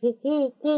กูกูกู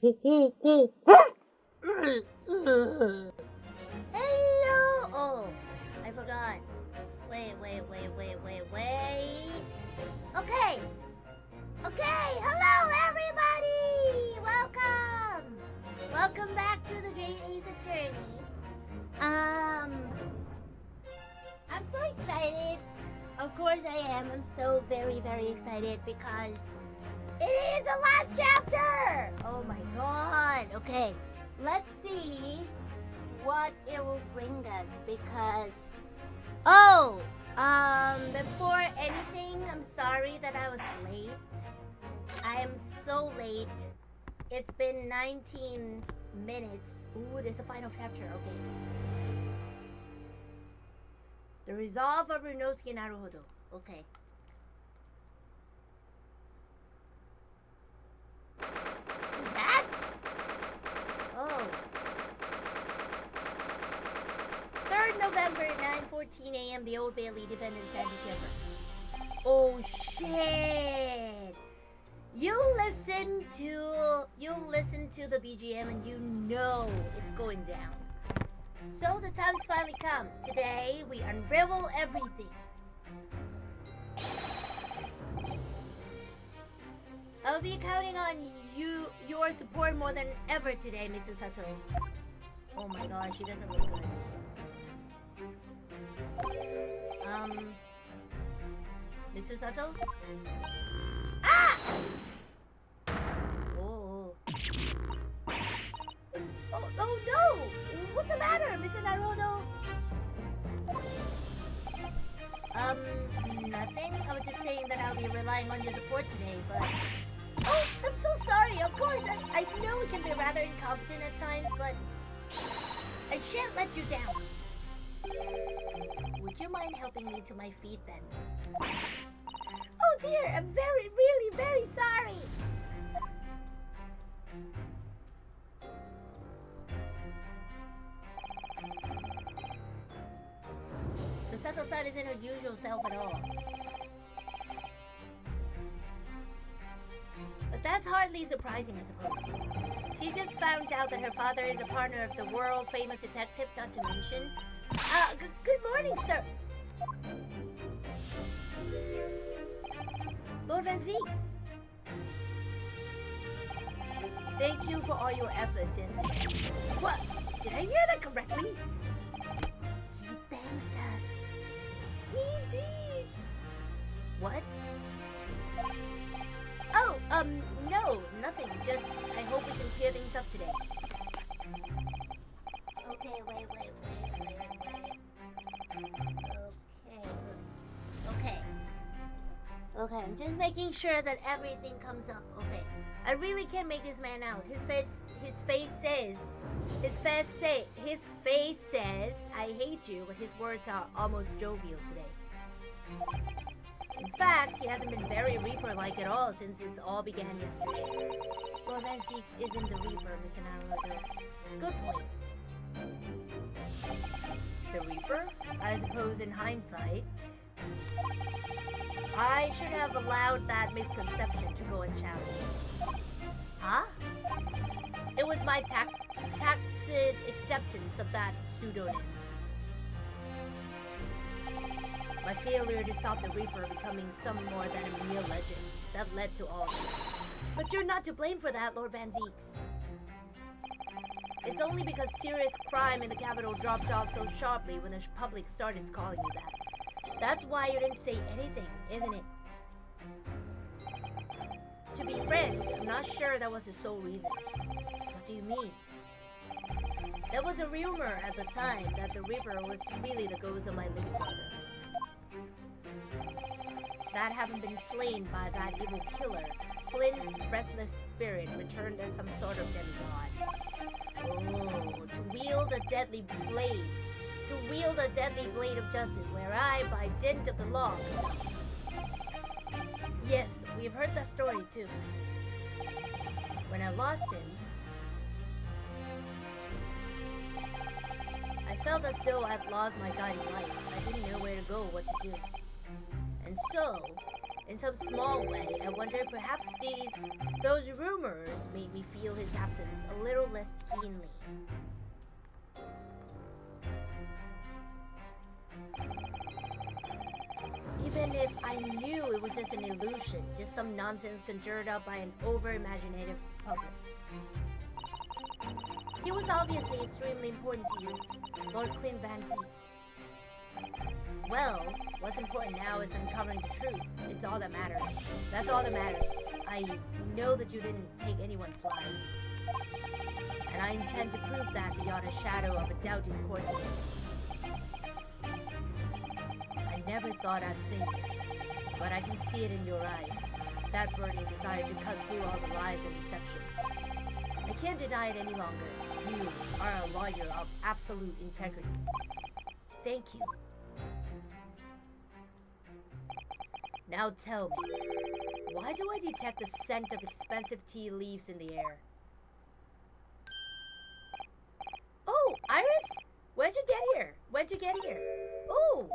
Hello. Oh, I forgot. Wait. Okay. Hello, everybody. Welcome back to the Great Ace Attorney. I'm so excited. Of course I am. I'm so very, very excited because it is the last chapter. Oh my god. Okay, let's see what it will bring us because before anything, I'm sorry that I was late. I am so late. It's been 19 minutes. Ooh, there's a final chapter. Okay. The resolve of Runosuke Naruhodo. Okay. Is that? Oh. 3rd November, 9:14 a.m. The Old Bailey, defendant Sandy Jeffer. Oh shit! You listen to the BGM and you know it's going down. So the time's finally come. Today we unravel everything. I'll be counting on your support more than ever today, Mrs. Sato. Oh my gosh, she doesn't look good. Mr. Sato? Ah! Oh no! What's the matter, Mr. Naruto? Nothing. I was just saying that I'll be relying on your support today, but... Oh, I'm so sorry, of course. I know it can be rather incompetent at times, but... I shan't let you down. Would you mind helping me to my feet then? Oh dear, I'm really very sorry. So Sato-san isn't her usual self at all. But that's hardly surprising, I suppose. She just found out that her father is a partner of the world-famous detective, not to mention... good morning, sir. Lord Van Zeeks. Thank you for all your efforts yesterday. What? Did I hear that correctly? He thanked us. He did. What? Oh, no, nothing. Just, I hope we can clear things up today. Okay, wait. Okay, I'm just making sure that everything comes up. Okay, I really can't make this man out. His face says, I hate you, but his words are almost jovial today. In fact, he hasn't been very Reaper-like at all since this all began yesterday. Lord Van Zeeks isn't the Reaper, Mr. Naruto. Good point. The Reaper? I suppose in hindsight... I should have allowed that misconception to go unchallenged. Huh? It was my tacit acceptance of that pseudonym. My failure to stop the Reaper becoming some more than a mere legend that led to all this. But you're not to blame for that, Lord Van Zeeks. It's only because serious crime in the capital dropped off so sharply when the public started calling you that. That's why you didn't say anything, isn't it? To be frank, I'm not sure that was the sole reason. What do you mean? There was a rumor at the time that the Reaper was really the ghost of my late brother. That having been slain by that evil killer, Clint's restless spirit returned as some sort of demigod. Oh, to wield a deadly blade of justice where I, by dint of the law... Yes, we've heard that story too. When I lost him, I felt as though I'd lost my guiding light. I didn't know where to go, what to do. And so, In some small way, I wonder perhaps those rumors made me feel his absence a little less keenly. Even if I knew it was just an illusion, just some nonsense conjured up by an over-imaginative public. He was obviously extremely important to you, Lord Clint Van Zeeks. Well, what's important now is uncovering the truth. It's all that matters. That's all that matters. I know that you didn't take anyone's life. And I intend to prove that beyond a shadow of a doubt in court today. I never thought I'd say this, but I can see it in your eyes. That burning desire to cut through all the lies and deception. I can't deny it any longer. You are a lawyer of absolute integrity. Thank you. Now tell me, why do I detect the scent of expensive tea leaves in the air? Oh, Iris? Where'd you get here? Where'd you get here? Oh!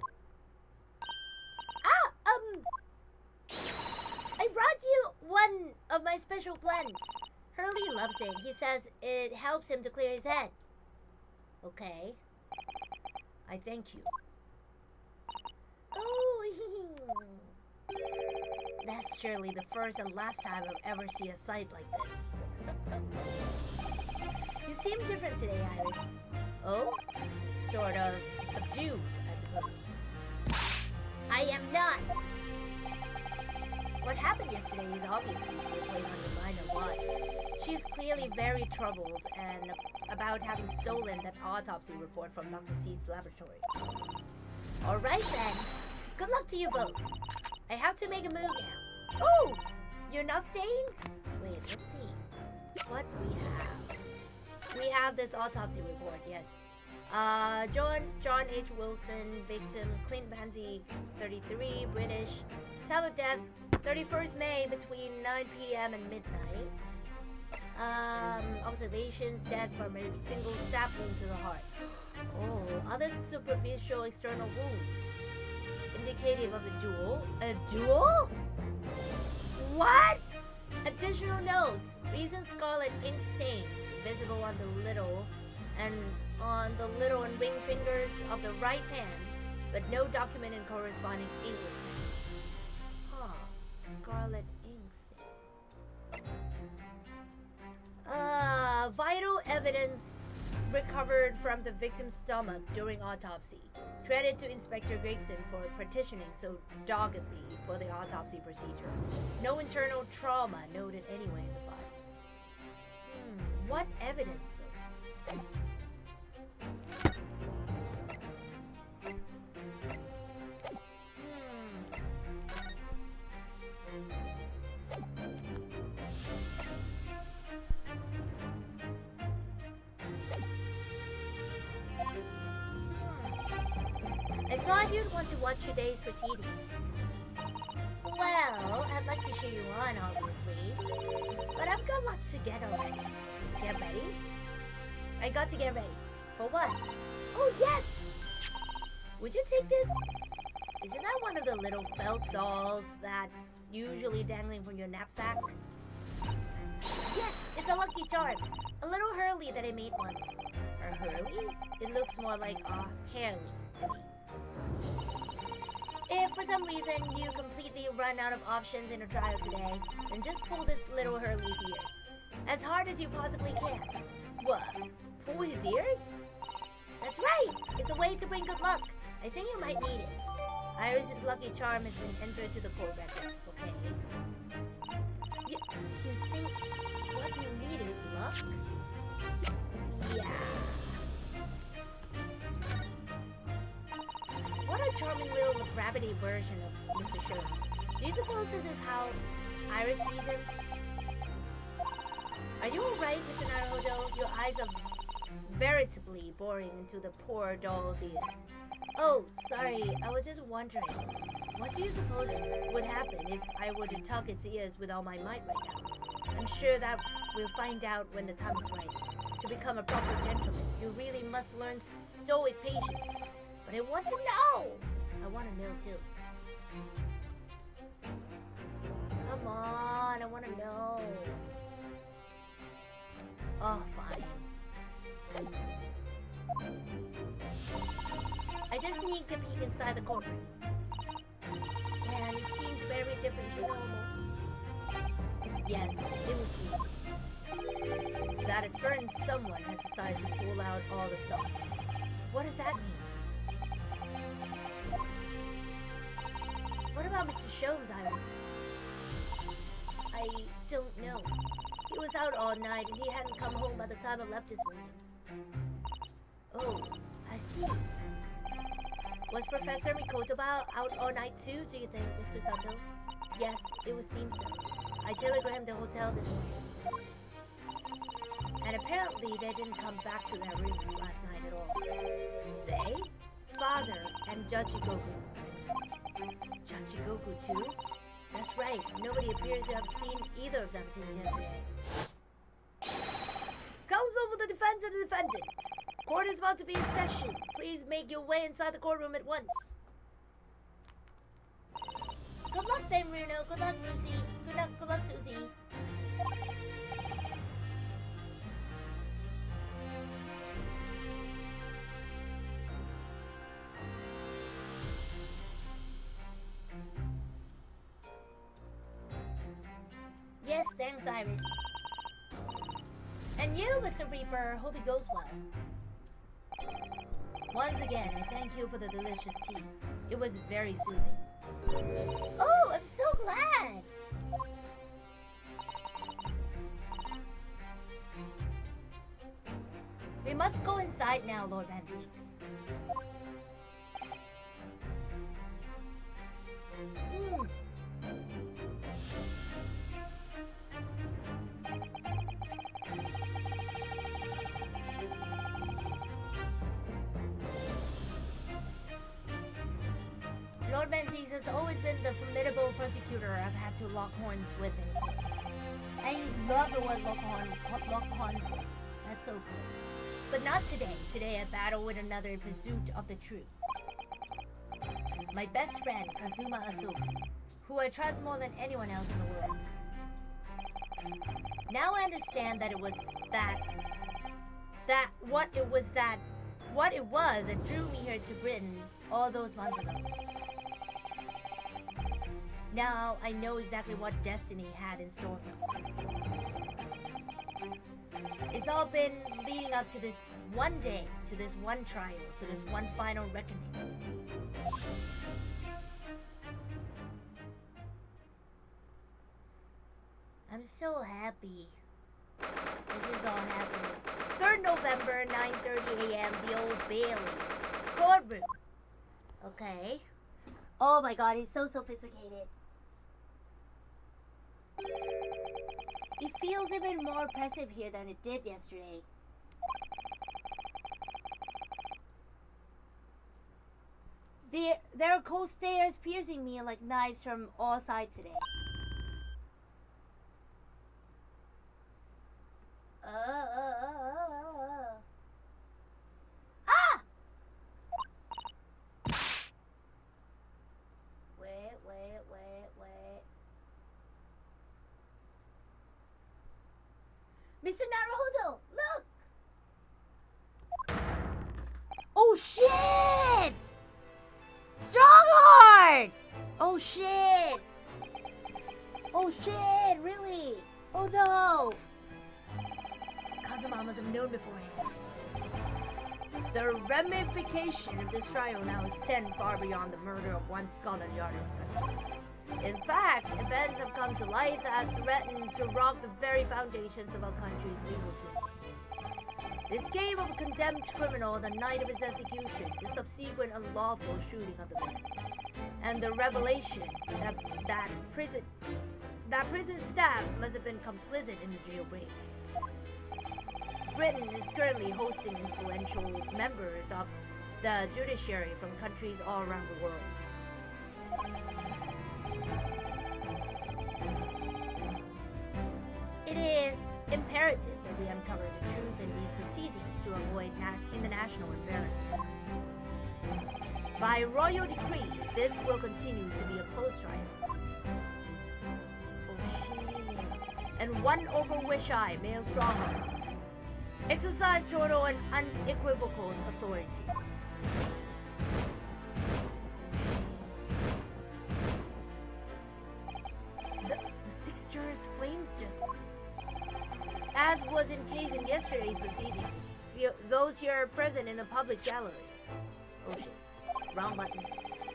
I brought you one of my special blends. Hurley loves it. He says it helps him to clear his head. Okay. I thank you. Oh, that's surely the first and last time I've ever seen a sight like this. You seem different today, Iris. Oh? Sort of subdued, I suppose. I am not. What happened yesterday is obviously still playing on your mind a lot. She's clearly very troubled and about having stolen that autopsy report from Dr. C's laboratory. Alright then. Good luck to you both. I have to make a move now. Oh! You're not staying? Wait, let's see. What we have. We have this autopsy report, yes. John H. Wilson, victim, Clint Van Zeeks, 33, British. Time of death, 31st May between 9 p.m. and midnight. Observations, death from a single stab wound to the heart. Oh, other superficial external wounds. Indicative of a duel. A duel? What? Additional notes. Recent scarlet ink stains visible on the little and ring fingers of the right hand, but no documented corresponding ink was found. Huh. Scarlet ink stain. Vital evidence recovered from the victim's stomach during autopsy. Credit to Inspector Gregson for petitioning so doggedly for the autopsy procedure. No internal trauma noted anywhere in the body. What evidence though? I thought you'd want to watch today's proceedings. Well, I'd like to cheer you on, obviously. But I've got lots to get already. Get ready? I got to get ready. For what? Oh, yes! Would you take this? Isn't that one of the little felt dolls that's usually dangling from your knapsack? Yes, it's a lucky charm. A little Hurley that I made once. A Hurley? It looks more like a Harley to me. If for some reason you completely run out of options in a trial today, then just pull this little Hurley's ears. As hard as you possibly can. What? Pull his ears? That's right! It's a way to bring good luck. I think you might need it. Iris's lucky charm has been entered to the court record. Okay. You think what you need is luck? Yeah. What a charming little rabbity version of Mr. Sherms. Do you suppose this is how Iris sees him? Are you alright, Mr. Naruhodo? Your eyes are veritably boring into the poor doll's ears. Oh, sorry, I was just wondering. What do you suppose would happen if I were to tug its ears with all my might right now? I'm sure that we'll find out when the time is right. To become a proper gentleman, you really must learn stoic patience. But I want to know! I want to know too. Come on, I want to know. Oh, fine. I just sneaked a peek inside the courtroom. And it seemed very different to normal. Yes, it was seen that a certain someone has decided to pull out all the stops. What does that mean? What about Mr. Sholmes, Iris? I don't know. He was out all night and he hadn't come home by the time I left this morning. Oh, I see. Was Professor Mikoto out all night too, do you think, Mr. Sato? Yes, it would seem so. I telegrammed the hotel this morning. And apparently they didn't come back to their rooms last night at all. They? Father and Jachigoku. Jachigoku too? That's right. Nobody appears to have seen either of them since yesterday. Counsel for the defense and the defendant. Court is about to be in session. Please make your way inside the courtroom at once. Good luck then, Bruno. Good luck, Rosie. Good luck, Susie. Yes, thanks, Iris. And you, Mr. Reaper, hope it goes well. Once again, I thank you for the delicious tea. It was very soothing. Oh, I'm so glad! We must go inside now, Lord Van Zeeks. Lord Van Zeeks has always been the formidable persecutor I've had to lock horns with in court. I love the word lock horns with. That's so good. But not today. Today I battle with another in pursuit of the truth. My best friend, Kazuma Asobi, who I trust more than anyone else in the world. Now I understand that what it was that drew me here to Britain all those months ago. Now I know exactly what destiny had in store for me. It's all been leading up to this one day, to this one trial, to this one final reckoning. I'm so happy. This is all happening. 3rd November, 9:30 a.m., the Old Bailey. Courtroom. Okay. Oh my god, he's so sophisticated. It feels even more oppressive here than it did yesterday. There are cold stares piercing me like knives from all sides today. Ah! Wait. Mr. Naruhodo, look! Oh shit! Strongheart! Oh shit! Oh shit, really? Oh no! Kazuma must have known beforehand. The ramification of this trial now extend far beyond the murder of one Scotland Yard inspector. In fact, events have come to light that threaten to rock the very foundations of our country's legal system. The escape of a condemned criminal on the night of his execution, the subsequent unlawful shooting of the man, and the revelation that prison staff must have been complicit in the jailbreak. Britain is currently hosting influential members of the judiciary from countries all around the world. It is imperative that we uncover the truth in these proceedings to avoid international embarrassment. By royal decree, this will continue to be a closed trial. and one over which I, male stronghold, exercise total and unequivocal authority. The six jurors' flames just... As was in case in yesterday's proceedings, those here present in the public gallery... Oh shit, wrong button.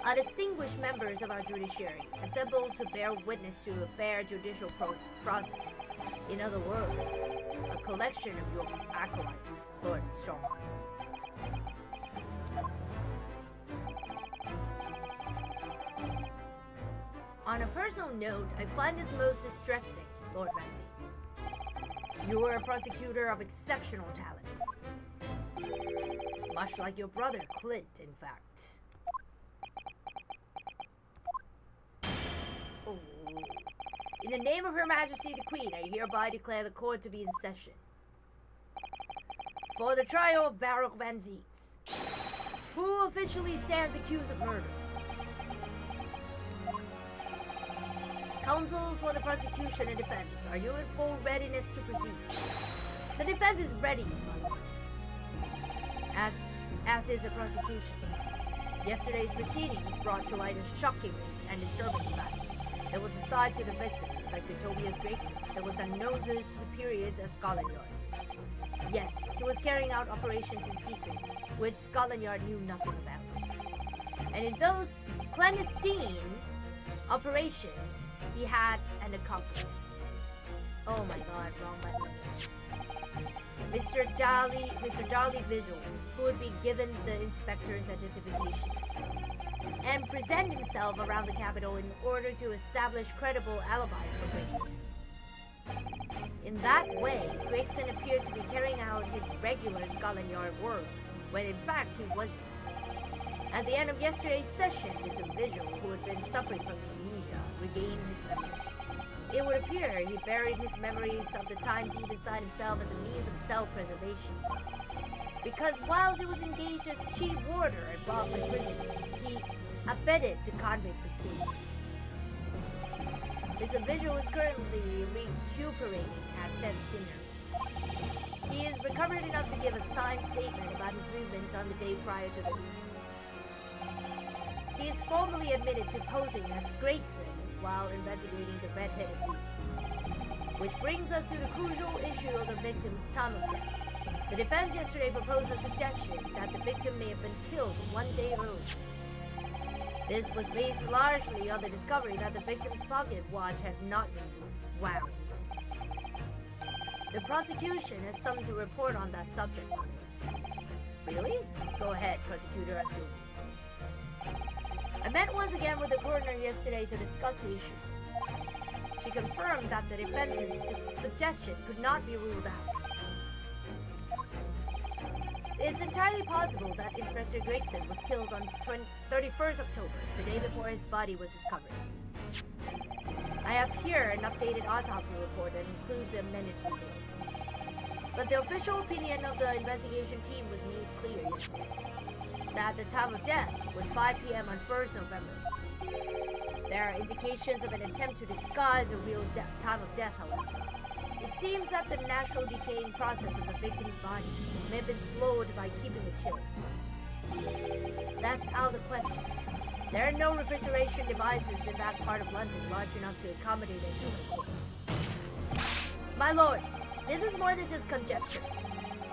Are distinguished members of our judiciary, assembled to bear witness to a fair judicial process. In other words, a collection of your acolytes, Lord Stronghold. On a personal note, I find this most distressing, Lord Vanzix. You are a prosecutor of exceptional talent. Much like your brother, Clint, in fact. Oh. In the name of Her Majesty the Queen, I hereby declare the court to be in session. For the trial of Baruch Vanzix, who officially stands accused of murder. Counsels for the prosecution and defense, are you in full readiness to proceed? The defense is ready, my lord. As is the prosecution. Yesterday's proceedings brought to light a shocking and disturbing fact. There was a side to the victim, Inspector Tobias Gregson, that was unknown to his superiors at Scotland Yard. Yes, he was carrying out operations in secret, which Scotland Yard knew nothing about. And in those clandestine operations, he had an accomplice. Oh my god, wrong button again. Mr. Darley Vigil, who would be given the inspector's identification and present himself around the capital in order to establish credible alibis for Gregson. In that way, Gregson appeared to be carrying out his regular Scotland Yard work, when in fact he wasn't. At the end of yesterday's session, Mr. Vigil, who had been suffering from amnesia, regained his memory. It would appear he buried his memories of the time deep inside himself as a means of self-preservation. Because whilst he was engaged as chief warder at Baldwin Prison, he abetted the convict's escape. Mr. Vigil is currently recuperating at St. Sinners. He is recovered enough to give a signed statement about his movements on the day prior to the incident. He is formally admitted to posing as Gregson while investigating the red-headed thief. Which brings us to the crucial issue of the victim's time of death. The defense yesterday proposed a suggestion that the victim may have been killed one day earlier. This was based largely on the discovery that the victim's pocket watch had not been wound. The prosecution has something to report on that subject. Really? Go ahead, Prosecutor Asumi. I met once again with the coroner yesterday to discuss the issue. She confirmed that the defense's suggestion could not be ruled out. It's entirely possible that Inspector Gregson was killed on 31st October, the day before his body was discovered. I have here an updated autopsy report that includes amended details. But the official opinion of the investigation team was made clear yesterday, that the time of death was 5 p.m. on 1st November. There are indications of an attempt to disguise a real time of death, however. It seems that the natural decaying process of the victim's body may have been slowed by keeping it chilled. That's out of the question. There are no refrigeration devices in that part of London large enough to accommodate a human corpse. My lord, this is more than just conjecture.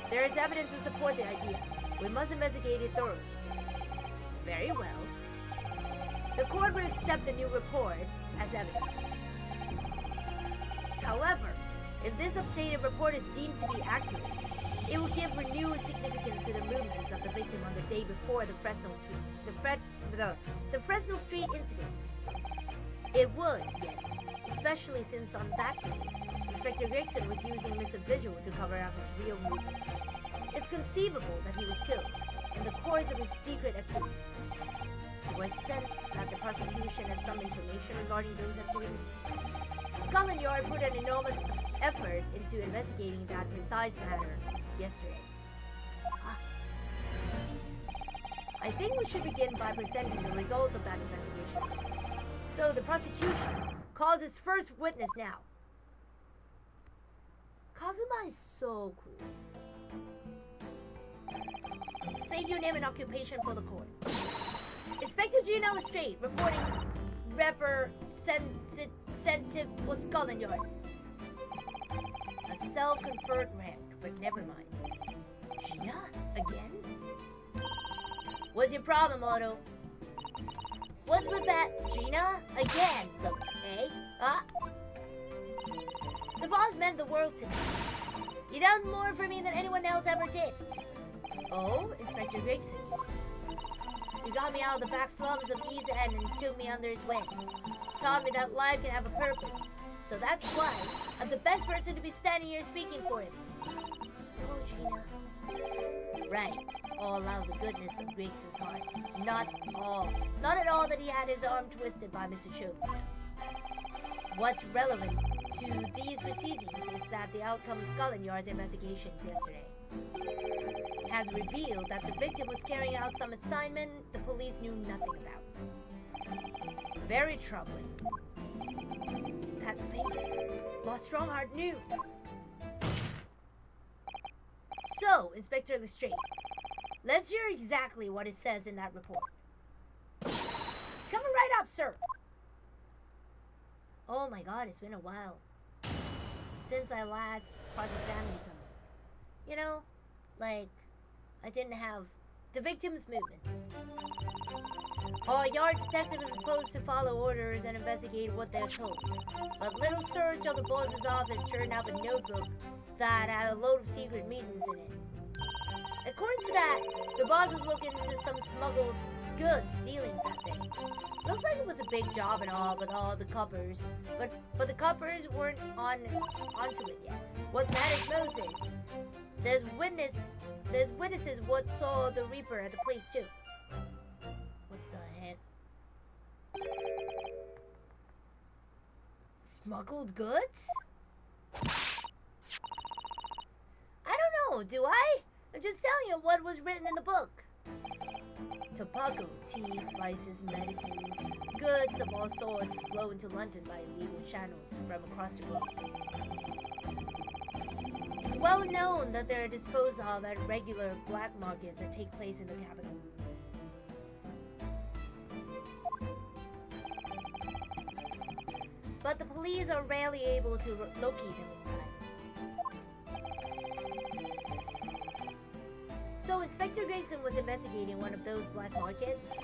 There is evidence to support the idea. We must investigate it thoroughly. Very well. The court will accept the new report as evidence. However, if this updated report is deemed to be accurate, it will give renewed significance to the movements of the victim on the day before the Fresno Street incident. It would, yes, especially since on that day, Inspector Gregson was using Mr. Vigil to cover up his real movements. It's conceivable that he was killed in the course of his secret activities. Do I sense that the prosecution has some information regarding those activities? Scotland Yard put an enormous effort into investigating that precise matter yesterday. I think we should begin by presenting the results of that investigation. So the prosecution calls its first witness now. Kazuma is so cool. State your name and occupation for the court. Inspector Gina Lestrade, reporting representative for Scotland Yard. A self-conferred rank, but never mind. Gina? Again? What's your problem, Otto? What's with that Gina? Again, look, eh? Huh? The boss meant the world to me. You done more for me than anyone else ever did. Oh, Inspector Gregson. You got me out of the back slums of East End and took me under his wing. Taught me that life can have a purpose. So that's why I'm the best person to be standing here speaking for him. Oh, Gina. Right. All out of the goodness of Gregson's heart. Not at all that he had his arm twisted by Mr. Shogu's. What's relevant to these proceedings is that the outcome of Scotland Yard's investigations yesterday has revealed that the victim was carrying out some assignment the police knew nothing about. Very troubling. That face, Boss Strongheart knew. So, Inspector Lestrade, let's hear exactly what it says in that report. Coming right up, sir. Oh my god, it's been a while since I last cross-examined someone. You know, like, I didn't have the victim's movements. Our yard detective is supposed to follow orders and investigate what they're told. But little search of the boss's office turned up a notebook that had a load of secret meetings in it. According to that, the boss is looking into some smuggled goods dealings that day. Looks like it was a big job and all with all the coppers, but the coppers weren't onto it yet. What matters most is there's witnesses what saw the Reaper at the place too. What the heck? Smuggled goods? I don't know, do I? I'm just telling you what was written in the book. Tobacco, tea, spices, medicines, goods of all sorts flow into London by illegal channels from across the globe. It's well known that they're disposed of at regular black markets that take place in the capital. But the police are rarely able to locate them in time. So Inspector Gregson was investigating one of those black markets.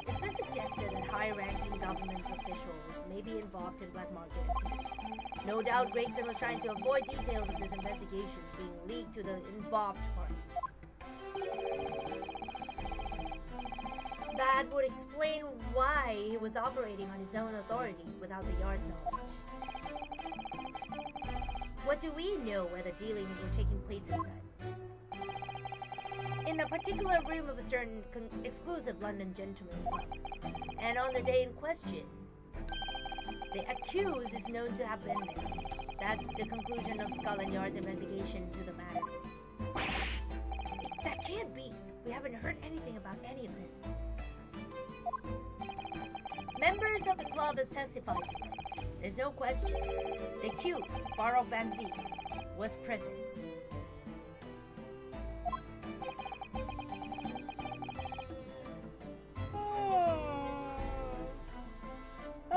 It's been suggested that high-ranking government officials may be involved in black market activity. No doubt Gregson was trying to avoid details of these investigations being leaked to the involved parties. That would explain why he was operating on his own authority without the yard's knowledge. What do we know where the dealings were taking place this time? In a particular room of a certain exclusive London gentleman's club. And on the day in question, the accused is known to have been there. That's the conclusion of Scotland Yard's investigation into the matter. That can't be. We haven't heard anything about any of this. Members of the club have testified to it. There's no question. The accused, Baroque Van Zeeks, was present.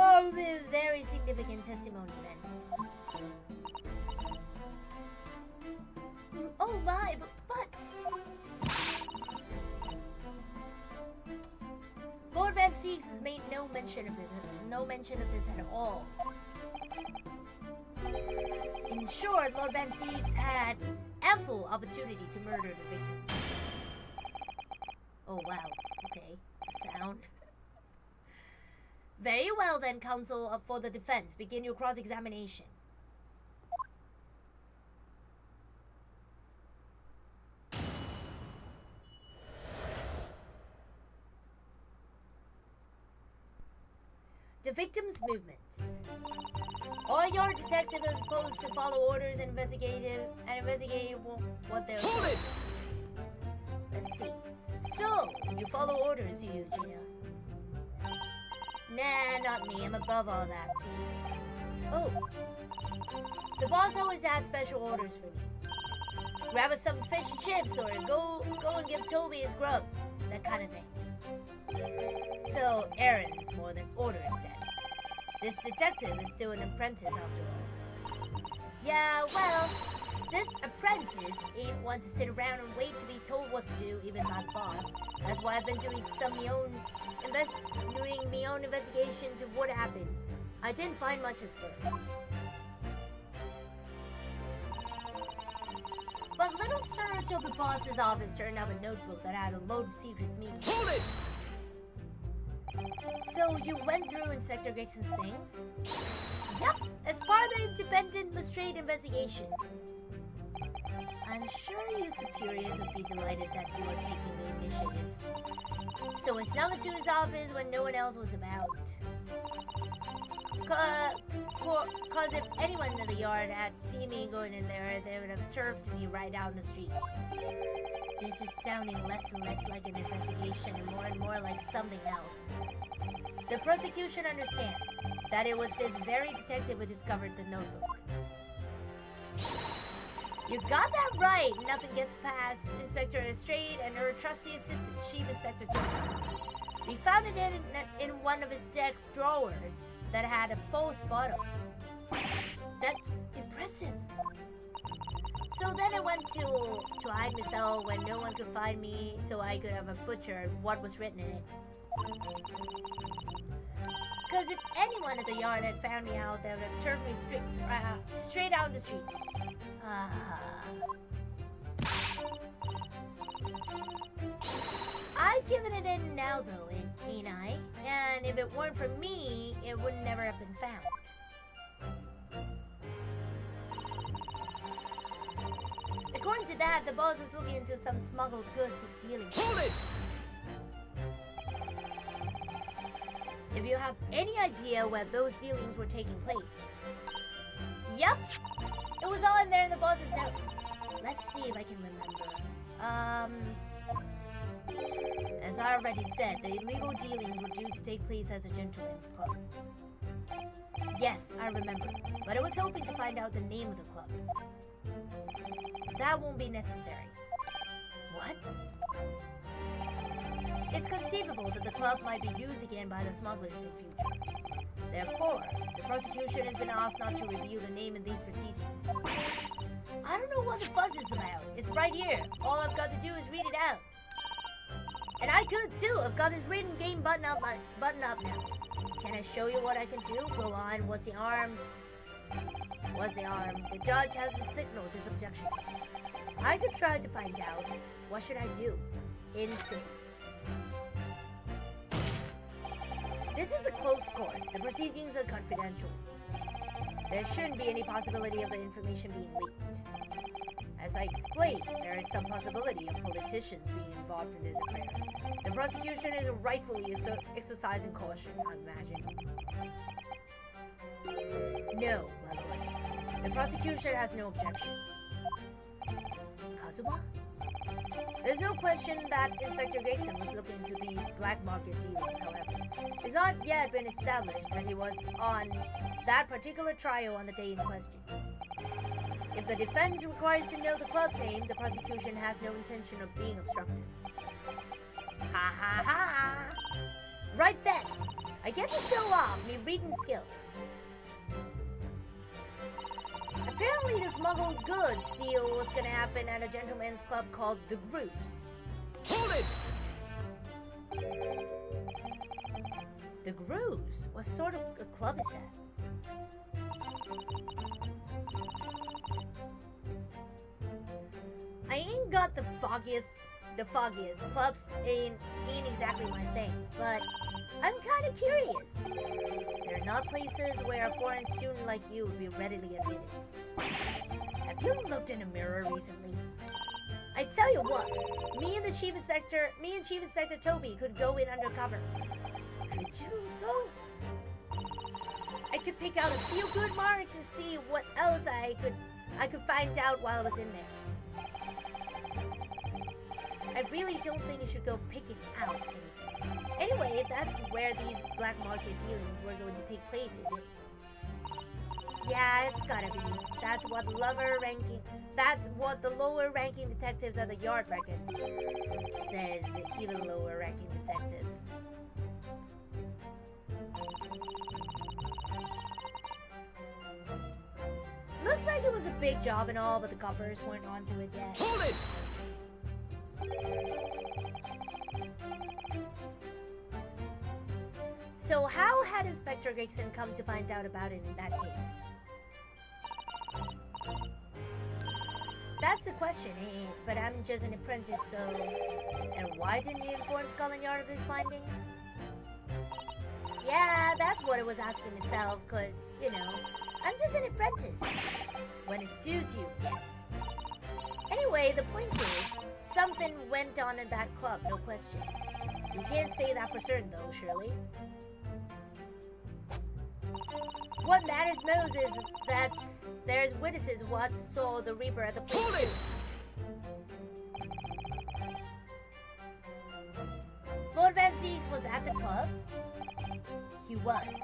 Oh, very significant testimony then. Oh my, but... Lord Van Zeeks has made no mention of this at all. In short, Lord Van Zeeks had ample opportunity to murder the victim. Oh wow, okay, the sound. Very well then, counsel for the defense. Begin your cross-examination. The victim's movements. All your detectives are supposed to follow orders and investigate what they're doing. Hold it! Let's see. So, you follow orders, you, Gina? Nah, not me. I'm above all that, see? Oh. The boss always had special orders for me. Grab us some fish and chips or go and give Toby his grub. That kind of thing. So, errands more than orders then. This detective is still an apprentice after all. Yeah, well, this apprentice ain't one to sit around and wait to be told what to do, even by the boss. That's why I've been doing my own investigation to what happened. I didn't find much at first. But little search of the boss's office turned up a notebook that had a load of secrets meetings. Hold it! So you went through Inspector Gregson's things? Yep, as part of the independent Lestrade investigation. I'm sure you superiors would be delighted that you are taking the initiative. So I snuck into his office when no one else was about. Cause if anyone in the yard had seen me going in there, they would have turfed me right out in the street. This is sounding less and less like an investigation and more like something else. The prosecution understands that it was this very detective who discovered the notebook. You got that right. Nothing gets past Inspector Lestrade and her trusty assistant, Chief Inspector Toby. We found it in one of his desk drawers that had a false bottom. That's impressive. So then I went to hide myself when no one could find me, so I could have a butcher what was written in it. Cause if anyone at the yard had found me out, they would have turned me straight out in the street. I've given it in now though, ain't I? And if it weren't for me, it would never have been found. According to that, the boss was looking into some smuggled goods dealing. Hold it! If you have any idea where those dealings were taking place. Yup! It was all in there in the boss's notes. Let's see if I can remember. As I already said, the illegal dealings were due to take place as a gentleman's club. Yes, I remember, but I was hoping to find out the name of the club. That won't be necessary. What? It's conceivable that the club might be used again by the smugglers in future. Therefore, the prosecution has been asked not to reveal the name in these proceedings. I don't know what the fuss is about. It's right here. All I've got to do is read it out. And I could too. I've got this written game button up now. Can I show you what I can do? Go on. What's the arm? The judge hasn't signaled his objection. I could try to find out. What should I do? Insist. This is a closed court. The proceedings are confidential. There shouldn't be any possibility of the information being leaked. As I explained, there is some possibility of politicians being involved in this affair. The prosecution is rightfully exercising caution, I imagine. No, my lord. The prosecution has no objection. Kazuma? There's no question that Inspector Gregson was looking into these black market dealings, however. It's not yet been established that he was on that particular trial on the day in question. If the defense requires to know the club's name, the prosecution has no intention of being obstructive. Ha ha ha! Right then, I get to show off my reading skills. Apparently the smuggled goods deal was gonna happen at a gentleman's club called The Grooves. Hold it! The Grooves? What sort of a club is that? I ain't got the foggiest. Clubs ain't exactly my thing, but I'm kind of curious. They're not places where a foreign student like you would be readily admitted. Have you looked in a mirror recently? I tell you what, me and Chief Inspector Toby could go in undercover. Could you though? I could pick out a few good marks and see what else I could find out while I was in there. I really don't think you should go picking out anything. Anyway, that's where these black market dealings were going to take place, is it? Yeah, it's gotta be. That's what the lower ranking detectives at the yard reckon. Says even lower ranking detective. Looks like it was a big job and all, but the coppers weren't onto it yet. Hold it! So how had Inspector Gregson come to find out about it in that case? That's the question, eh? But I'm just an apprentice, so... And why didn't he inform Scotland Yard of his findings? Yeah, that's what I was asking myself, cause, you know, I'm just an apprentice. When it suits you, yes. Anyway, the point is, something went on in that club, no question. You can't say that for certain, though, surely. What matters most is that there's witnesses what saw the Reaper at the place. Lord Van Zieks was at the club? He was.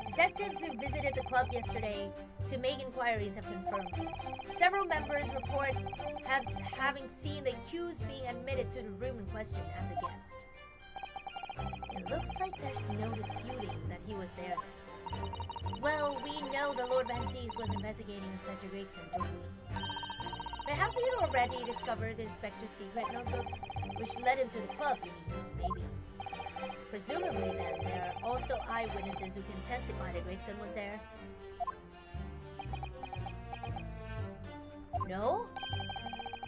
Detectives who visited the club yesterday to make inquiries have confirmed. Several members report having seen the accused being admitted to the room in question as a guest. It looks like there's no disputing that he was there. Well, we know that Lord Van Zieks was investigating Inspector Gregson, don't we? Perhaps he had already discovered the Inspector's secret notebook, which led him to the club, you mean? Maybe. Presumably, then, there are also eyewitnesses who can testify that Gregson was there. No?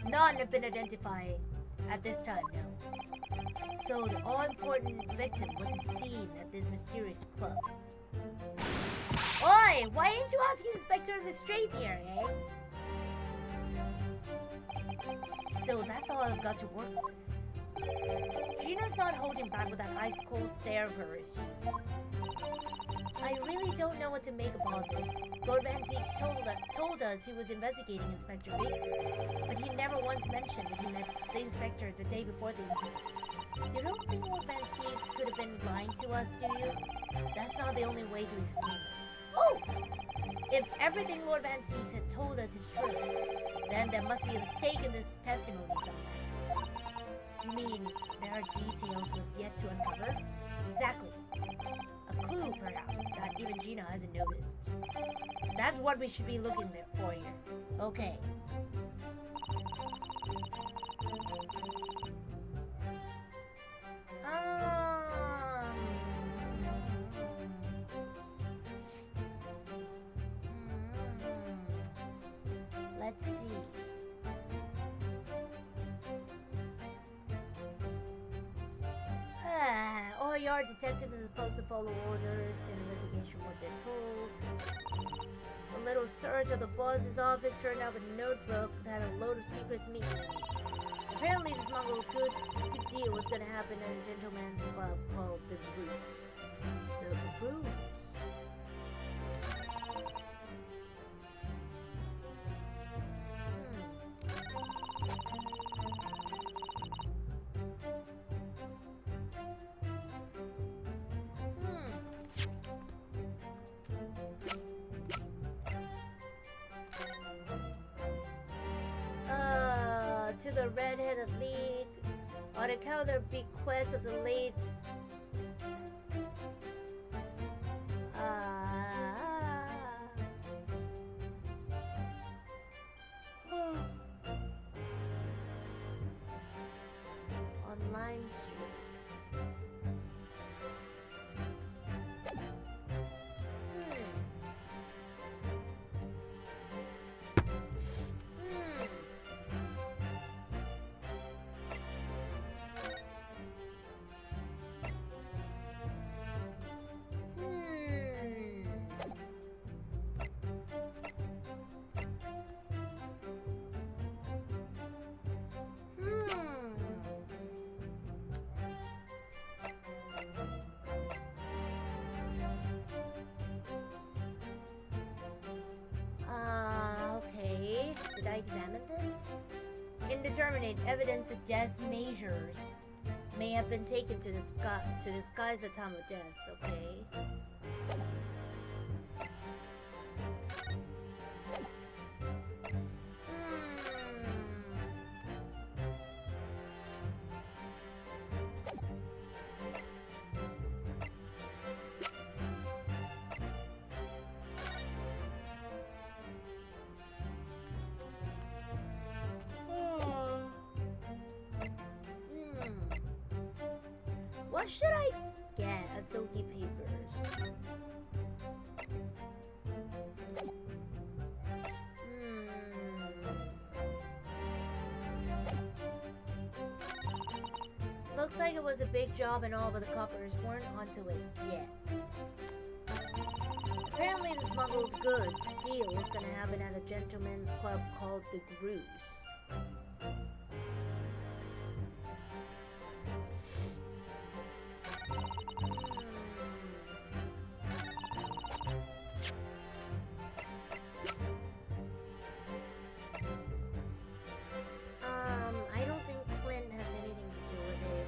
None have been identified at this time, no. So the all-important victim wasn't seen at this mysterious club. Oi! Why ain't you asking Inspector the straight here, eh? So that's all I've got to work with. Gina's not holding back with that ice-cold stare of hers. I really don't know what to make of all this. Lord Van Zieks told us he was investigating Inspector Gregson, but he never once mentioned that he met the inspector the day before the incident. You don't think Lord Van Zieks could have been lying to us, do you? That's not the only way to explain this. Oh! If everything Lord Van Zieks had told us is true, then there must be a mistake in this testimony somewhere. You mean there are details we've yet to uncover? Exactly. A clue, perhaps, that even Gina hasn't noticed. That's what we should be looking for here. Okay. Let's see. All yard detectives are supposed to follow orders and investigation what they're told. A little search of the boss's office turned up a notebook that had a load of secrets meeting in it. Apparently the smuggled good deal was going to happen at a gentleman's club called the Bruce. The Bruce? To the Red-Headed League, on account of the bequest of the late on Lime Street. Okay. Did I examine this? Indeterminate evidence suggests measures may have been taken to disguise the time of death. Okay. What should I get as Soki papers? Looks like it was a big job and all, but the coppers weren't onto it yet. Apparently the smuggled goods deal is gonna happen at a gentleman's club called the Grooves. I don't think Clint has anything to do with it.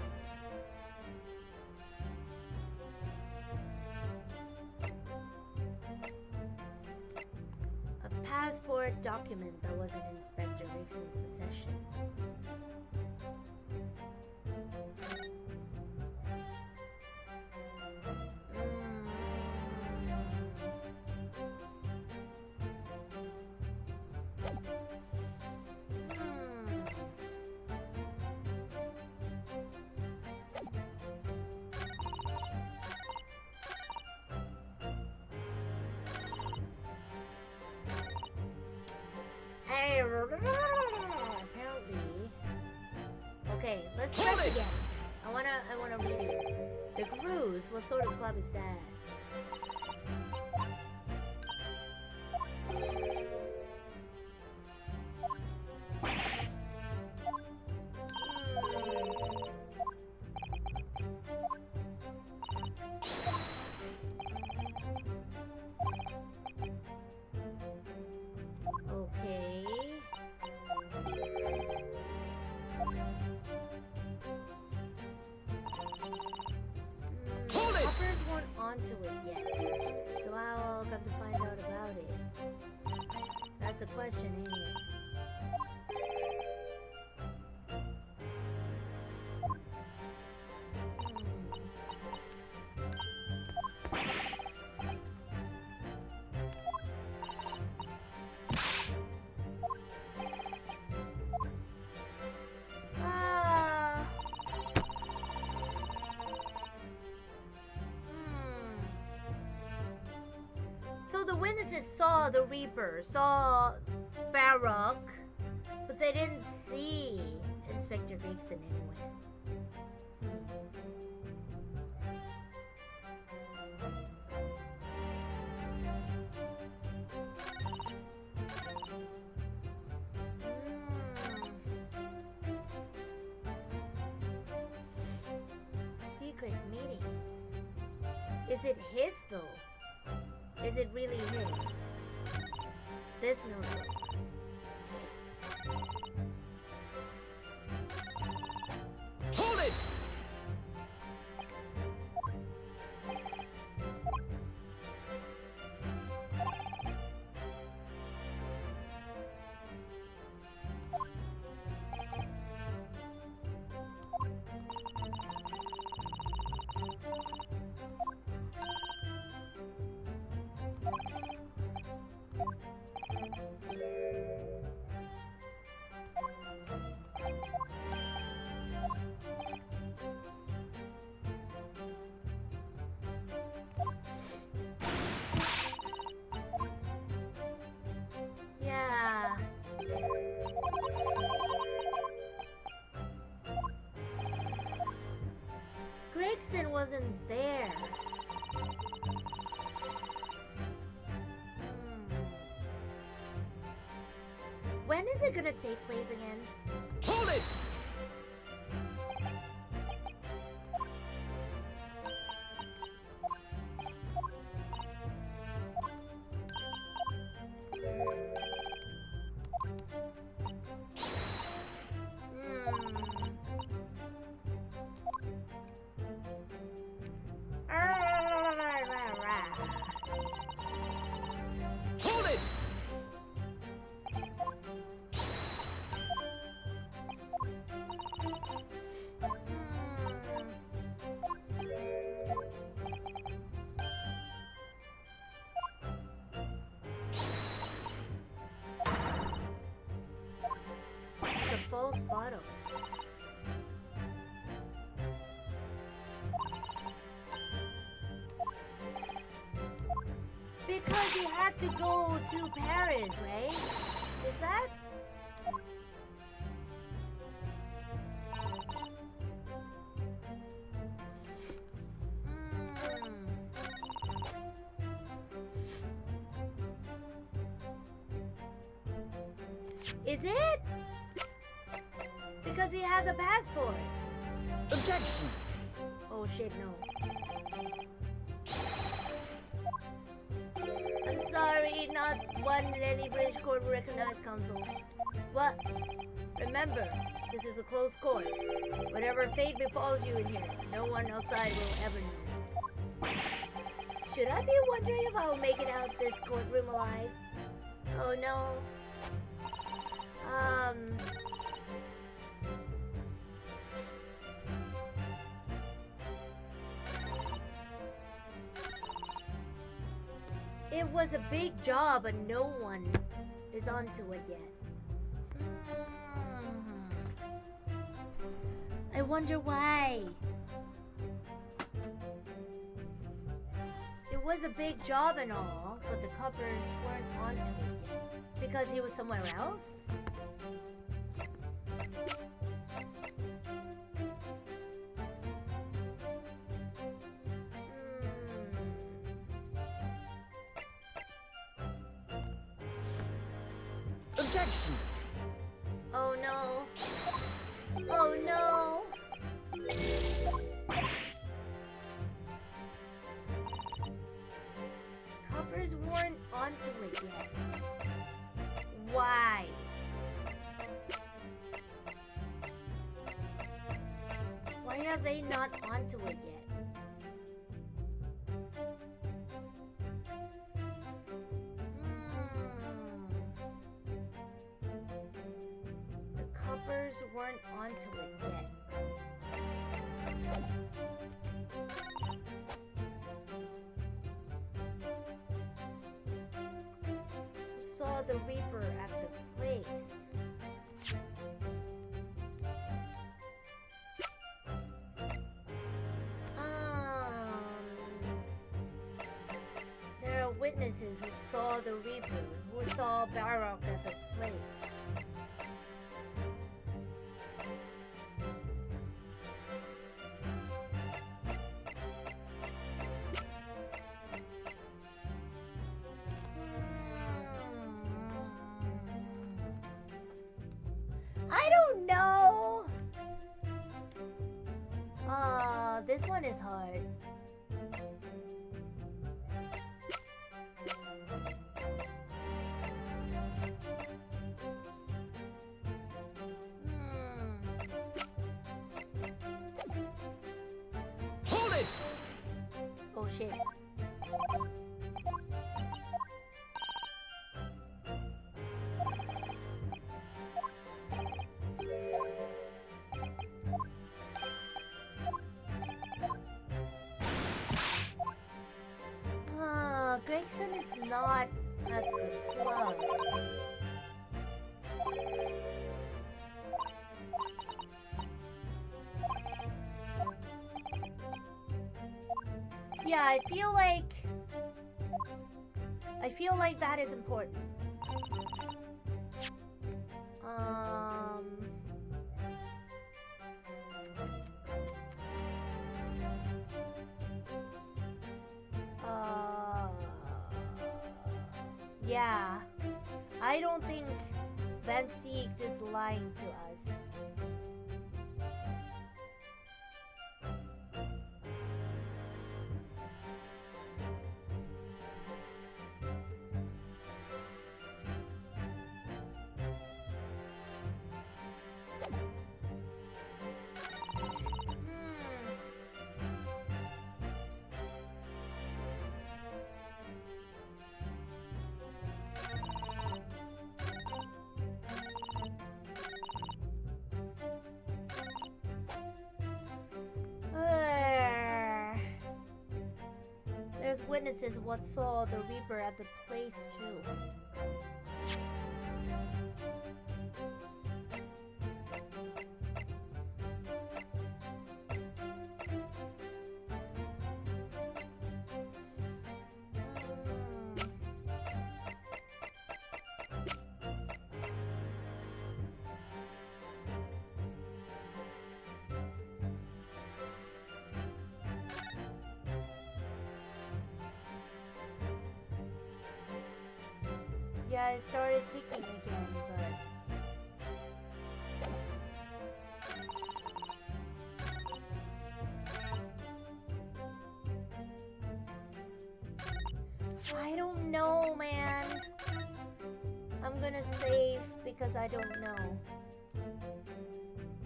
A passport document that was in Inspector Rixon's possession. Apparently. Okay, let's press again. I wanna read it. The Grooves, what sort of club is that? Okay. Hoppers weren't onto it yet, so I'll come to find out about it. That's a question, ain't it? So the witnesses saw the Reaper, saw Baroque, but they didn't see Inspector Rixon anywhere. Secret meetings. Is it his though? Is it really his? This notebook. Hold it! Yeah. Gregson wasn't there. When is it gonna take place again? Hold it! Hold it! Because he had to go to Paris, right? Is that? Is it? Because he has a passport. Objection! Oh shit, no. I'm sorry, not one in any British court will recognize counsel. What? Remember, this is a closed court. Whatever fate befalls you in here, no one outside will ever know. Should I be wondering if I'll make it out this courtroom alive? Oh no. It was a big job, but no one is onto it yet. I wonder why. It was a big job and all, but the coppers weren't onto it yet. Because he was somewhere else? Objection! Oh no. Oh no. Coppers weren't onto it yet. Why? Why are they not onto it yet? The coppers weren't onto it yet. Who saw the Reaper at the place? There are witnesses who saw the Reaper, who saw Baroque at the place. I don't know. This one is hard. Hold it! Oh shit. Gregson is not at the club. Yeah, I feel like that is important. Yeah, I don't think Van Siegs is lying to us. There's witnesses what saw the Reaper at the place too. Yeah, it started ticking again, but... I don't know, man. I'm gonna save because I don't know.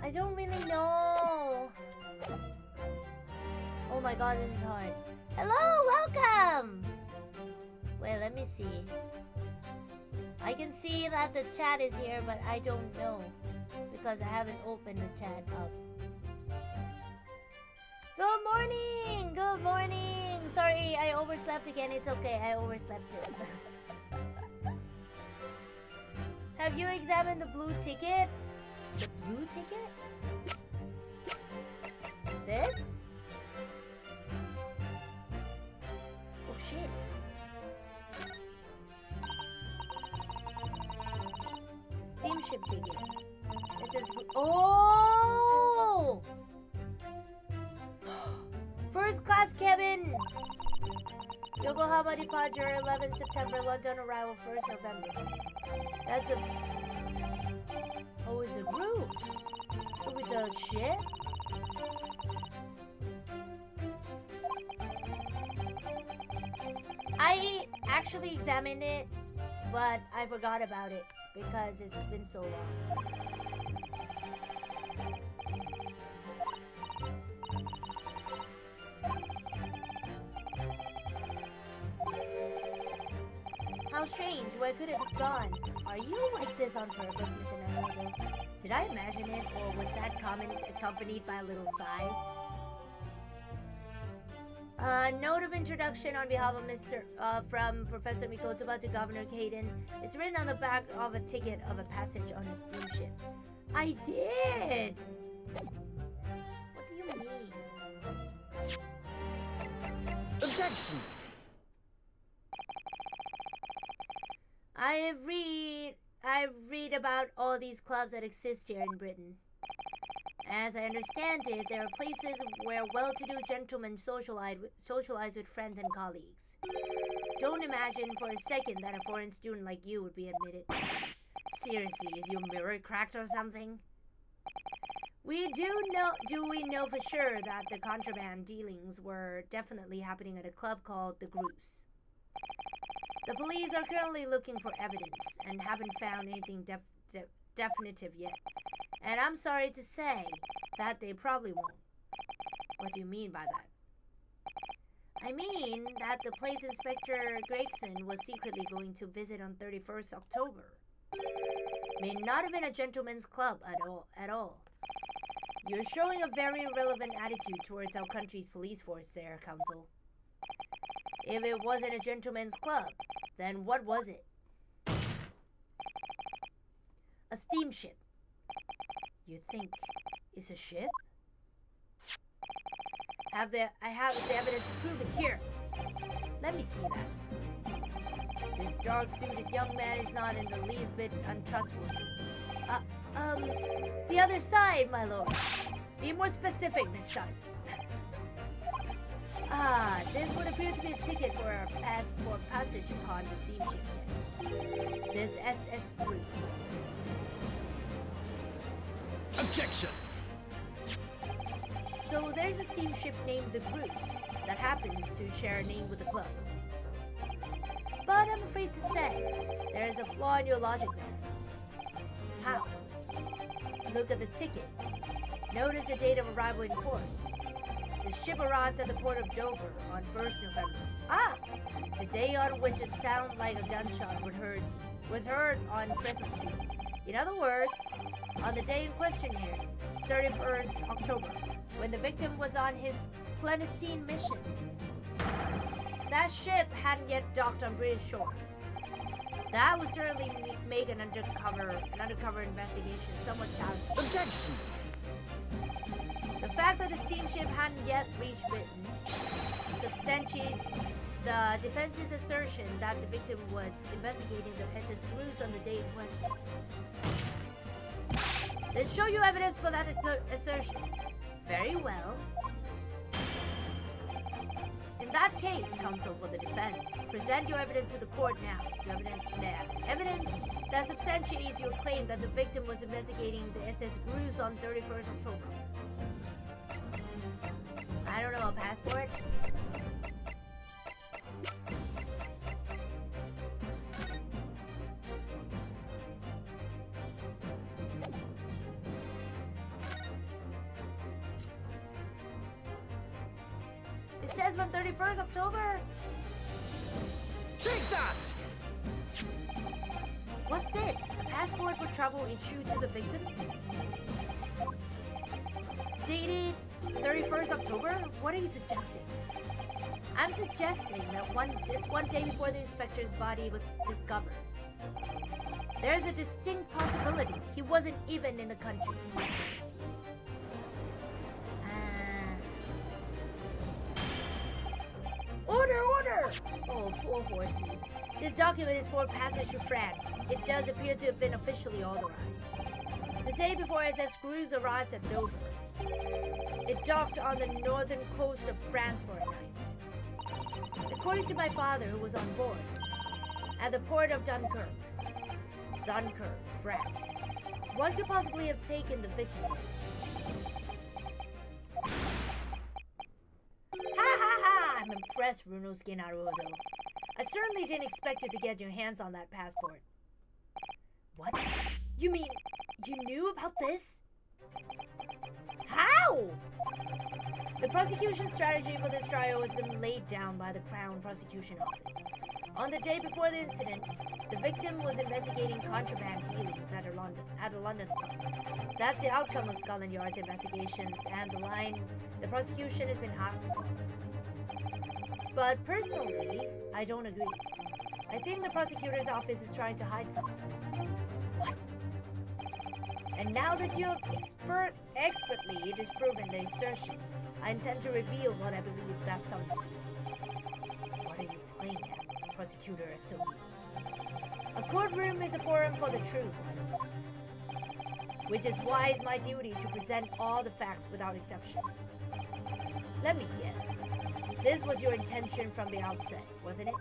I don't really know. Oh my god, this is hard. Hello, welcome! Wait, let me see. I can see that the chat is here, but I don't know because I haven't opened the chat up. Good morning! Good morning! Sorry, I overslept again. It's okay, I overslept it. Have you examined the blue ticket? The blue ticket? This? Oh shit. Steamship ticket. It says... Oh! First class cabin! Yokohama departure 11 September, London arrival 1st November. That's a... Oh, it's a cruise. So it's a ship? I actually examined it, but I forgot about it because it's been so long. How strange, where could it have gone? Are you like this on purpose, Mr. Naruto? Did I imagine it, or was that comment accompanied by a little sigh? Note of introduction on behalf of from Professor Mikotoba to Governor Kaden. It's written on the back of a ticket of a passage on a steamship. I did! What do you mean? Objection! I read about all these clubs that exist here in Britain. As I understand it, there are places where well-to-do gentlemen socialize with friends and colleagues. Don't imagine for a second that a foreign student like you would be admitted. Seriously, is your mirror cracked or something? Do we know for sure that the contraband dealings were definitely happening at a club called the Goose? The police are currently looking for evidence and haven't found anything definitive yet. And I'm sorry to say that they probably won't. What do you mean by that? I mean that the place Inspector Gregson was secretly going to visit on 31st October may not have been a gentleman's club at all. You're showing a very irrelevant attitude towards our country's police force there, Counsel. If it wasn't a gentleman's club, then what was it? A steamship. You think it's a ship? I have the evidence to prove it here. Let me see that. This dark-suited young man is not in the least bit untrustworthy. The other side, my lord. Be more specific next time. This would appear to be a ticket for passage upon the steamship, yes. This SS Cruise. Objection! So there's a steamship named the Goose that happens to share a name with the club. But I'm afraid to say, there is a flaw in your logic there. How? Look at the ticket. Notice the date of arrival in port. The ship arrived at the port of Dover on 1st November. The day on which a sound like a gunshot was heard on Crescent Street. In other words, on the day in question here, 31st October, when the victim was on his clandestine mission. That ship hadn't yet docked on British shores. That would certainly make an undercover investigation somewhat challenging. Objection! The fact that the steamship hadn't yet reached Britain substantiates the defense's assertion that the victim was investigating the SS Cruise on the day in question. Then show you evidence for that assertion. Very well. In that case, counsel for the defense, present your evidence to the court now. Your evidence that substantiates your claim that the victim was investigating the SS Cruise on 31st October. I don't know, a passport? It says from 31st October. Take that! What's this? A passport for travel issued to the victim? Dated 31st October? What are you suggesting? I'm suggesting that it's one day before the inspector's body was discovered. There's a distinct possibility he wasn't even in the country. Order! Oh, poor horsey. This document is for passage to France. It does appear to have been officially authorized. The day before SS Cruise arrived at Dover. It docked on the northern coast of France for a night. According to my father, who was on board, at the port of Dunkirk, France, one could possibly have taken the victim. I'm impressed, Runosuke Naruto. I certainly didn't expect you to get your hands on that passport. What? You mean you knew about this? How? The prosecution strategy for this trial has been laid down by the Crown Prosecution Office. On the day before the incident, the victim was investigating contraband dealings at a London club. That's the outcome of Scotland Yard's investigations and the line the prosecution has been asked for. But personally, I don't agree. I think the prosecutor's office is trying to hide something. What? And now that you have expertly disproven the assertion, I intend to reveal what I believe that something to be. What are you playing at, Prosecutor Asuki? A courtroom is a forum for the truth, which is why it's my duty to present all the facts without exception. Let me guess. This was your intention from the outset, wasn't it?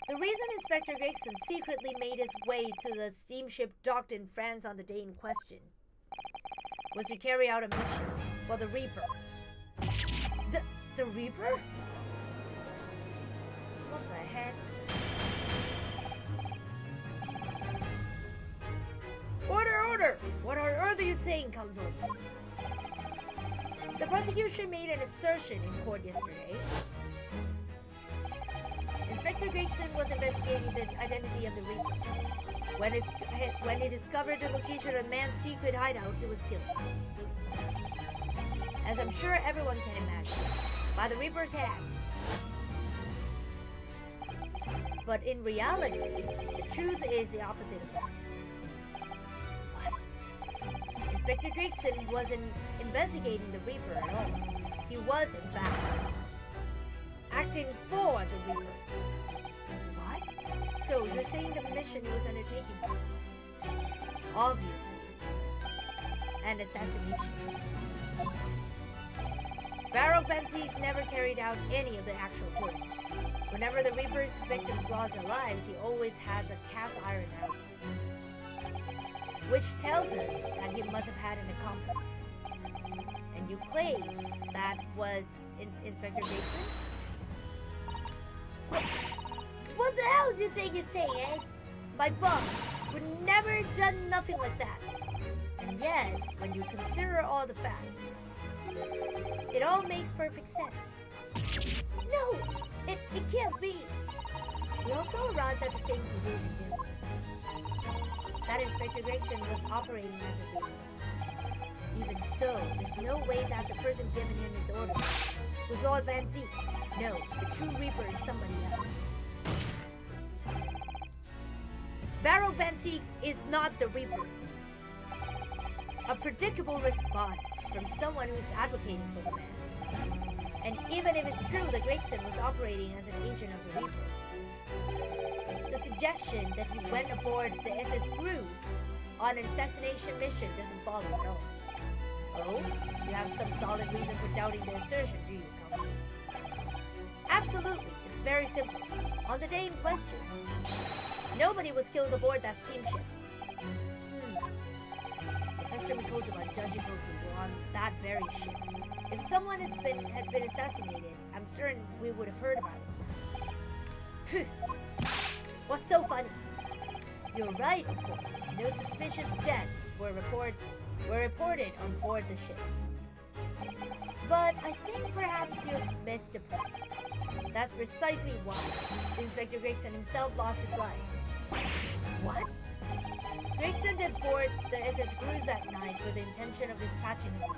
The reason Inspector Gregson secretly made his way to the steamship docked in France on the day in question was to carry out a mission for the Reaper. The Reaper? What the heck? Order! What on earth are you saying, Counsel? The prosecution made an assertion in court yesterday. Inspector Gregson was investigating the identity of the Reaper. When he discovered the location of the man's secret hideout, he was killed. As I'm sure everyone can imagine, by the Reaper's hand. But in reality, the truth is the opposite of that. Inspector Gregson wasn't investigating the Reaper at all. He was, in fact, acting for the Reaper. What? So you're saying the mission he was undertaking was, obviously, an assassination. Baroque Van Zieks never carried out any of the actual killings. Whenever the Reaper's victims lost their lives, he always has a cast iron out, which tells us that he must have had an accomplice. And you claim that was Inspector Gregson? What the hell do you think you're saying, eh? My boss would never have done nothing like that. And yet, when you consider all the facts, it all makes perfect sense. No, it can't be. We also arrived at the same conclusion, didn't we? That Inspector Gregson was operating as a Reaper. Even so, there's no way that the person giving him his orders was Lord Van Zieks. No, the true Reaper is somebody else. Baroque Van Zieks is not the Reaper. A predictable response from someone who is advocating for the man. And even if it's true that Gregson was operating as an agent of the Reaper, the suggestion that he went aboard the SS Cruise on an assassination mission doesn't follow at all. Oh? You have some solid reason for doubting the assertion, do you, Counsel? Absolutely. It's very simple. On the day in question, nobody was killed aboard that steamship. Professor Mikoto and Judge Hoku were on that very ship. If someone had been assassinated, I'm certain we would have heard about it. What's so funny? You're right, of course. No suspicious deaths were reported on board the ship. But I think perhaps you missed the point. That's precisely why Inspector Gregson himself lost his life. What? Gregson did board the SS Cruise that night with the intention of dispatching his men.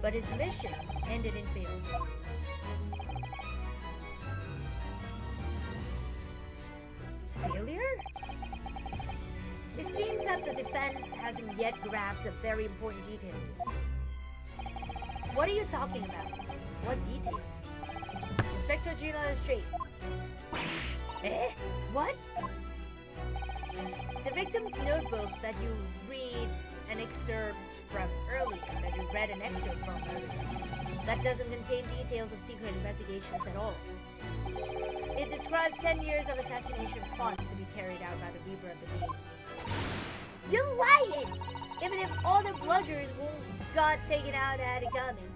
But his mission ended in failure. Failure? It seems that the defense hasn't yet grasped a very important detail. What are you talking about? What detail? Inspector Gina Straight. Eh? What? The victim's notebook that you read an excerpt from earlier, that doesn't contain details of secret investigations at all. It describes 10 years of assassination plots to be carried out by the Reaper of the Navy. You're lying! Even if all the bludgers who got taken out had it coming.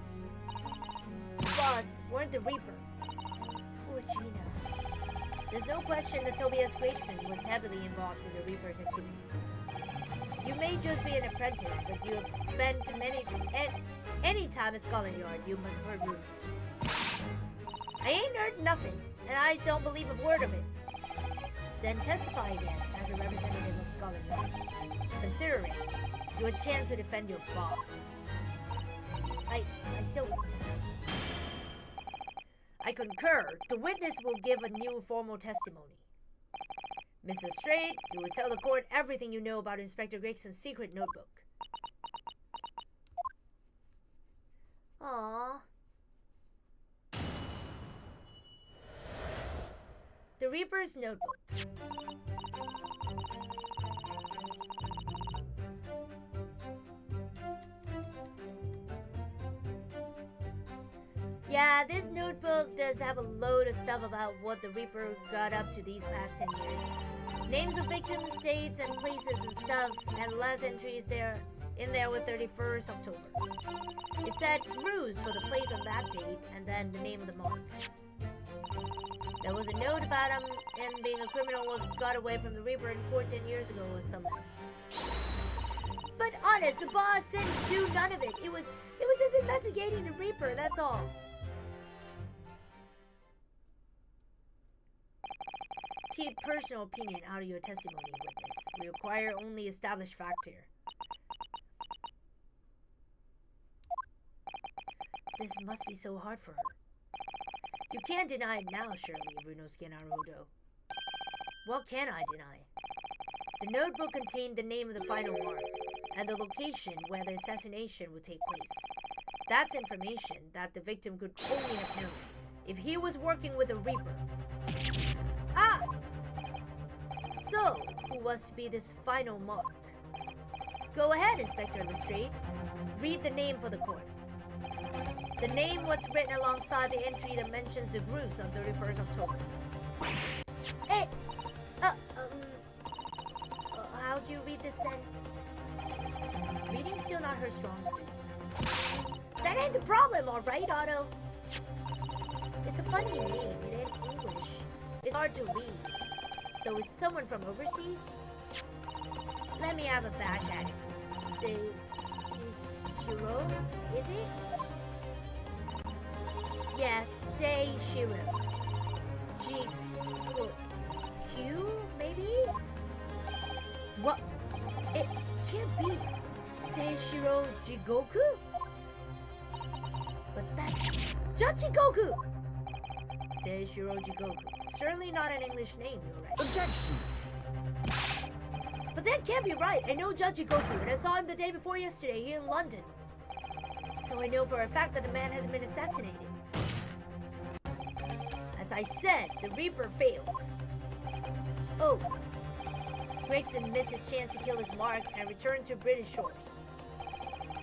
Boss, weren't the Reaper. Poor Gina. There's no question that Tobias Gregson was heavily involved in the Reaper's activities. You may just be an apprentice, but you have spent any time at Scotland Yard, you must have heard rumors. I ain't heard nothing, and I don't believe a word of it. Then testify again as a representative of Scotland Yard. Considering you a chance to defend your boss. I don't. I concur. The witness will give a new formal testimony. Mr. Straight, you will tell the court everything you know about Inspector Gregson's secret notebook. Aww. The Reaper's notebook. Yeah, this notebook does have a load of stuff about what the Reaper got up to these past 10 years. Names of victims, dates, and places and stuff, and the last entry is there in there with 31st October. It said Ruse for the place on that date, and then the name of the mark. There was a note about him being a criminal who got away from the Reaper in court 10 years ago or something. But honest, the boss didn't do none of it. It was just investigating the Reaper, that's all. Keep personal opinion out of your testimony, witness. We require only established fact here. This must be so hard for her. You can't deny it now, surely, Runosuke Naruhodo. What can I deny? The notebook contained the name of the final mark, and the location where the assassination would take place. That's information that the victim could only have known if he was working with the Reaper. Ah! So, who was to be this final mark? Go ahead, Inspector Lestrade. Read the name for the court. The name was written alongside the entry that mentions the Bruce on 31st October. Hey! How do you read this then? Reading's still not her strong suit. That ain't the problem, alright, Otto? It's a funny name. It ain't English. It's hard to read. So is someone from overseas? Let me have a bash at it. Shiro? Is it? Yes, say Shiro. Q, maybe? What? It can't be. Seishiro Jigoku? But that's Jachigoku! Seishiro Jigoku. Certainly not an English name, you're right. Objection! But that can't be right. I know Jachigoku, and I saw him the day before yesterday here in London. So I know for a fact that the man hasn't been assassinated. As I said, the Reaper failed. Oh. Gregson missed his chance to kill his mark and return to British shores.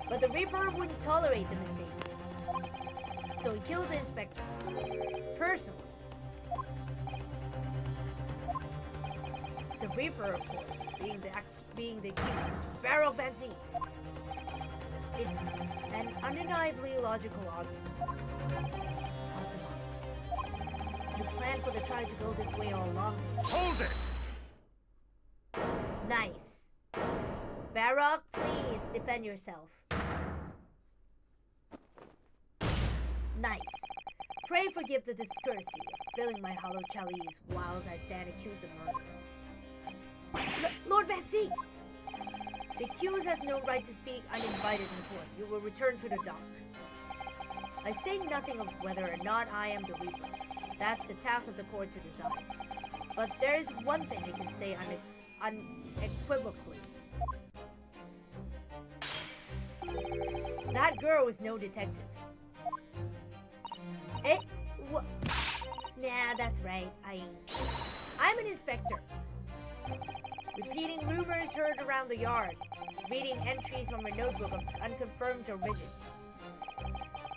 But the Reaper wouldn't tolerate the mistake. So he killed the inspector. Personally. The Reaper, of course, being the accused, Baroque Van Zieks. It's an undeniably logical argument. Cosimo, you planned for the trial to go this way all along. Hold it! Nice. Baroque, please defend yourself. Nice. Pray forgive the discourtesy of filling my hollow chalice whilst I stand accused of murder. Lord Van Zieks! The accused has no right to speak uninvited in court. You will return to the dock. I say nothing of whether or not I am the Reaper. That's the task of the court to decide. But there is one thing I can say unequivocally. That girl is no detective. What? Nah, that's right. I'm an inspector. Repeating rumors heard around the yard. Reading entries from a notebook of unconfirmed origin.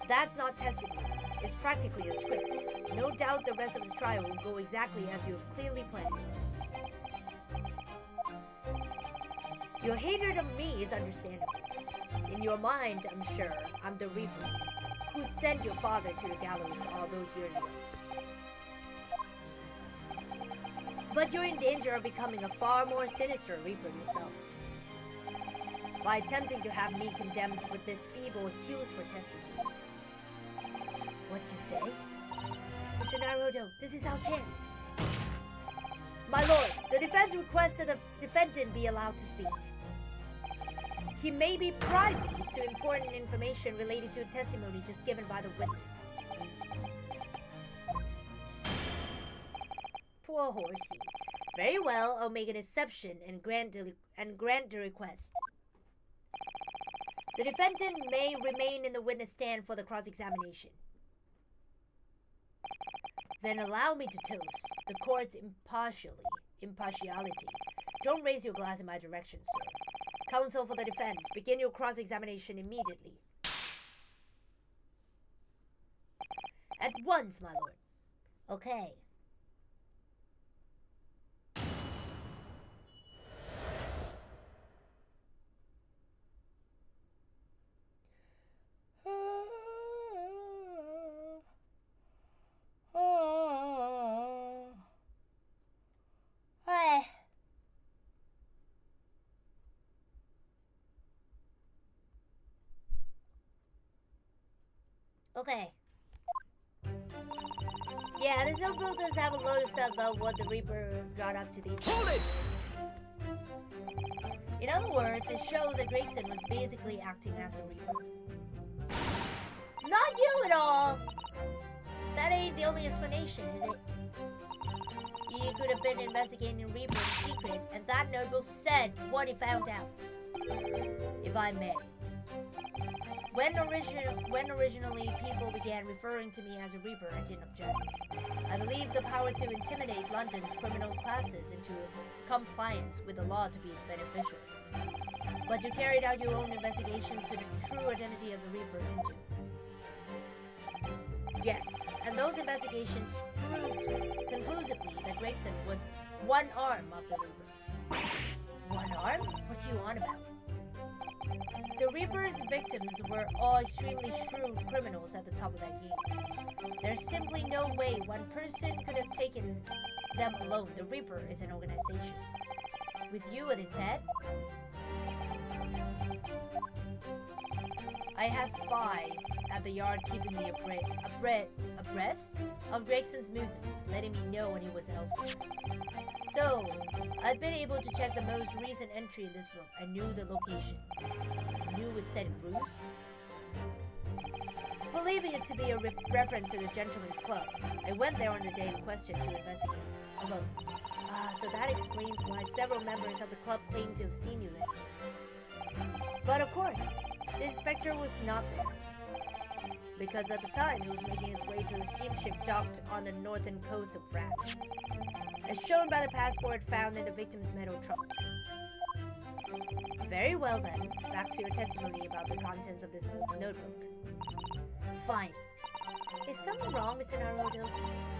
That's not testimony. It's practically a script. No doubt the rest of the trial will go exactly as you have clearly planned. Your hatred of me is understandable. In your mind, I'm sure, I'm the Reaper who sent your father to the gallows all those years ago. But you're in danger of becoming a far more sinister Reaper yourself. By attempting to have me condemned with this feeble accused for testimony. What you say? Mr. Naruto, this is our chance. My lord, the defense requests that the defendant be allowed to speak. He may be privy to important information related to a testimony just given by the witness. Poor horsey. Very well, I'll make an exception and grant the request. The defendant may remain in the witness stand for the cross-examination. Then allow me to toast the court's impartiality. Don't raise your glass in my direction, sir. Counsel for the defense, begin your cross-examination immediately. At once, my lord. Okay. Okay. Yeah, this notebook does have a load of stuff about what the Reaper got up to these days. Hold it! In other words, it shows that Gregson was basically acting as a Reaper. Not you at all! That ain't the only explanation, is it? He could have been investigating Reaper in secret, and that notebook said what he found out. If I may. When originally people began referring to me as a Reaper, I didn't object. I believe the power to intimidate London's criminal classes into compliance with the law to be beneficial. But you carried out your own investigations to the true identity of the Reaper, didn't you? Yes, and those investigations proved conclusively that Gregson was one arm of the Reaper. One arm? What are you on about? The Reaper's victims were all extremely shrewd criminals at the top of that game. There's simply no way one person could have taken them alone. The Reaper is an organization. With you at its head? I had spies at the yard keeping me abreast of Gregson's movements, letting me know when he was elsewhere. So, I've been able to check the most recent entry in this book. I knew the location. I knew it said Ruse. Believing it to be a reference to the Gentleman's Club, I went there on the day in question to investigate. Alone. So that explains why several members of the club claimed to have seen you there. But of course, the inspector was not there. Because at the time, he was making his way to the steamship docked on the northern coast of France, as shown by the passport found in the victim's metal trunk. Very well then, back to your testimony about the contents of this notebook. Fine. Is something wrong, Mr. Naruto?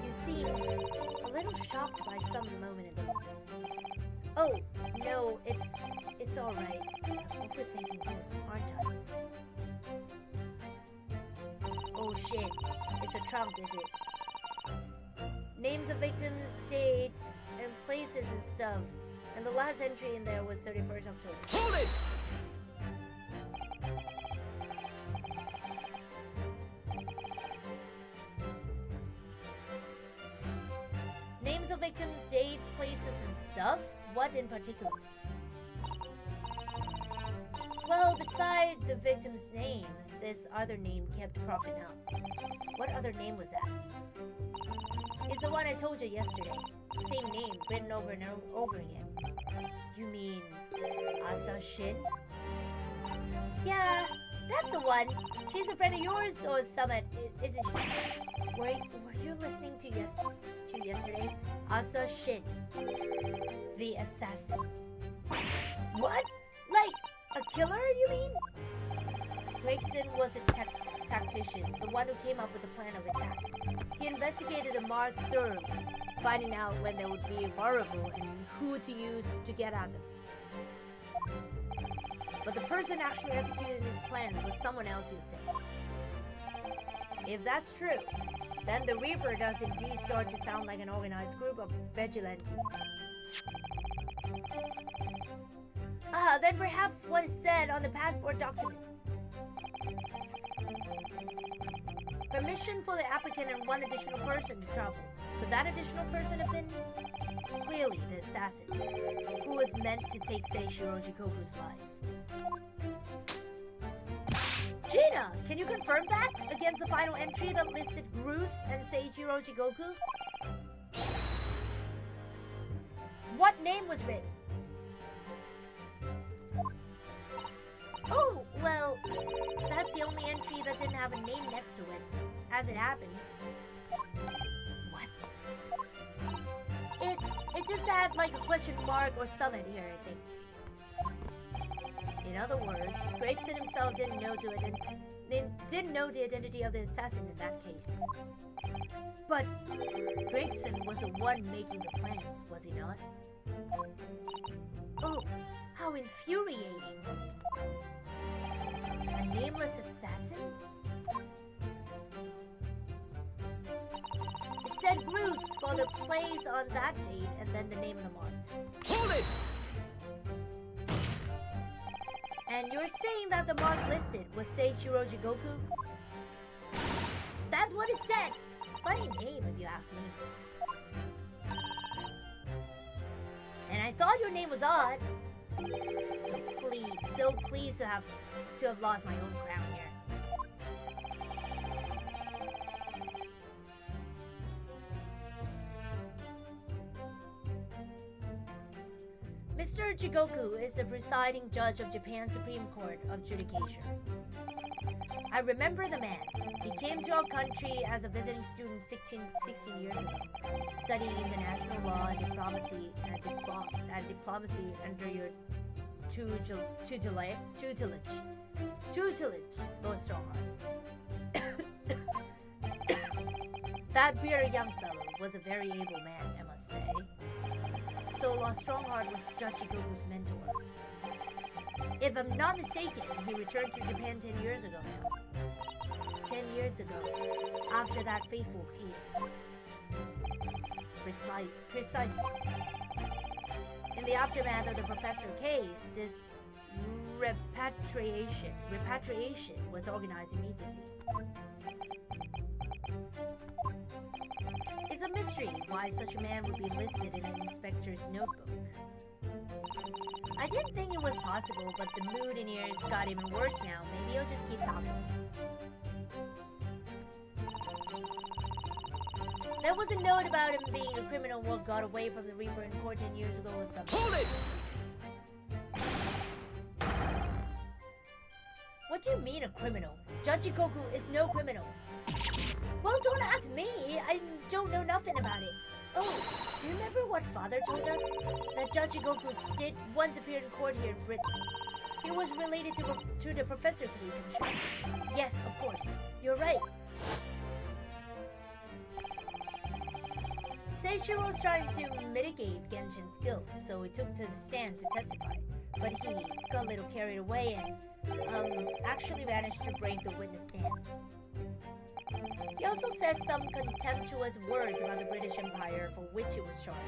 You seemed a little shocked by some moment ago. Oh, no, it's all right. I'm overthinking this, aren't I? Oh shit, it's a trunk, is it? Names of victims, dates, and places and stuff. And the last entry in there was 31st October. Hold it! Names of victims, dates, places, and stuff? What in particular? Well, beside the victims' names, this other name kept cropping up. What other name was that? It's the one I told you yesterday. Same name, written over and over again. You mean Asashin? Yeah, that's the one. She's a friend of yours or Summit, isn't she? Were you listening to yesterday? Asashin, the assassin. What? Like a killer, you mean? Gregson was a tactician, the one who came up with the plan of attack. He investigated the marks thoroughly, finding out when they would be vulnerable and who to use to get at them. But the person actually executing his plan was someone else, you say. If that's true, then the Reaper does indeed start to sound like an organized group of vigilantes. Then perhaps what is said on the passport document. Permission for the applicant and one additional person to travel. Could that additional person have been? Clearly the assassin, who was meant to take Seishiro Jikoku's life. Gina, can you confirm that against the final entry that listed Bruce and Seishiro Jikoku? What name was written? Oh, well, that's the only entry that didn't have a name next to it, as it happens. What? It just had like a question mark or something here, I think. In other words, Gregson himself didn't know the identity of the assassin in that case. But Gregson was the one making the plans, was he not? Oh, how infuriating. A nameless assassin? It said Bruce for the place on that date and then the name of the mark. Hold it! And you're saying that the mark listed was Seishiro Jikoku? That's what it said! Funny name if you ask me. And I thought your name was odd. So pleased to have lost my own crown here. Mr. Jigoku is the presiding judge of Japan's Supreme Court of Judicature. I remember the man. He came to our country as a visiting student 16 years ago, studying international law and diplomacy under your tutelage, Lord Strongheart. That bearded young fellow was a very able man, I must say. So Lord Strongheart was Judge Jikoku's mentor. If I'm not mistaken, he returned to Japan 10 years ago now. 10 years ago, after that fateful case. Precisely. In the aftermath of the professor case, this repatriation was organized immediately. It's a mystery why such a man would be listed in an inspector's notebook. I didn't think it was possible, but the mood in here got even worse now. Maybe I'll just keep talking. There was a note about him being a criminal who got away from the Reaper in court 10 years ago or something. Hold it! What do you mean a criminal? Judge Jikoku is no criminal. Well, don't ask me. I don't know nothing about it. Oh, do you remember what Father told us? That Judge Jikoku did once appear in court here in Britain. He was related to the professor case, I'm sure. Yes, of course. You're right. Seishiro was trying to mitigate Genshin's guilt, so he took to the stand to testify. But he got a little carried away and, actually managed to break the witness stand. He also said some contemptuous words about the British Empire for which he was charged.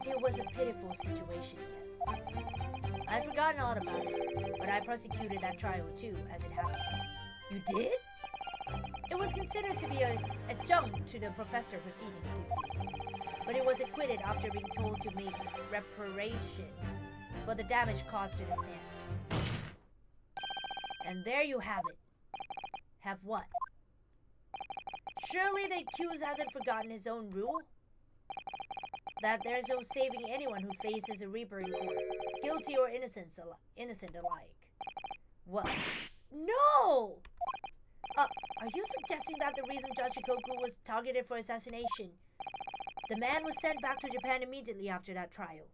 It was a pitiful situation, yes. I've forgotten all about it, but I prosecuted that trial too, as it happens. You did? It was considered to be a adjunct to the professor proceedings, you see. But it was acquitted after being told to make reparation for the damage caused to the stand. And there you have it. Have what? Surely the accused hasn't forgotten his own rule? That there's no saving anyone who faces a reaper in court, guilty or innocent alike. What? No! Are you suggesting that the reason Judge Hoku was targeted for assassination? The man was sent back to Japan immediately after that trial.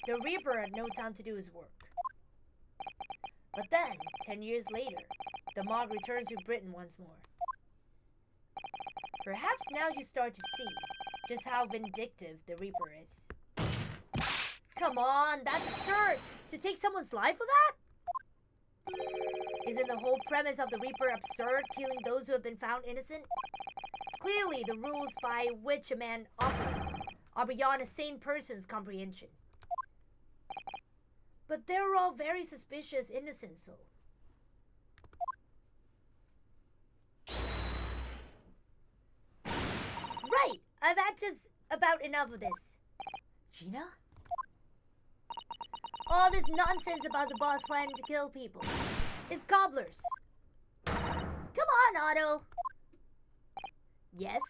The Reaper had no time to do his work. But then, 10 years later, the Mog returned to Britain once more. Perhaps now you start to see just how vindictive the Reaper is. Come on, that's absurd! To take someone's life for that? Isn't the whole premise of the Reaper absurd, killing those who have been found innocent? Clearly, the rules by which a man operates are beyond a sane person's comprehension. But they're all very suspicious innocents, so. Right! I've had just about enough of this. Gina? All this nonsense about the boss planning to kill people. It's cobblers. Come on, Otto. Yes?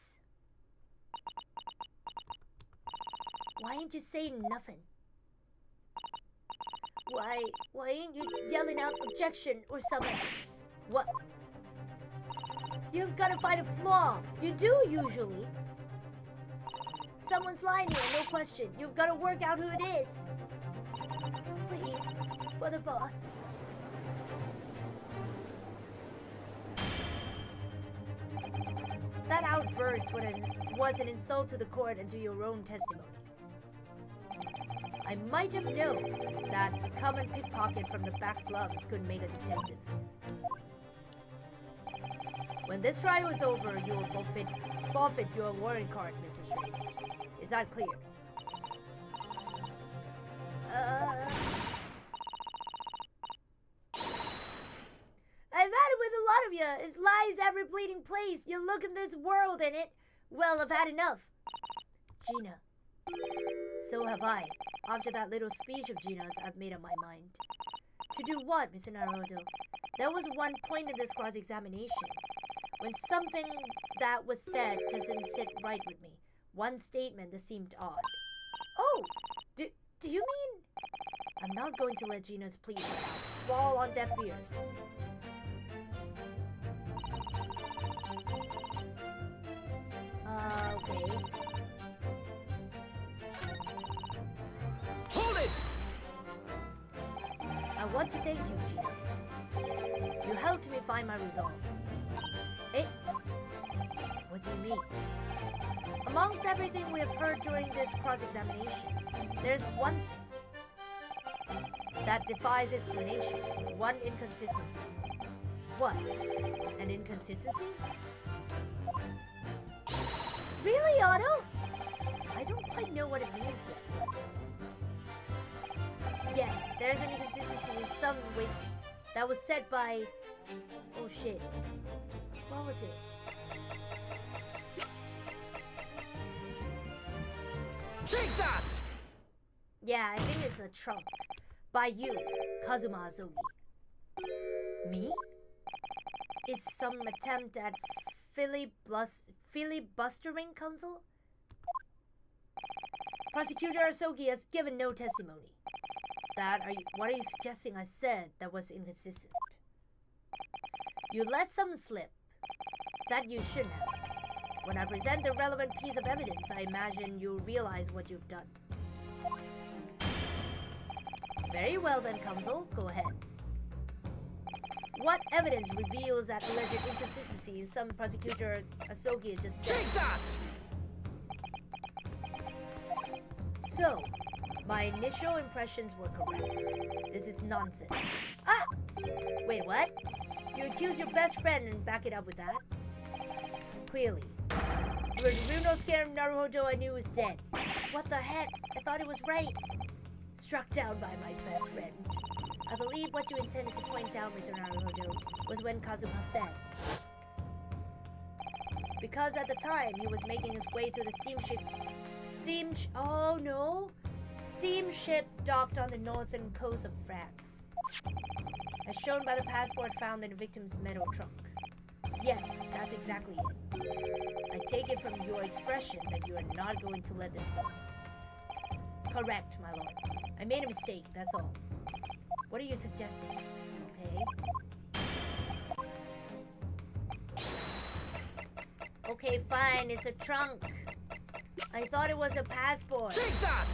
Why ain't you saying nothing? Why ain't you yelling out objection or something? What? You've got to find a flaw. You do usually. Someone's lying here, no question. You've got to work out who it is. Please, for the boss. That outburst was an insult to the court and to your own testimony. I might have known that a common pickpocket from the back slums could make a detective. When this trial is over, you will forfeit your warrant card, Mr. Street. Is that clear? I've had it with a lot of you. It's lies every bleeding place. You look at this world in it. Well, I've had enough. Gina. So have I. After that little speech of Gina's, I've made up my mind. To do what, Mr. Naruto? There was one point in this cross-examination when something that was said doesn't sit right with me. One statement that seemed odd. Oh, do you mean? I'm not going to let Gina's plea fall on deaf ears. Okay. Hold it! I want to thank you, Gina. You helped me find my resolve. Eh? What do you mean? Amongst everything we have heard during this cross-examination, there's one thing that defies explanation. One inconsistency. What? An inconsistency? Really, Otto? I don't quite know what it means yet. Yes, there's an inconsistency in some way that was said by... Oh shit. What was it? Take that! Yeah, I think it's a trump. By you, Kazuma Asogi. Me? Is some attempt at filibustering counsel? Prosecutor Asogi has given no testimony. What are you suggesting I said that was inconsistent? You let some slip. That you shouldn't have. When I present the relevant piece of evidence, I imagine you'll realize what you've done. Very well then, counsel. Go ahead. What evidence reveals that alleged inconsistencies some prosecutor Asogi just said? Take that! So, my initial impressions were correct. This is nonsense. Ah! Wait, what? You accuse your best friend and back it up with that? Clearly. You were the real scared Naruhodo I knew was dead. What the heck? I thought it was right. Struck down by my best friend. I believe what you intended to point out, Mr. Naruhodo, was when Kazuma said. Because at the time, he was making his way to the steamship docked on the northern coast of France. As shown by the passport found in the victim's metal trunk. Yes, that's exactly it. I take it from your expression that you are not going to let this go. Correct, my lord. I made a mistake, that's all. What are you suggesting? Okay. Okay, fine, it's a trunk. I thought it was a passport. Take that!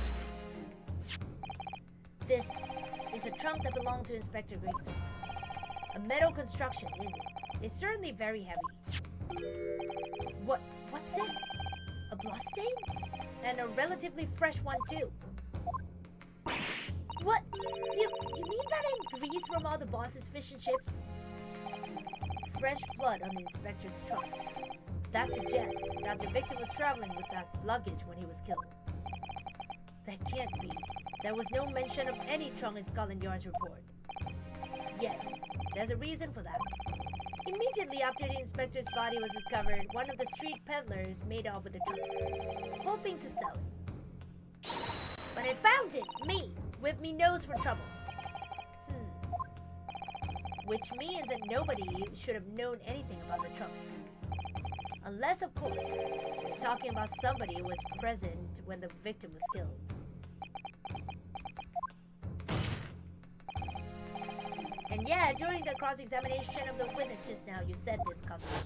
This is a trunk that belonged to Inspector Gregson. A metal construction, is it? It's certainly very heavy. What's this? A bloodstain? And a relatively fresh one too. What? You mean that in Greece from all the boss's fish and chips? Fresh blood on the inspector's trunk. That suggests that the victim was traveling with that luggage when he was killed. That can't be. There was no mention of any trunk in Scotland Yard's report. Yes, there's a reason for that. Immediately after the inspector's body was discovered, one of the street peddlers made off with the trunk, hoping to sell it. But I found it, me, with me nose for trouble. Which means that nobody should have known anything about the trunk. Unless, of course, we're talking about somebody who was present when the victim was killed. And yeah, during the cross-examination of the witness just now, you said this, Kazuma.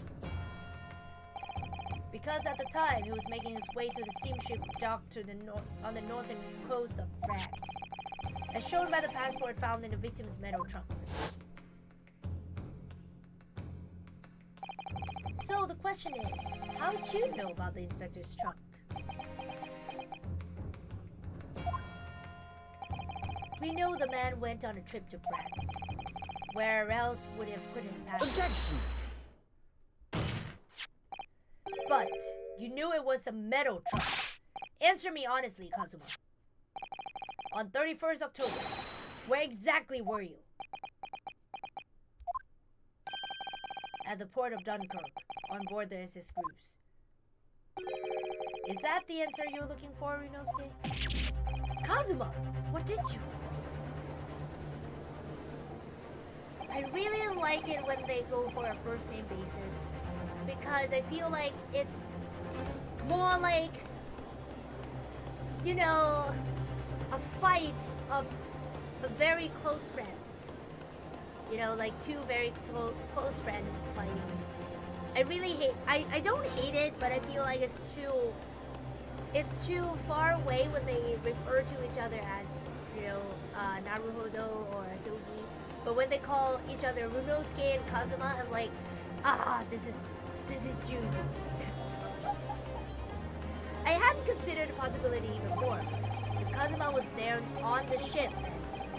Because at the time, he was making his way to the steamship docked on the northern coast of France, as shown by the passport found in the victim's metal trunk. So the question is, how did you know about the inspector's trunk? We know the man went on a trip to France. Where else would he have put his passport? Objection! But you knew it was a metal trunk. Answer me honestly, Kazuma. On 31st October, where exactly were you? At the port of Dunkirk, on board the SS cruise. Is that the answer you're looking for, Ryunosuke? Kazuma, what did you? I really like it when they go for a first name basis, because I feel like it's more like, you know, a fight of a very close friend. You know, like two very close friends fighting. I really hate, I don't hate it, but I feel like it's too far away when they refer to each other as, you know, Naruhodo or Asogi. But when they call each other Ryunosuke and Kazuma, I'm like, this is juicy. I hadn't considered the possibility before. If Kazuma was there on the ship,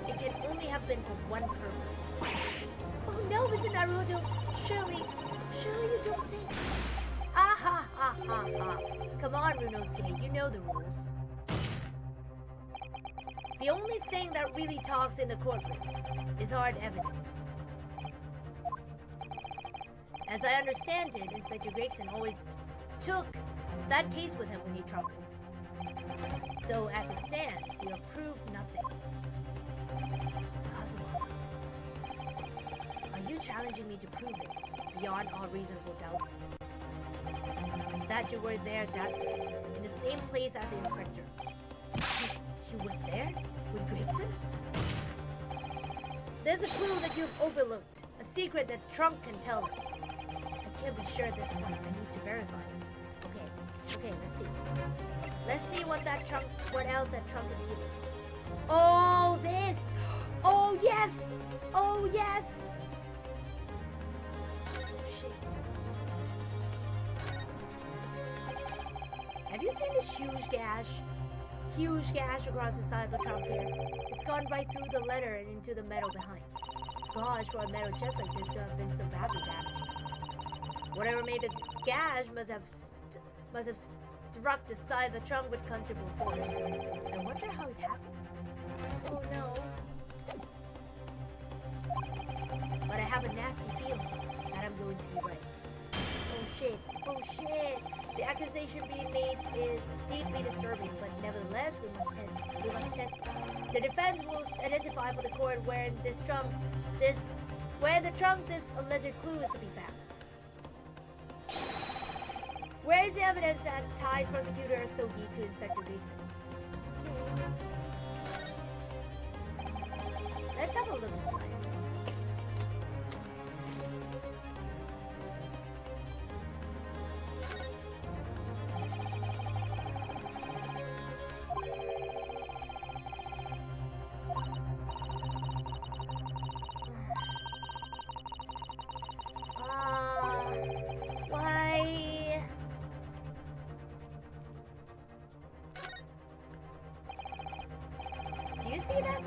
it can only have been for one purpose. Oh no, Mr. Naruto, surely you don't think? Come on, Ryunosuke, you know the rules. The only thing that really talks in the courtroom is hard evidence. As I understand it, Inspector Gregson always took that case with him when he traveled. So as it stands, you have proved nothing. Kazuma, are you challenging me to prove it beyond all reasonable doubt? That you were there that day, in the same place as the inspector. He was there? With Gregson? There's a clue that you've overlooked. A secret that Trunk can tell us. I can't be sure at this point. I need to verify it. Okay, let's see. Let's see what else that Trunk can give us. Oh, this! Oh, yes! Have you seen this huge gash? Huge gash across the side of the trunk here. It's gone right through the letter and into the metal behind. Gosh, for a metal chest like this to have been so badly damaged. Whatever made the gash must have struck the side of the trunk with considerable force. I wonder how it happened. Oh no. But I have a nasty feeling that I'm going to be right. Oh shit. Oh shit. The accusation being made is deeply disturbing, but nevertheless, we must test it. The defense will identify for the court where the trunk this alleged clue is to be found. Where is the evidence that ties prosecutor Asogi to Inspector Gleason? Okay. Let's have a look inside.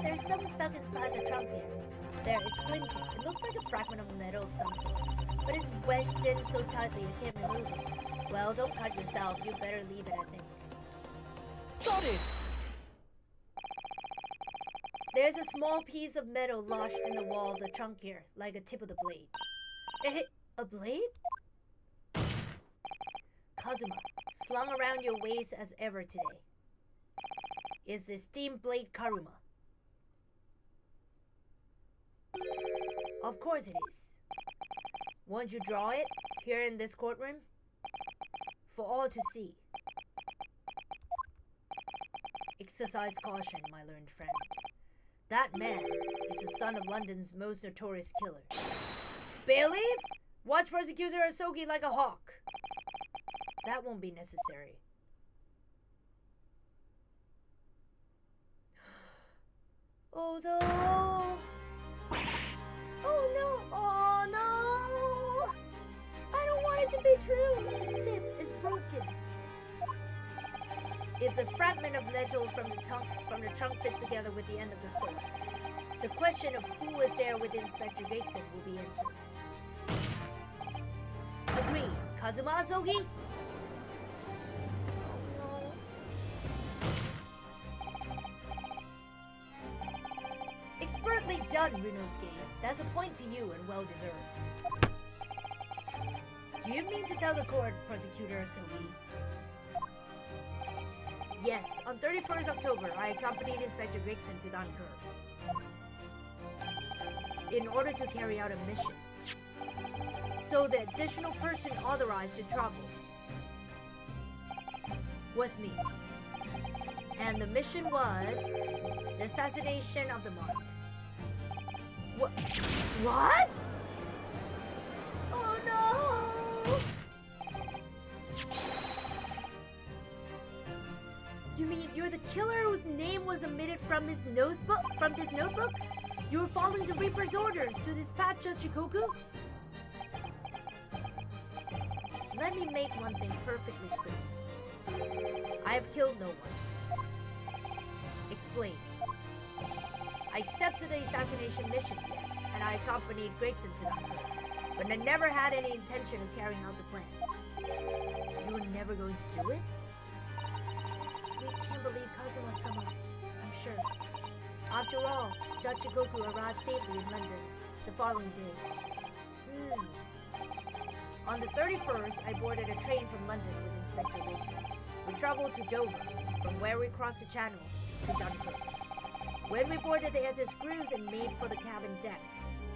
There's some stuck inside the trunk here. There is plenty. It looks like a fragment of metal of some sort, but it's wedged in so tightly I can't remove it. Well, don't cut yourself. You better leave it, I think. Got it! There's a small piece of metal lodged in the wall of the trunk here, like a tip of the blade. A blade? Kazuma, slung around your waist as ever today, is the steam blade Karuma. Of course it is. Won't you draw it here in this courtroom? For all to see. Exercise caution, my learned friend. That man is the son of London's most notorious killer. Bailiff, watch Prosecutor Asogi like a hawk. That won't be necessary. Oh no! Oh no! Oh no! I don't want it to be true! The tip is broken. If the fragment of metal from the trunk fits together with the end of the sword, the question of who was there with Inspector Gregson will be answered. Agreed. Kazuma Asogi? Expertly done, Runosuke. That's a point to you and well deserved. Do you mean to tell the court, Prosecutor Asogi? Yes, on 31st October, I accompanied Inspector Gregson to Dunkirk in order to carry out a mission. So the additional person authorized to travel was me. And the mission was the assassination of the monk. What? Oh no! You mean you're the killer whose name was omitted from his notebook? You were following the Reaper's orders to dispatch Hoku? Let me make one thing perfectly clear. I have killed no one. Explain. I accepted the assassination mission, yes, and I accompanied Gregson to Dunkirk, but I never had any intention of carrying out the plan. You were never going to do it? We can't believe Kazuma-sama, I'm sure. After all, Judge Hoku arrived safely in London the following day. On the 31st, I boarded a train from London with Inspector Gregson. We traveled to Dover, from where we crossed the channel to Dunkirk. When we boarded the SS Cruise and made for the cabin deck,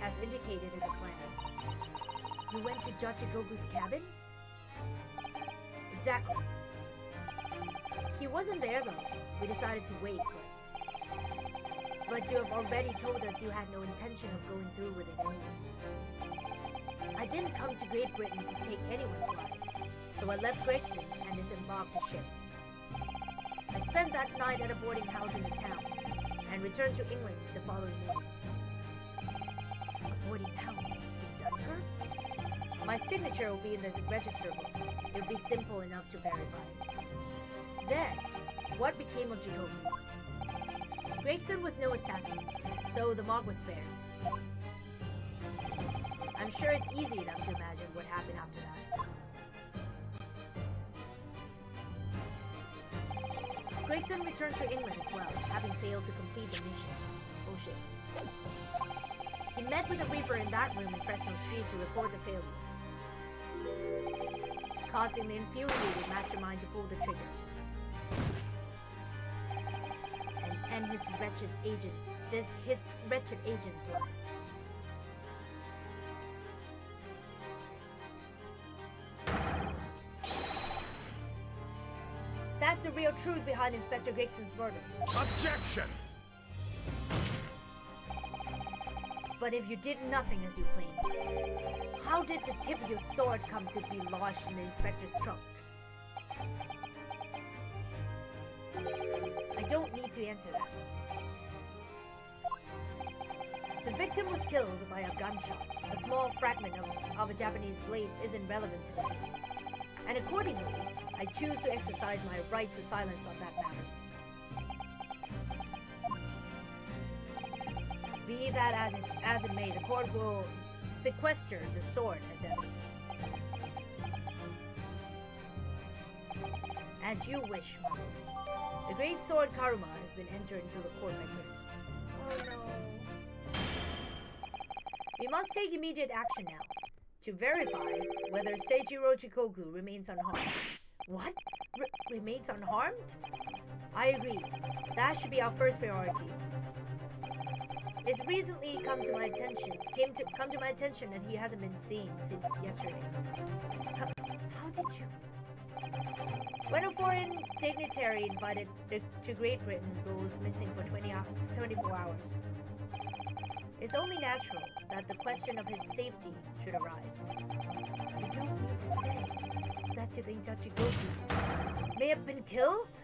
as indicated in the plan. You went to Judge Hoku's cabin? Exactly. He wasn't there though. We decided to wait, but you have already told us you had no intention of going through with it anyway. I didn't come to Great Britain to take anyone's life, so I left Gregson and disembarked the ship. I spent that night at a boarding house in the town, and returned to England the following morning. A boarding house in Dunkirk? My signature will be in the register book. It will be simple enough to verify. Then, what became of Jacoby? Gregson was no assassin, so the mark was spared. I'm sure it's easy enough to imagine what happened after that. Gregson returned to England as well, having failed to complete the mission. Oh shit. He met with the Reaper in that room in Fresno Street to report the failure, causing the infuriated mastermind to pull the trigger and end his wretched agent's life. That's the real truth behind Inspector Gregson's murder. Objection! But if you did nothing as you claim, how did the tip of your sword come to be lodged in the inspector's trunk? I don't need to answer that. The victim was killed by a gunshot. A small fragment of a Japanese blade isn't relevant to the case. And accordingly, I choose to exercise my right to silence on that matter. Be that as it may, the court will sequester the sword as evidence. As you wish, my lord. The great sword Karuma has been entered into the court record. Oh no. We must take immediate action now to verify whether Seijiro Chikoku remains unharmed. What? Remains unharmed? I agree. That should be our first priority. It's recently come to my attention that he hasn't been seen since yesterday. How did you? When a foreign dignitary invited to Great Britain goes missing for 24 hours, it's only natural that the question of his safety should arise. You don't mean to say that you think Jachigoku may have been killed?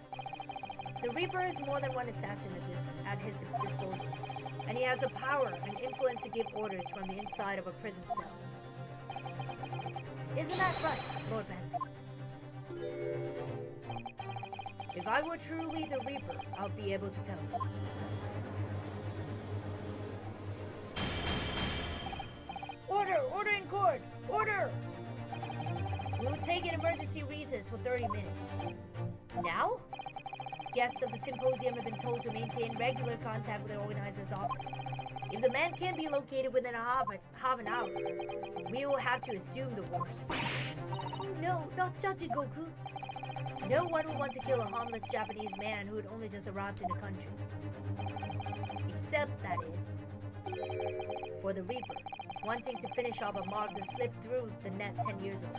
The Reaper has more than one assassin at his disposal, and he has the power and influence to give orders from the inside of a prison cell. Isn't that right, Lord Van Zieks? If I were truly the Reaper, I'll be able to tell you. Order! Order in court! Order! We will take an emergency recess for 30 minutes. Now? Guests of the symposium have been told to maintain regular contact with the organizer's office. If the man can't be located within half an hour, we will have to assume the worst. Oh no, not Jachigoku! No one would want to kill a harmless Japanese man who had only just arrived in the country. Except, that is, for the Reaper, wanting to finish off a mark that slipped through the net 10 years ago.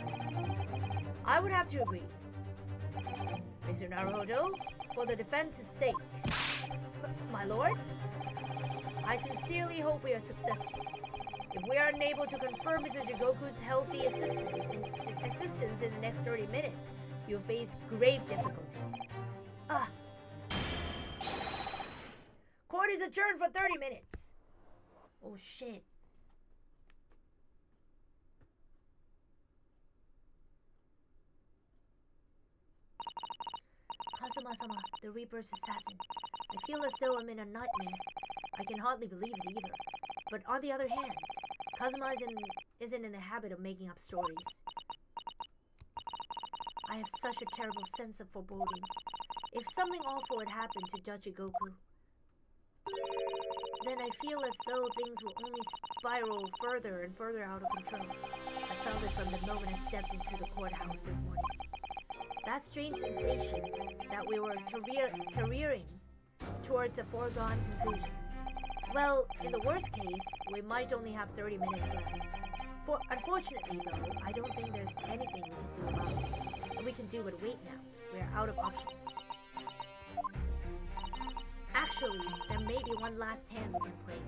I would have to agree. Mr. Naruhodo, for the defense's sake. My lord? I sincerely hope we are successful. If we are unable to confirm Mr. Jigoku's healthy assistance in the next 30 minutes, you'll face grave difficulties. Court is adjourned for 30 minutes. Oh shit. Kazuma-sama, the Reaper's assassin. I feel as though I'm in a nightmare. I can hardly believe it either. But on the other hand, Kazuma isn't in the habit of making up stories. I have such a terrible sense of foreboding. If something awful had happened to Jachigoku, then I feel as though things will only spiral further and further out of control. I felt it from the moment I stepped into the courthouse this morning. That strange sensation that we were careering towards a foregone conclusion. Well, in the worst case, we might only have 30 minutes left. Unfortunately, though, I don't think there's anything we can do about it. We can do but wait now. We're out of options. Actually, there may be one last hand we can play.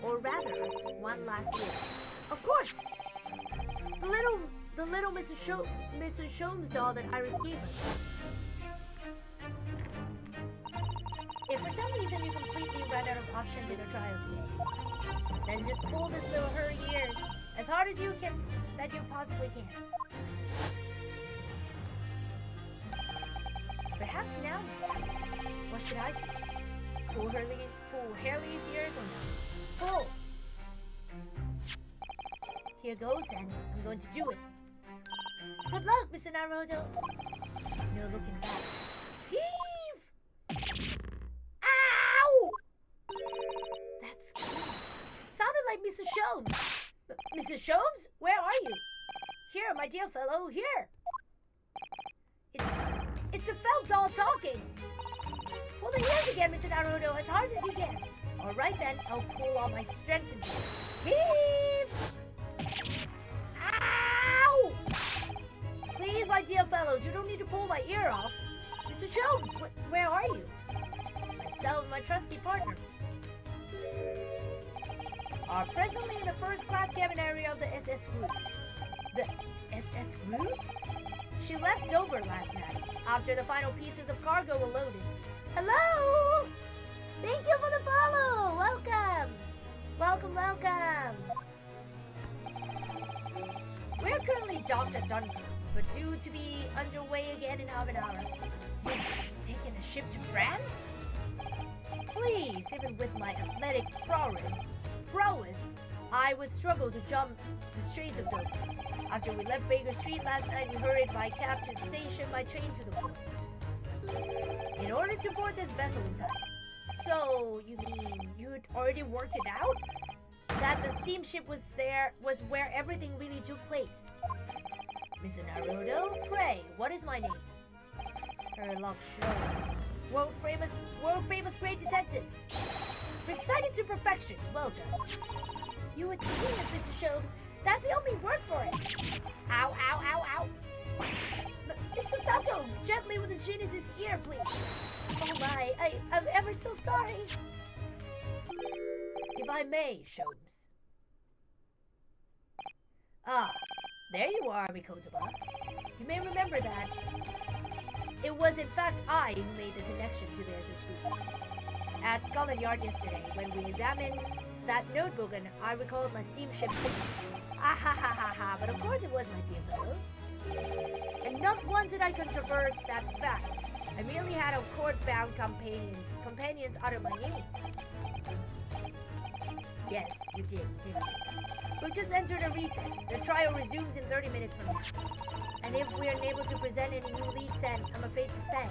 Or rather, one last year. Of course! The little Mrs. Sholmes doll that Iris gave us. If for some reason you completely run out of options in a trial today, then just pull this little hurry ears as hard as you possibly can. Perhaps now is the time. What should I do? Pull Harley's ears or not? Pull! Here goes then. I'm going to do it. Good luck, Mr. Naruto. No looking back. Heave! Ow! That's cool. Sounded like Mr. Sholmes. Mr. Sholmes? Where are you? Here, my dear fellow, here. It's a felt doll talking. Pull the ears again, Mr. Naruto, as hard as you can. All right then, I'll pull all my strength into it. Heave! Ow! Please, my dear fellows, you don't need to pull my ear off. Mr. Sholmes, where are you? Myself and my trusty partner are presently in the first-class cabin area of the SS Cruise. The SS Cruise? She left Dover last night, after the final pieces of cargo were loaded. Hello! Thank you for the follow! Welcome! Welcome, welcome! We're currently docked at Dunkirk, but due to be underway again in half an hour. You've taken a ship to France? Please, even with my athletic prowess, I would struggle to jump the streets of Dover. After we left Baker Street last night, we hurried by cab to the station by train to the port. In order to board this vessel in time. So, you mean you'd already worked it out? That the steamship was where everything really took place. Mr. Naruto, pray, what is my name? Sherlock Sholmes. World famous great detective. Recited to perfection. Well done. You a genius, Mr. Sholmes. That's the only word for it. Ow, ow, ow, ow. Mr. Sato, gently with the genius's ear, please. Oh my, I'm ever so sorry. If I may, Sholmes. Ah, there you are, Mikotoba. You may remember that it was in fact I who made the connection to the SS Cruise. At Scotland Yard yesterday, when we examined that notebook and I recalled my steamship ticket. Ah ha ha ha ha, but of course it was, my dear fellow. And not once did I controvert that fact. I merely had a court-bound companions utter my name. Yes, you did, didn't you? We've just entered a recess. The trial resumes in 30 minutes from now. And if we're unable to present any new leads, then I'm afraid to say.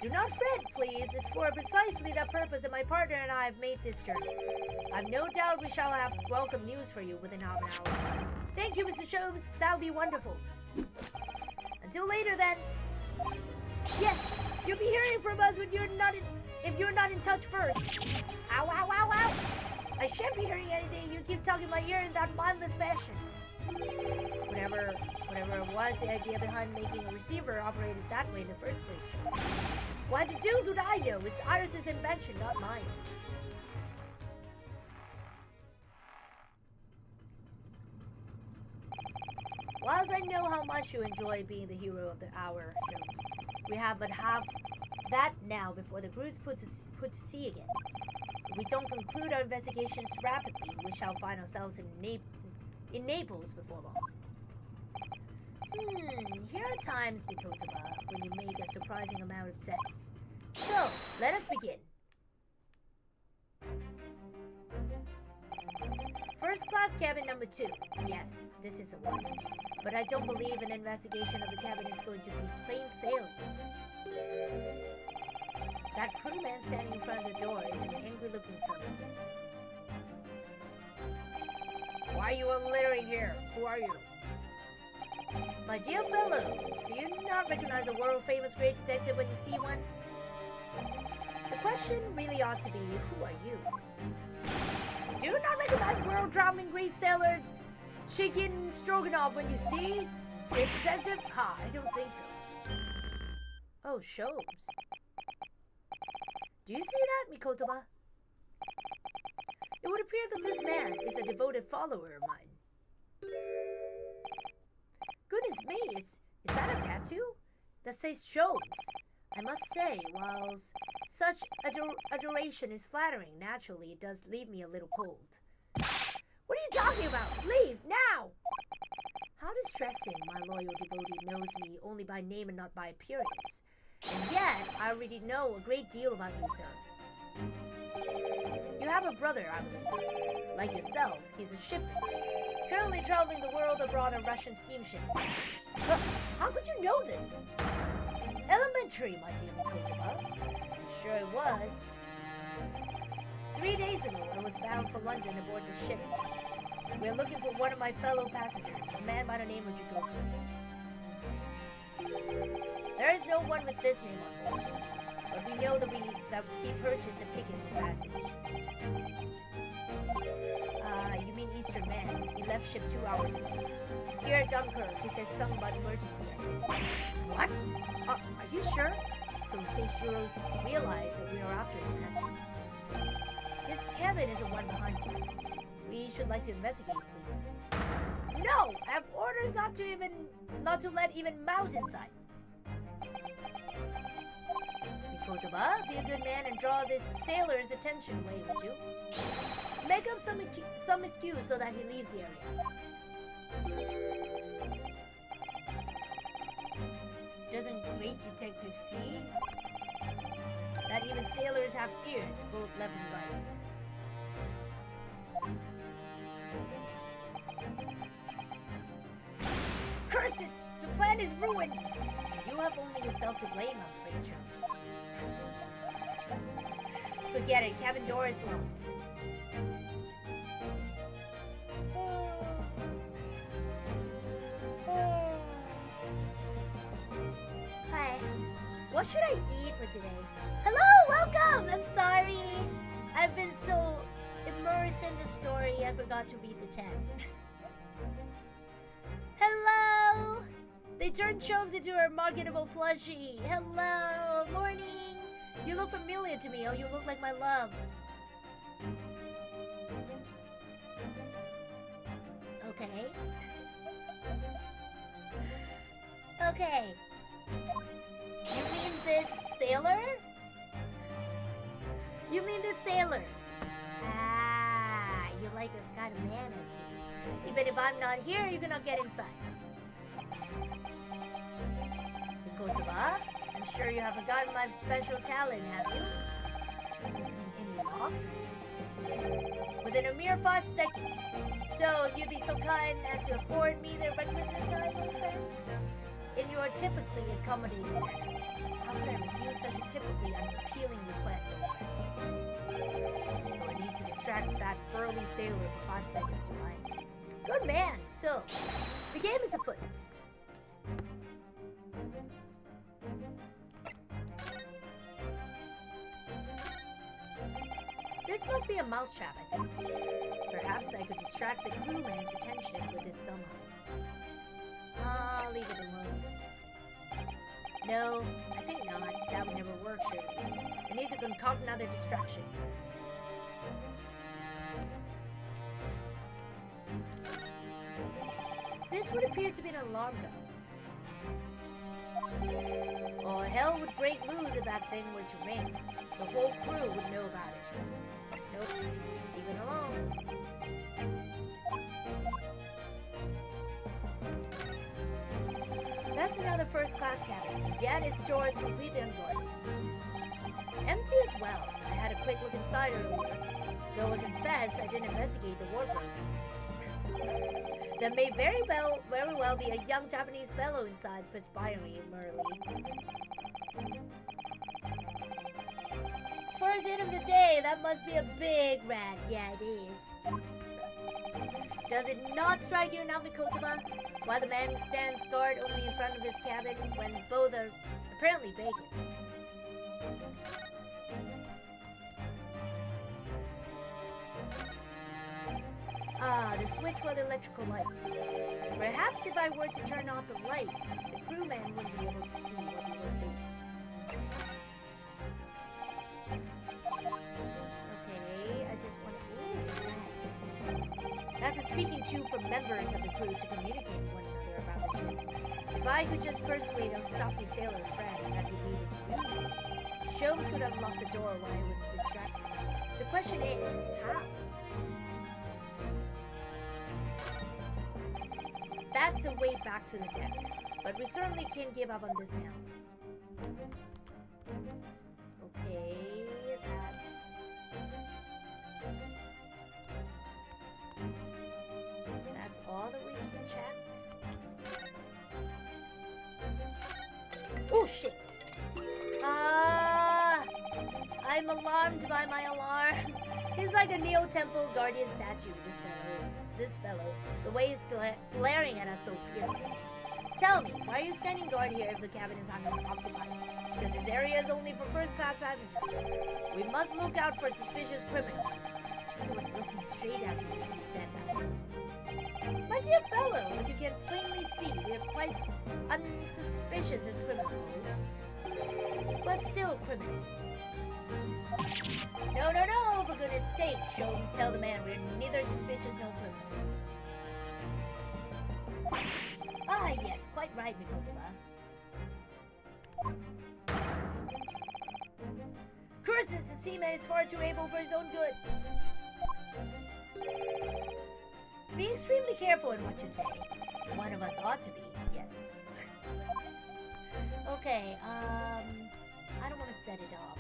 Do not fret, please. It's for precisely that purpose that my partner and I have made this journey. I've no doubt we shall have welcome news for you within half an hour. Thank you, Mr. Sholmes. That would be wonderful. Until later, then. Yes, you'll be hearing from us if you're not in touch first. Ow, ow, ow, ow. I shan't be hearing anything. You keep tugging my ear in that mindless fashion. Whatever it was, the idea behind making a receiver operated that way in the first place. Why the deuce would I know? It's Iris's invention, not mine. Whilst I know how much you enjoy being the hero of the hour, Sholmes, we have but half that now before the cruise put to sea again. If we don't conclude our investigations rapidly, we shall find ourselves in Naples before long. Here are times, Mikotoba, when you make a surprising amount of sense. So, let us begin. First class cabin number 2. Yes, this is the one. But I don't believe an investigation of the cabin is going to be plain sailing. That crewman standing in front of the door is an angry-looking fellow. Why are you all littering here? Who are you? My dear fellow, do you not recognize a world-famous great detective when you see one? The question really ought to be, who are you? Do you not recognize world-traveling great sailor Chicken Stroganoff when you see? Great detective? Ha, I don't think so. Oh, Sholmes. Do you see that, Mikotoba? It would appear that this man is a devoted follower of mine. Goodness me, is that a tattoo? That says Sholmes. I must say, while such adoration is flattering, naturally it does leave me a little cold. What are you talking about? Leave, now! How distressing, my lord loyal devotee knows me only by name and not by appearance. And yet, I already know a great deal about you, sir. You have a brother, I believe. Like yourself, he's a shipman. Currently traveling the world aboard a Russian steamship. But how could you know this? Elementary, my dear Mikotoba. I'm sure it was. 3 days ago, I was bound for London aboard the ships. We're looking for one of my fellow passengers, a man by the name of Jugoku. There is no one with this name on board, but we know that he purchased a ticket for passage. You mean Eastern Man? He left ship 2 hours ago. Here at Dunkirk, he says something about emergency, I think. What? Are you sure? So Seishiro's realized that we are after him, has she? His cabin is the one behind you. We should like to investigate, please. No! I have orders not to let even mouse inside. Mikotoba, be a good man and draw this sailor's attention away, would you? Make up some excuse so that he leaves the area. Doesn't great detective see that even sailors have ears, both left and right? Curses! The plan is ruined! You have only yourself to blame, I'm afraid, Charles. Forget it, cabin door is locked. Hi. What should I eat for today? Hello, welcome! I'm sorry. I've been so immersed in the story, I forgot to read the chat. Hello! They turned Chobes into a marketable plushie. Hello! Morning! You look familiar to me. Oh, you look like my love. Okay. Okay. You mean this sailor? You mean this sailor? Ah, you like this kind of man, I see. Even if I'm not here, you cannot get inside. Mikotoba, I'm sure you have forgotten my special talent, have you? Opening any lock? Within a mere 5 seconds. So, you'd be so kind as to afford me the requisite time, my friend? In your typically accommodating manner. How could I refuse such a typically unappealing request, old friend? So I need to distract that burly sailor for 5 seconds, right? Good man! So, the game is afoot. This must be a mousetrap, I think. Perhaps I could distract the crewman's attention with this somehow. I'll leave it alone. No, I think not. That would never work, surely. I need to concoct another distraction. This would appear to be an alarm bell. Oh, hell would break loose if that thing were to ring. The whole crew would know about it. Nope, leave it alone. That's another first-class cabin, yet its door is completely unguarded. Empty as well. I had a quick look inside earlier, though I confess I didn't investigate the wardrobe. There may very well be a young Japanese fellow inside, perspiring merely. First hit of the day, that must be a big rat. Yeah, it is. Does it not strike you now, Mikotoba? Why the man stands guard only in front of his cabin when both are apparently vacant? Ah, the switch for the electrical lights. Perhaps if I were to turn off the lights, the crewman wouldn't be able to see what we were doing. Okay, I just want to... Ooh, what's that? That's a speaking tube for members of the crew to communicate with one another about the ship. If I could just persuade our stocky sailor friend that he needed to use it, Sholmes could unlock the door while I was distracted. The question is, how? That's the way back to the deck. But we certainly can't give up on this now. Okay, that's all that we can check. Oh shit! I'm alarmed by my alarm. He's like a Neo Temple Guardian statue, this fellow. The way he's glaring at us so fiercely. Tell me, why are you standing guard here if the cabin is unoccupied? Because this area is only for first-class passengers. We must look out for suspicious criminals. He was looking straight at me when he said that. My dear fellow, as you can plainly see, we are quite unsuspicious as criminals. But still criminals. No, for goodness sake, Sholmes, tell the man we're neither suspicious nor criminal. Ah, yes, quite right, Mikotoba. Curses, the seaman is far too able for his own good. Be extremely careful in what you say. One of us ought to be, yes. Okay, I don't want to set it off.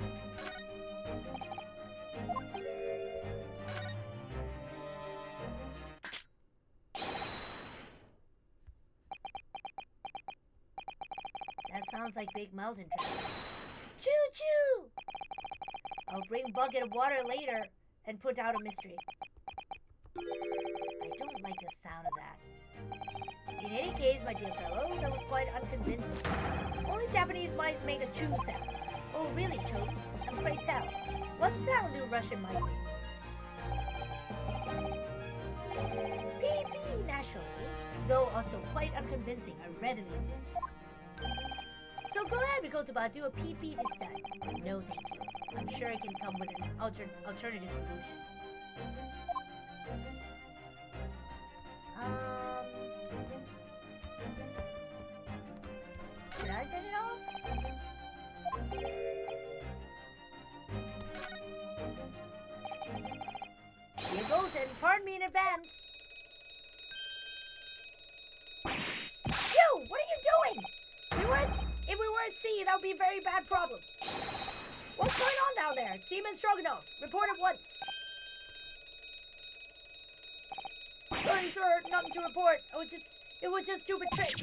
That sounds like Big Mouse in traffic. Choo-choo! I'll bring a bucket of water later and put out a mystery. I don't like the sound of that. In any case, my dear fellow, that was quite unconvincing. Only Japanese mice make a choo sound. Oh, really, Chopes? And pray tell, what sound do Russian mice make? Pee-pee, naturally, though also quite unconvincing, I readily admit. So go ahead, Mikotoba, do a pee-pee this time. No, thank you. I'm sure I can come with an alternative solution. Did I set it off? Here goes, and pardon me in advance. You! What are you doing? If we were at sea, that would be a very bad problem. What's going on down there? Seaman Stroganoff, report at once. Sorry, sir, nothing to report. It was just stupid trick.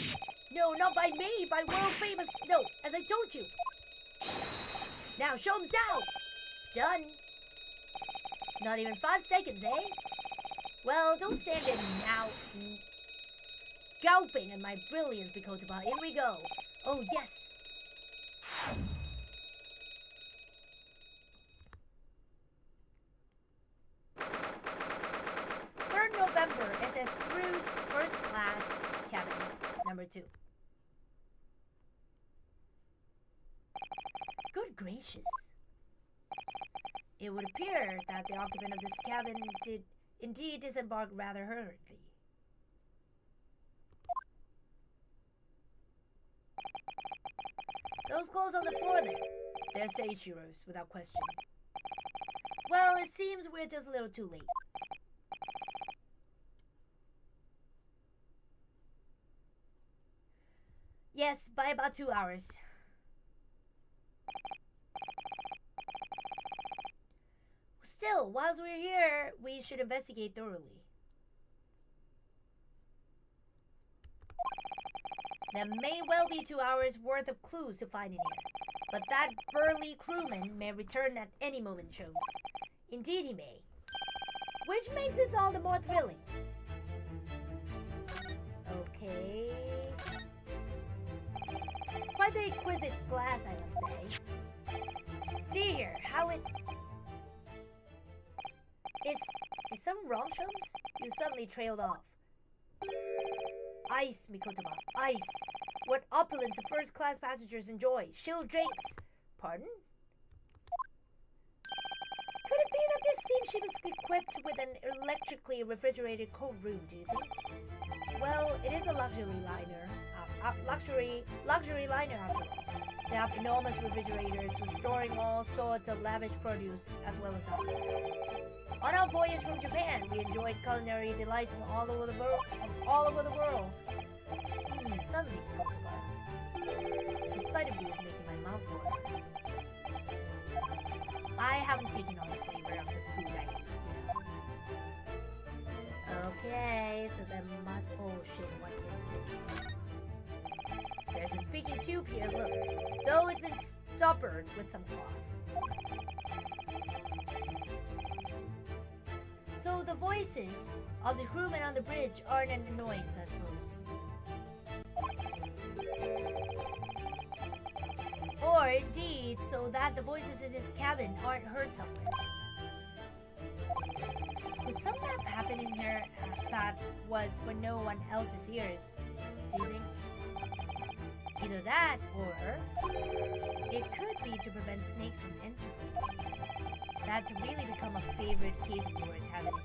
No, not by me, by world famous. No, as I told you. Now, show 'em down. Done. Not even 5 seconds, eh? Well, don't stand there now. Gulping at my brilliance, Mikotoba. In we go. Oh, yes. November, SS Cruise, first class, cabin, number 2. Good gracious. It would appear that the occupant of this cabin did indeed disembark rather hurriedly. Those clothes on the floor there. They're Seijiro's, without question. Well, it seems we're just a little too late. Yes, by about 2 hours. Still, whilst we're here, we should investigate thoroughly. There may well be 2 hours worth of clues to find in here, but that burly crewman may return at any moment, Chones. Indeed he may. Which makes this all the more thrilling. Okay. Quite the exquisite glass, I must say. See here, how it... Is something wrong, Chums? You suddenly trailed off. Ice, Mikotoba, ice. What opulence the first-class passengers enjoy. Chilled drinks. Pardon? Could it be that this steamship is equipped with an electrically refrigerated cold room, do you think? Well, it is a luxury liner. Luxury liner after all. They have enormous refrigerators with storing all sorts of lavish produce as well as us. On our voyage from Japan, we enjoyed culinary delights from all over the world. suddenly cultivar. The sight of you is making my mouth water. I haven't taken on the flavor of the food I eat. Okay, so then must... Oh shit, what is this? There's a speaking tube here, look. Though it's been stoppered with some cloth. So the voices of the crewmen on the bridge aren't an annoyance, I suppose. Or indeed, so that the voices in his cabin aren't heard somewhere. Could something have happened in here that was for no one else's ears, do you think? Either that, or it could be to prevent snakes from entering. That's really become a favorite case of yours, hasn't it?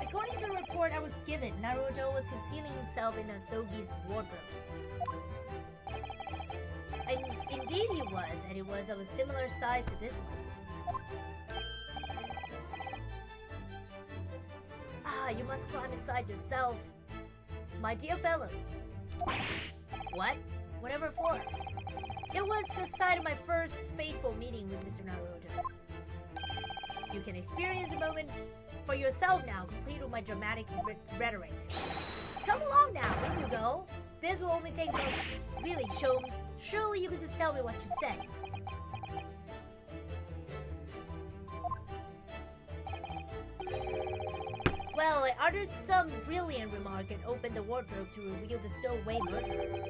According to a report I was given, Naruto was concealing himself in Asogi's wardrobe. And indeed he was, and it was of a similar size to this one. Ah, you must climb inside yourself, my dear fellow. What? Whatever for? It was the site of my first fateful meeting with Mr. Naruto. You can experience the moment for yourself now, complete with my dramatic rhetoric. Come along now, in you go. This will only take a moment. Really, Sholmes, surely you can just tell me what you said. Well, I uttered some brilliant remark and opened the wardrobe to reveal the stowaway murderer.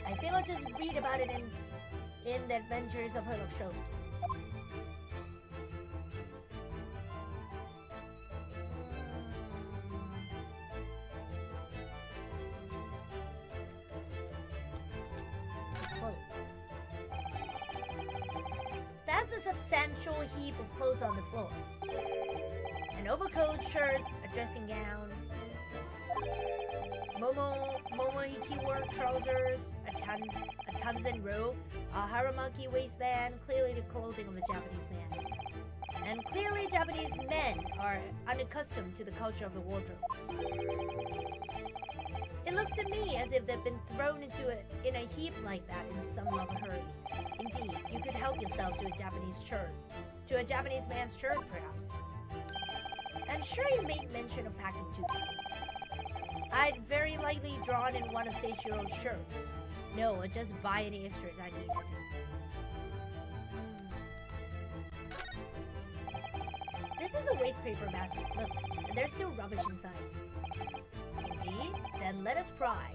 I think I'll just read about it in the adventures of Sherlock Holmes. Clothes. That's a substantial heap of clothes on the floor. An overcoat, shirts, a dressing gown, momohiki work trousers, a tanzen robe, a haramaki waistband, clearly the clothing of a Japanese man. And clearly Japanese men are unaccustomed to the culture of the wardrobe. It looks to me as if they've been thrown in a heap like that in some of a hurry. Indeed, you could help yourself to a Japanese shirt, to a Japanese man's shirt perhaps. I'm sure you made mention of packing too. I'd very likely drawn in one of Seichiro's shirts. No, I'd just buy any extras I needed. This is a waste paper basket, look, and there's still rubbish inside. Indeed? Then let us pry.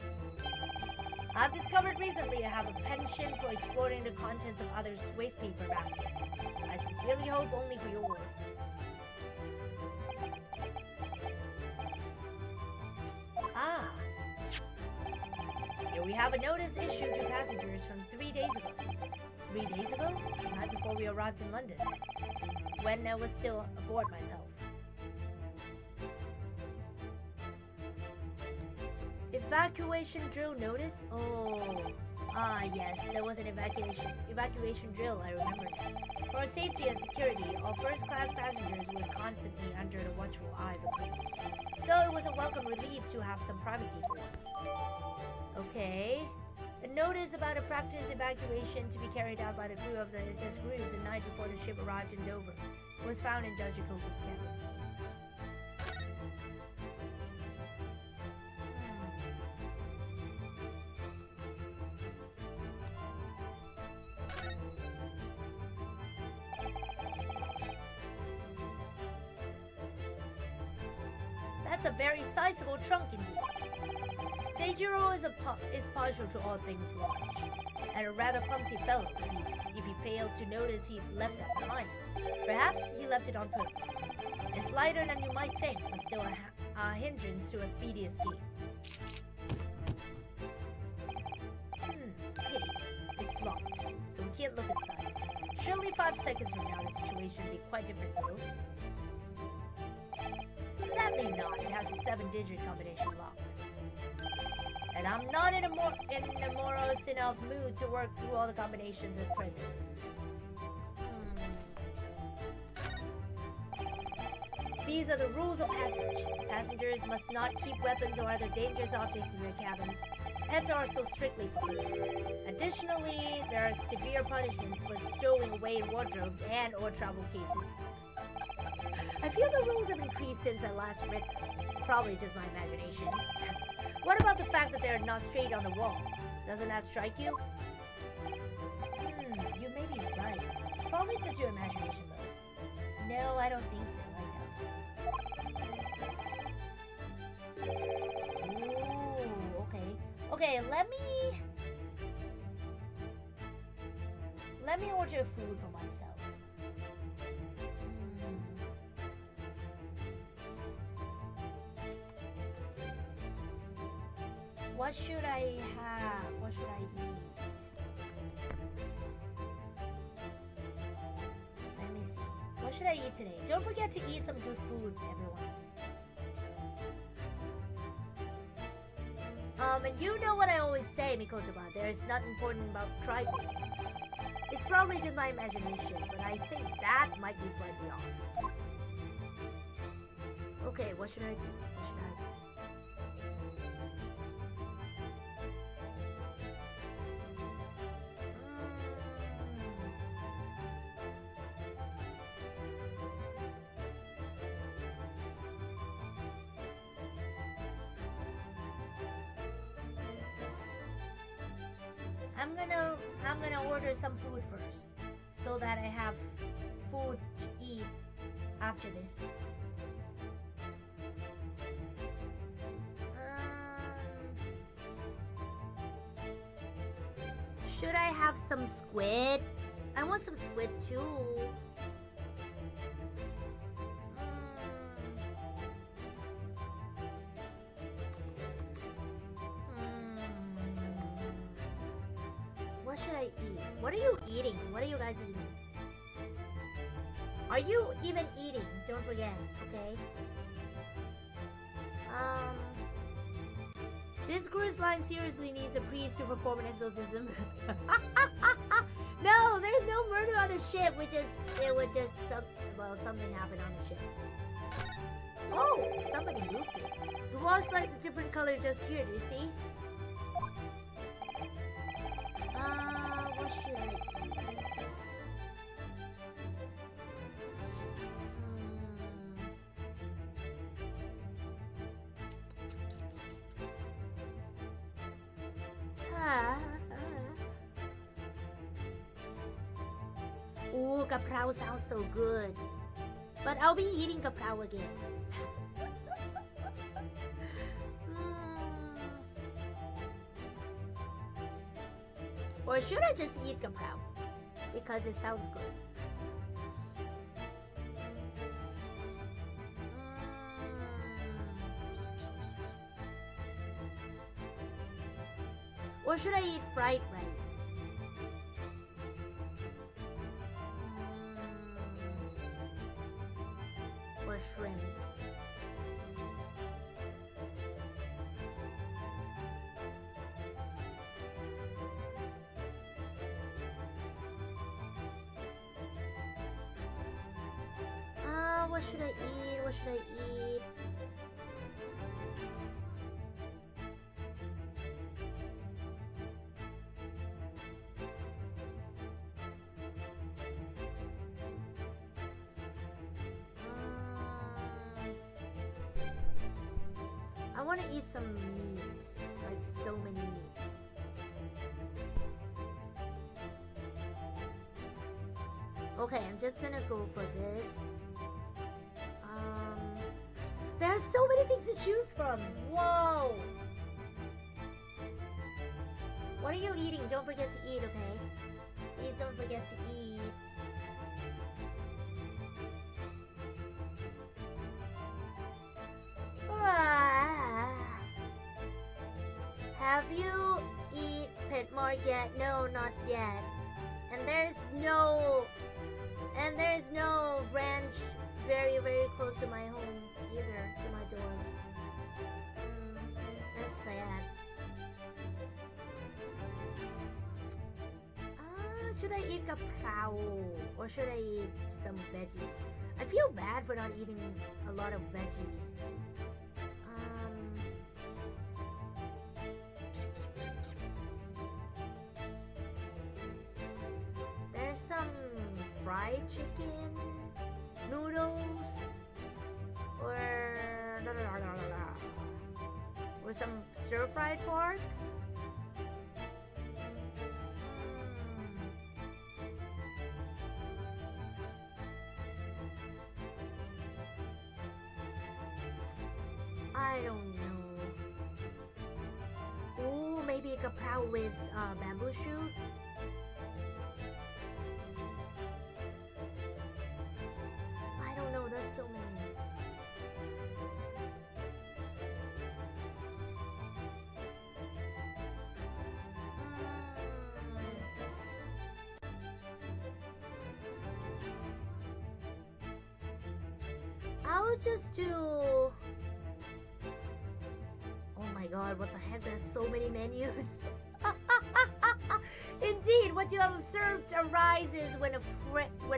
I've discovered recently I have a penchant for exploring the contents of others' waste paper baskets. I sincerely hope only for your work. Ah. Here we have a notice issued to passengers from 3 days ago. 3 days ago? The night before we arrived in London. When I was still aboard myself. Evacuation drill notice? Oh. Ah, yes, there was an evacuation drill, I remember now. For our safety and security, all first-class passengers were constantly under the watchful eye of the crew. So it was a welcome relief to have some privacy for once. Okay. The notice about a practice evacuation to be carried out by the crew of the SS Cruise the night before the ship arrived in Dover was found in Judge Hoku's cabin. That's a very sizable trunk indeed. Seijiro is partial to all things large, and a rather clumsy fellow if he failed to notice he'd left that behind. Perhaps he left it on purpose. It's lighter than you might think, but still a hindrance to a speedy escape. Pity. It's locked, so we can't look inside. Surely 5 seconds from now the situation will be quite different though. Sadly not, it has a 7-digit combination lock. And I'm not in a morose enough mood to work through all the combinations at present. These are the rules of passage. Passengers must not keep weapons or other dangerous objects in their cabins. Pets are also strictly forbidden. Additionally, there are severe punishments for stowing away in wardrobes and or travel cases. I feel the rules have increased since I last read them. Probably just my imagination. What about the fact that they're not straight on the wall? Doesn't that strike you? You may be right. Probably just your imagination though. No, I don't think so. I doubt it. Ooh, okay. Okay, let me order food for myself. What should I have? What should I eat? Let me see. What should I eat today? Don't forget to eat some good food, everyone. And you know what I always say, Mikotoba, there's nothing important about trifles. It's probably just my imagination, but I think that might be slightly off. Okay, what should I do? What should I do? I'm gonna order some food first, so that I have food to eat after this. Should I have some squid? I want some squid too. What should I eat? What are you eating? What are you guys eating? Are you even eating? Don't forget, okay? This cruise line seriously needs a priest to perform an exorcism. No, there's no murder on the ship. Something happened on the ship. Oh, somebody moved it. The wall's like a different color just here, do you see? What should I eat? Ooh, kaprao sounds so good. But I'll be eating kaprao again. Or should I just eat kaprao? Because it sounds good. Or should I eat fried rice? Or shrimps? What should I eat? What should I eat? I want to eat some meat, like so many meat. Okay, I'm just gonna go for this. There are so many things to choose from. Whoa! What are you eating? Don't forget to eat, okay? Please don't forget to eat. Have you eat Pitmark yet? No, not yet. And there's no ranch very, very close to my home either, to my dorm. That's sad. Should I eat kaprao or should I eat some veggies? I feel bad for not eating a lot of veggies. There's some fried chicken, noodles, or some stir-fried pork. I don't know. Ooh, maybe a kaprao with bamboo shoot. I don't know, there's so many. I'll just do... Oh my god, what the heck, there's so many menus. Indeed, what you have observed arises when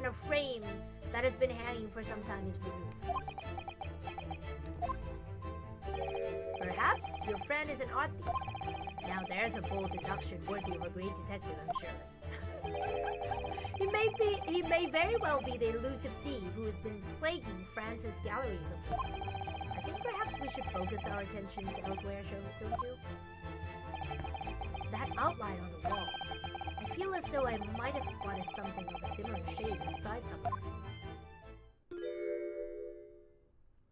a frame that has been hanging for some time is removed. Perhaps your friend is an art thief. Now there's a bold deduction worthy of a great detective, I'm sure. He may very well be the elusive thief who has been plaguing France's galleries of late. I think perhaps we should focus our attentions elsewhere, Soju. That outline on the wall. I feel as though I might have spotted something of a similar shade inside somewhere.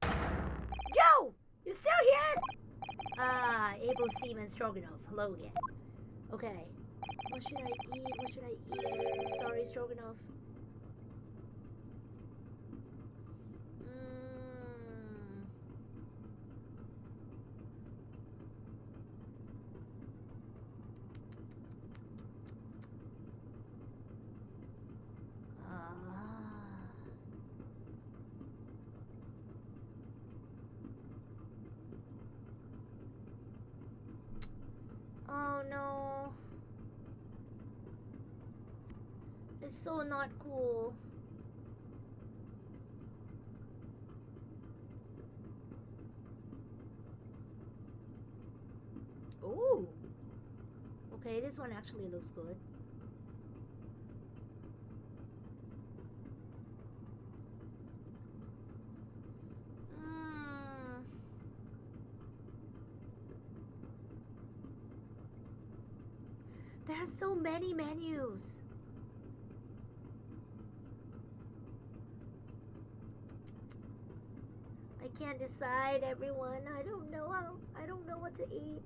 Yo! You still here? Able Seaman Stroganoff. Hello again. Okay. What should I eat? What should I eat? I'm sorry, Stroganoff. Oh no. It's so not cool. Ooh. Okay, this one actually looks good. There are so many menus. I can't decide, everyone. I don't know what to eat.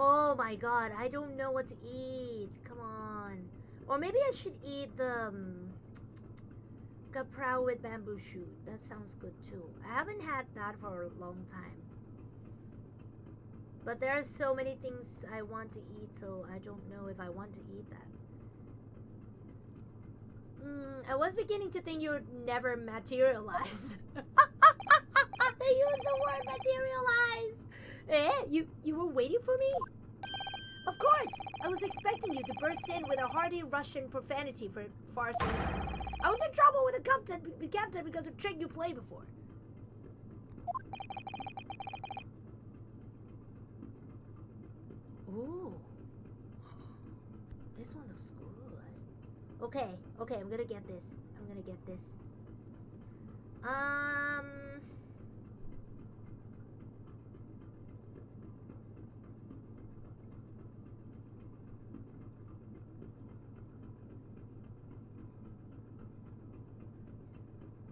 Oh my god, I don't know what to eat. Come on. Or maybe I should eat the kaprao with bamboo shoot. That sounds good too. I haven't had that for a long time. But there are so many things I want to eat, so I don't know if I want to eat that. I was beginning to think you would never materialize. They use the word materialize. Eh? You were waiting for me? Of course! I was expecting you to burst in with a hearty Russian profanity for far sooner. I was in trouble with the captain because of trick you played before. Ooh. This one looks good. Okay, I'm gonna get this.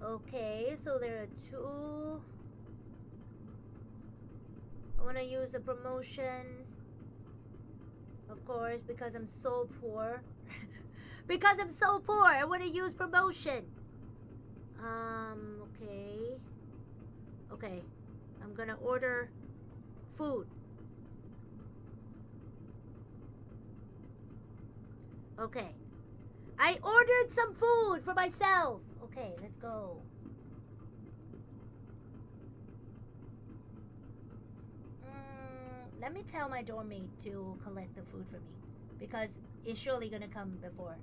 Okay, so there are two. I want to use a promotion. Of course, because I'm so poor. Because I'm so poor, I want to use promotion. Okay. I'm gonna order food. Okay. I ordered some food for myself. Okay, let's go. Let me tell my dorm mate to collect the food for me. Because it's surely gonna come before.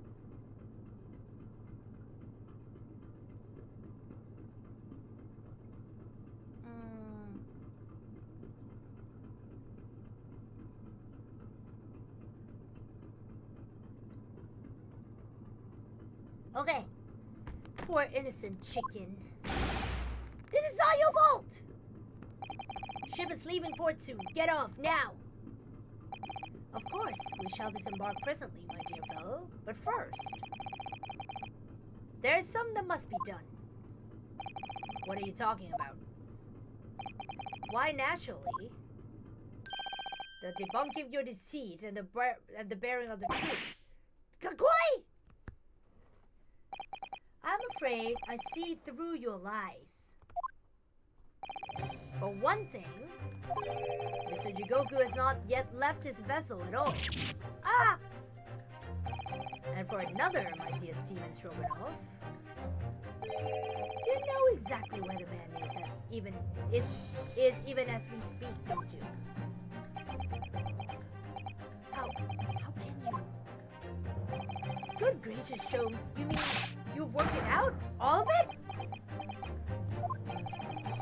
Okay. Poor innocent chicken. This is all your fault! Ship is leaving port soon. Get off, now! Of course, we shall disembark presently, my dear fellow. But first, there is some that must be done. What are you talking about? Why, naturally, the debunking of your deceit and the bearing of the truth. Kakoi! I'm afraid I see through your lies. For one thing, Mr. Jigoku has not yet left his vessel at all. Ah! And for another, my dear Seaman Stroganoff, you know exactly where the man is even as we speak, don't you? How can you? Good gracious, Sholmes, you mean you worked it out? All of it?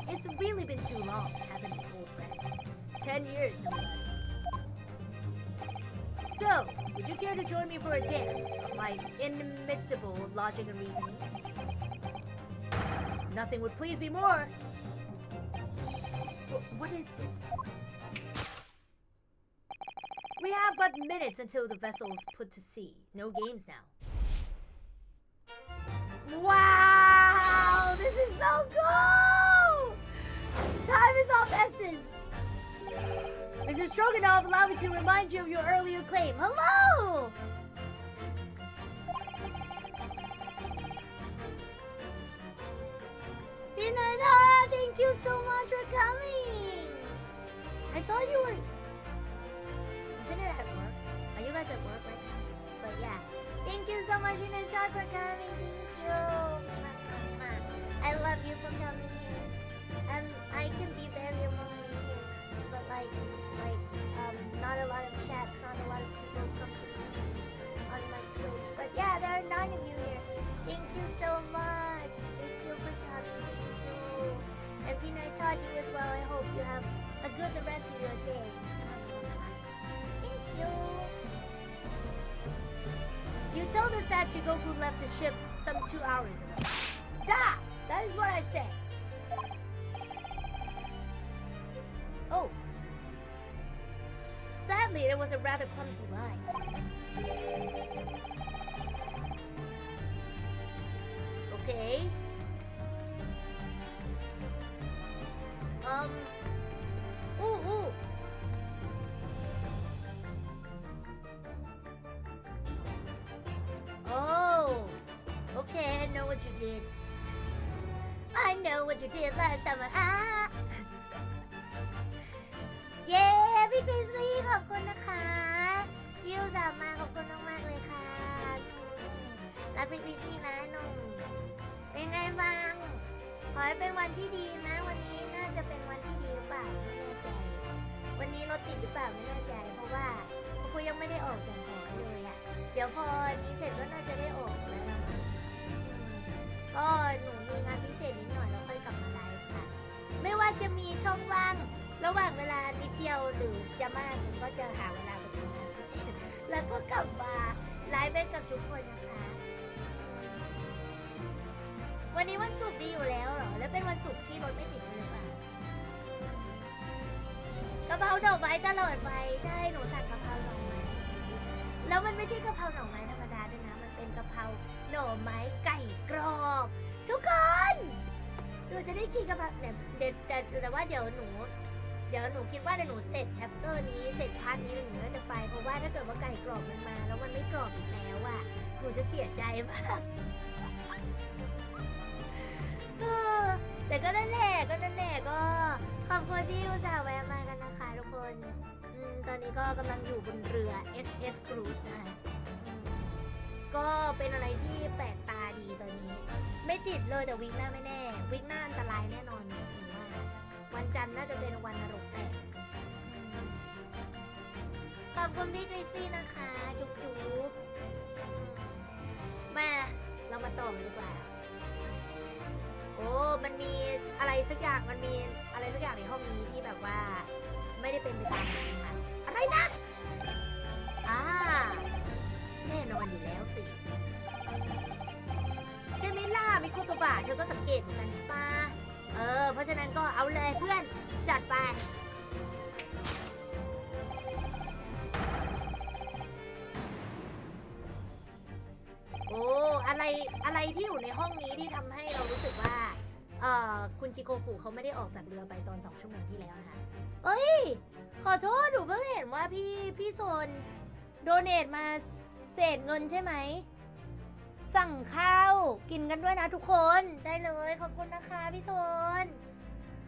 It's really been too long, hasn't it, old friend? 10 years, no less. So, would you care to join me for a dance of my inimitable logic and reasoning? Nothing would please me more. What is this? We have but minutes until the vessel is put to sea. No games now. Wow! This is so cool! Time is of essence. Mr. Stroganoff, allow me to remind you of your earlier claim. Hello! Pinada, thank you so much for coming. I thought you were... Isn't it at work? Are you guys at work right now? But yeah. Thank you so much, Pinada, for coming. Thank you. I love you for coming here. And I can be very lonely here. But not a lot of chats, not a lot of people come to me on my Twitch. But yeah, there are 9 of you here. Thank you so much. Thank you for coming. Thank you. And Pina, I taught you as well. I hope you have a good the rest of your day. Thank you. You told us that Jigoku left the ship some 2 hours ago. Da! That is what I said. Oh. Sadly, it was a rather clumsy lie. Okay. Ooh. Oh. Okay, I know what you did. I know what you did last summer. Ah! เย้พี่คริสลี่ขอบคุณนะคะที่อุตส่าห์มาขอบคุณมากๆเลยค่ะรักพี่คริสลี่นะหนุ่มเป็นไงบ้างขอให้เป็นวันที่ดีนะวันนี้น่าจะเป็นวันที่ดีหรือเปล่าไม่แน่ใจวันนี้รถติดหรือเปล่าไม่แน่ใจเพราะว่าคุยยังไม่ได้ออกจากหอเลยอะเดี๋ยวพอนี้เสร็จก็น่าจะได้ออกแล้วนะก็หนูมีงานพิเศษนิดหน่อยแล้วค่อยกลับมาไลฟ์ค่ะไม่ว่าจะมีช่องว่างระหว่างเวลานิดเดียวหรือจะมากหนูก็จะหาเวลาไปทำงานแล้วก็กลับมาไลฟ์ไปกับทุกคนนะคะวันนี้วันศุกร์ดีอยู่แล้วเหรอแล้วเป็นวันศุกร์ที่รถไม่ติดเลยหรือเปล่ากะเพราดอกไม้ตลอดไปใช่หนูสั่งกะเพราดอกไม้แล้วมันไม่ใช่กะเพราหน่อไม้ธรรมดาด้วยนะมันเป็นกะเพราหน่อไม้ไก่กรอบทุกคนหนูจะได้กินกะเพราเนี่ยแต่ว่าเดี๋ยวหนูคิดว่าเดี๋ยวหนูเสร็จแชปเตอร์นี้เสร็จพาร์ทนี้หนูน่าจะไปเพราะว่าถ้าเกิดว่าไก่กรอบมันมาแล้วมันไม่กรอบอีกแล้วอ่ะหนูจะเสียใจมากแต่ก็นั่นแหละก็ขอบคุณที่อุตส่าห์แวะมากันนะคะทุกคนตอนนี้ก็กำลังอยู่บนเรือ SS Cruise นะคะ ก็เป็นอะไรที่แปลกตาดีตอนนี้ ไม่ติดเลยแต่วิกหน้าไม่แน่ วิกหน้าอันตรายแน่นอนหนูว่าวันจันทร์น่าจะเป็นวันนรกแตกขอบคุณพี่กริซซี่นะคะจุ๊บมาเรามาต่อดีกว่าโอ้มันมีอะไรสักอย่างมันมีอะไรสักอย่างในห้องนี้ที่แบบว่าไม่ได้เป็นไปตามนั้นค่ะอะไรนะแน่นอนอยู่แล้วสิใช่ไหมล่ะมิโกโตบะเธอก็สังเกตเหมือนกันใช่ปะเพราะฉะนั้นก็เอาเลยเพื่อนจัดไปโอ้อะไรที่อยู่ในห้องนี้ที่ทำให้เรารู้สึกว่าคุณจิโกกุเขาไม่ได้ออกจากเรือไปตอน2 ชั่วโมงที่แล้วนะคะเอ้ยขอโทษหนูเพิ่งเห็นว่าพี่โซนโดเนทมาเศษเงินใช่ไหมสั่งข้าวกินกันด้วยนะทุกคนได้เลยขอบคุณนะคะพี่โซน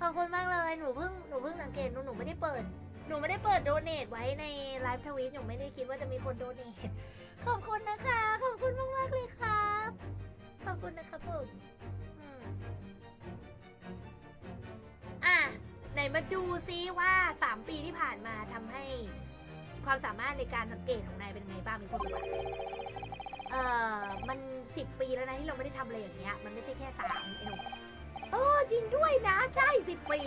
ขอบคุณมากเลยหนูเพิ่งสังเกตหนูไม่ได้เปิดโดเนทไว้ในไลฟ์ทวีตหนูไม่ได้คิดว่าจะมีคนโดเนทขอบคุณนะคะขอบคุณมากๆเลยครับขอบคุณนะครับผมไหนมาดูซิว่า3 ปีที่ผ่านมาทำให้ความสามารถในการสังเกตของนายเป็นไงบ้างมีคนบอกมัน10 ปีแล้วนะที่เราไม่ได้ทำอะไรอย่างเงี้ยมันไม่ใช่แค่3ไอ้หนุ่มจริงด้วยนะใช่10 ปี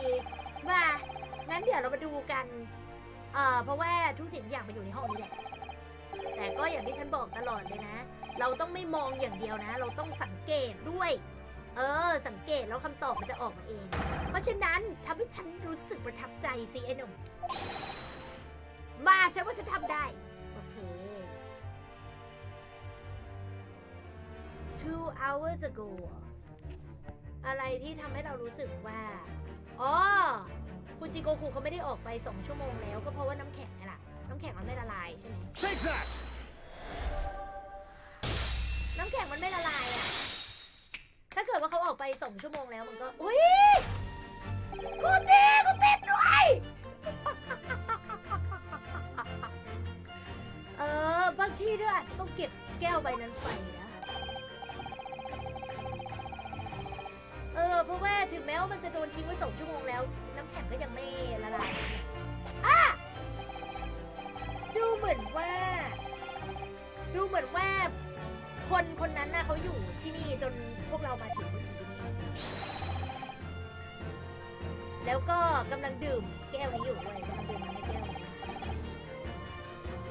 มางั้นเดี๋ยวเรามาดูกันเพราะว่าทุกสิ่งทุกอย่างมันอยู่ในห้องนี้แหละแต่ก็อย่างที่ฉันบอกตลอดเลยนะเราต้องไม่มองอย่างเดียวนะเราต้องสังเกตด้วยสังเกตแล้วคำตอบมันจะออกมาเองเพราะฉะนั้นทำให้ฉันรู้สึกประทับใจสิไอ้หนุ่มมาฉันว่าฉันทำได้โอเค 2 hours ago อะไรที่ทำให้เรารู้สึกว่าคุณจิโกคุเขาไม่ได้ออกไป2 ชั่วโมงแล้วก็เพราะว่าน้ำแข็งไงล่ะน้ำแข็งมันไม่ละลายใช่ไหม Take that! น้ำแข็งมันไม่ละลายอะถ้าเกิดว่าเขาออกไป2 ชั่วโมงแล้วมันก็อุ้ยกูติดด้วยบางทีด้วยอาจจะต้องเก็บแก้วใบนั้นไปนะเพราะว่าถึงแม้ว่ามันจะโดนทิ้งไว้2 ชั่วโมงแล้วน้ำแข็งก็ยังไม่ละลายดูเหมือนว่าคนนั้นน่ะเขาอยู่ที่นี่จนพวกเรามาถึงเมื่อกี้นี้แล้วก็กำลังดื่มแก้วนี้อยู่ด้วยกำลังดื่มน้ำในแก้วนี้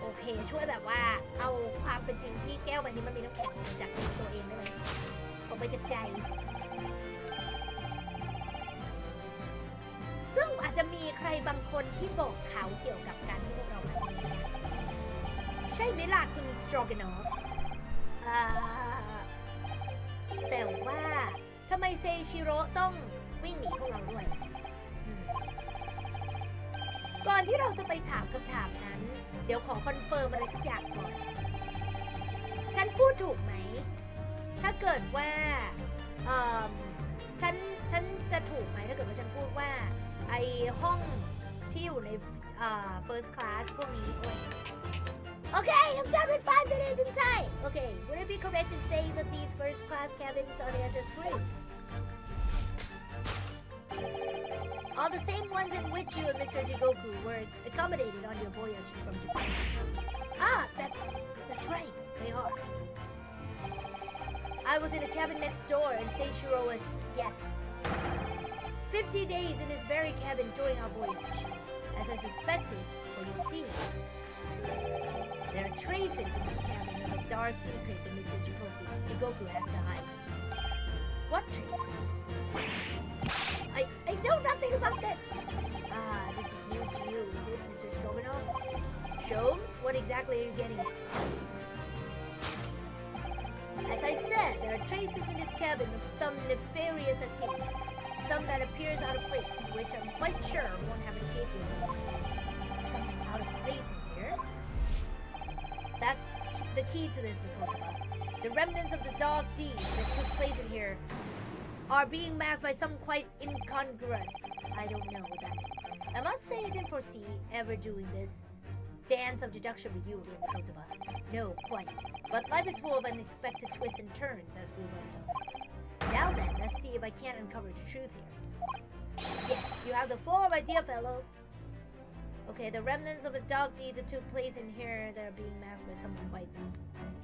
โอเคช่วยแบบว่าเอาความเป็นจริงที่แก้วใบนี้มันมีน้ำแข็งจากตัวเองได้ไหมออกไปจากใจซึ่งอาจจะมีใครบางคนที่บอกเขาเกี่ยวกับการที่พวกเรามาใช่ไหมล่ะคุณสโตรกานอฟแต่ว่าทำไมเซชิโร่ต้องวิ่งหนีพวกเราด้วยก่อนที่เราจะไปถามคำถามนั้นเดี๋ยวขอคอนเฟิร์มอะไรสักอย่างก่อนฉันพูดถูกไหมถ้าเกิดว่าฉันจะถูกไหมถ้าเกิดว่าฉันพูดว่าไอห้องที่อยู่ในfirst class พวกนี้Okay, I'm done with 5 minutes in time. Okay, would it be correct in saying that these first class cabins are the SS groups? All the same ones in which you and Mr. Jigoku were accommodated on your voyage from Japan. That's right, they are. I was in a cabin next door and Seishiro was, yes, 50 days in his very cabin during our voyage. As I suspected, for you see, there are traces in this cabin of a dark secret that Mr. Jigoku had to hide. What traces? I know nothing about this! This is news to you, is it, Mr. Stroganoff? Shows? What exactly are you getting at? As I said, there are traces in this cabin of some nefarious activity. Some that appears out of place, which I'm quite sure won't have escaped your notice. Something out of place in here? That's the key to this, Mikotoba. The remnants of the dog deed that took place in here are being masked by some quite incongruous. I don't know what that means. I must say I didn't foresee ever doing this. dance of deduction with you again, Kotoba. No, quite. But life is full of unexpected twists and turns, as we well know. Now then, let's see if I can't uncover the truth here. Yes, you have the floor, my dear fellow. Okay, the remnants of a dog deed that took place in here that are being masked by something quite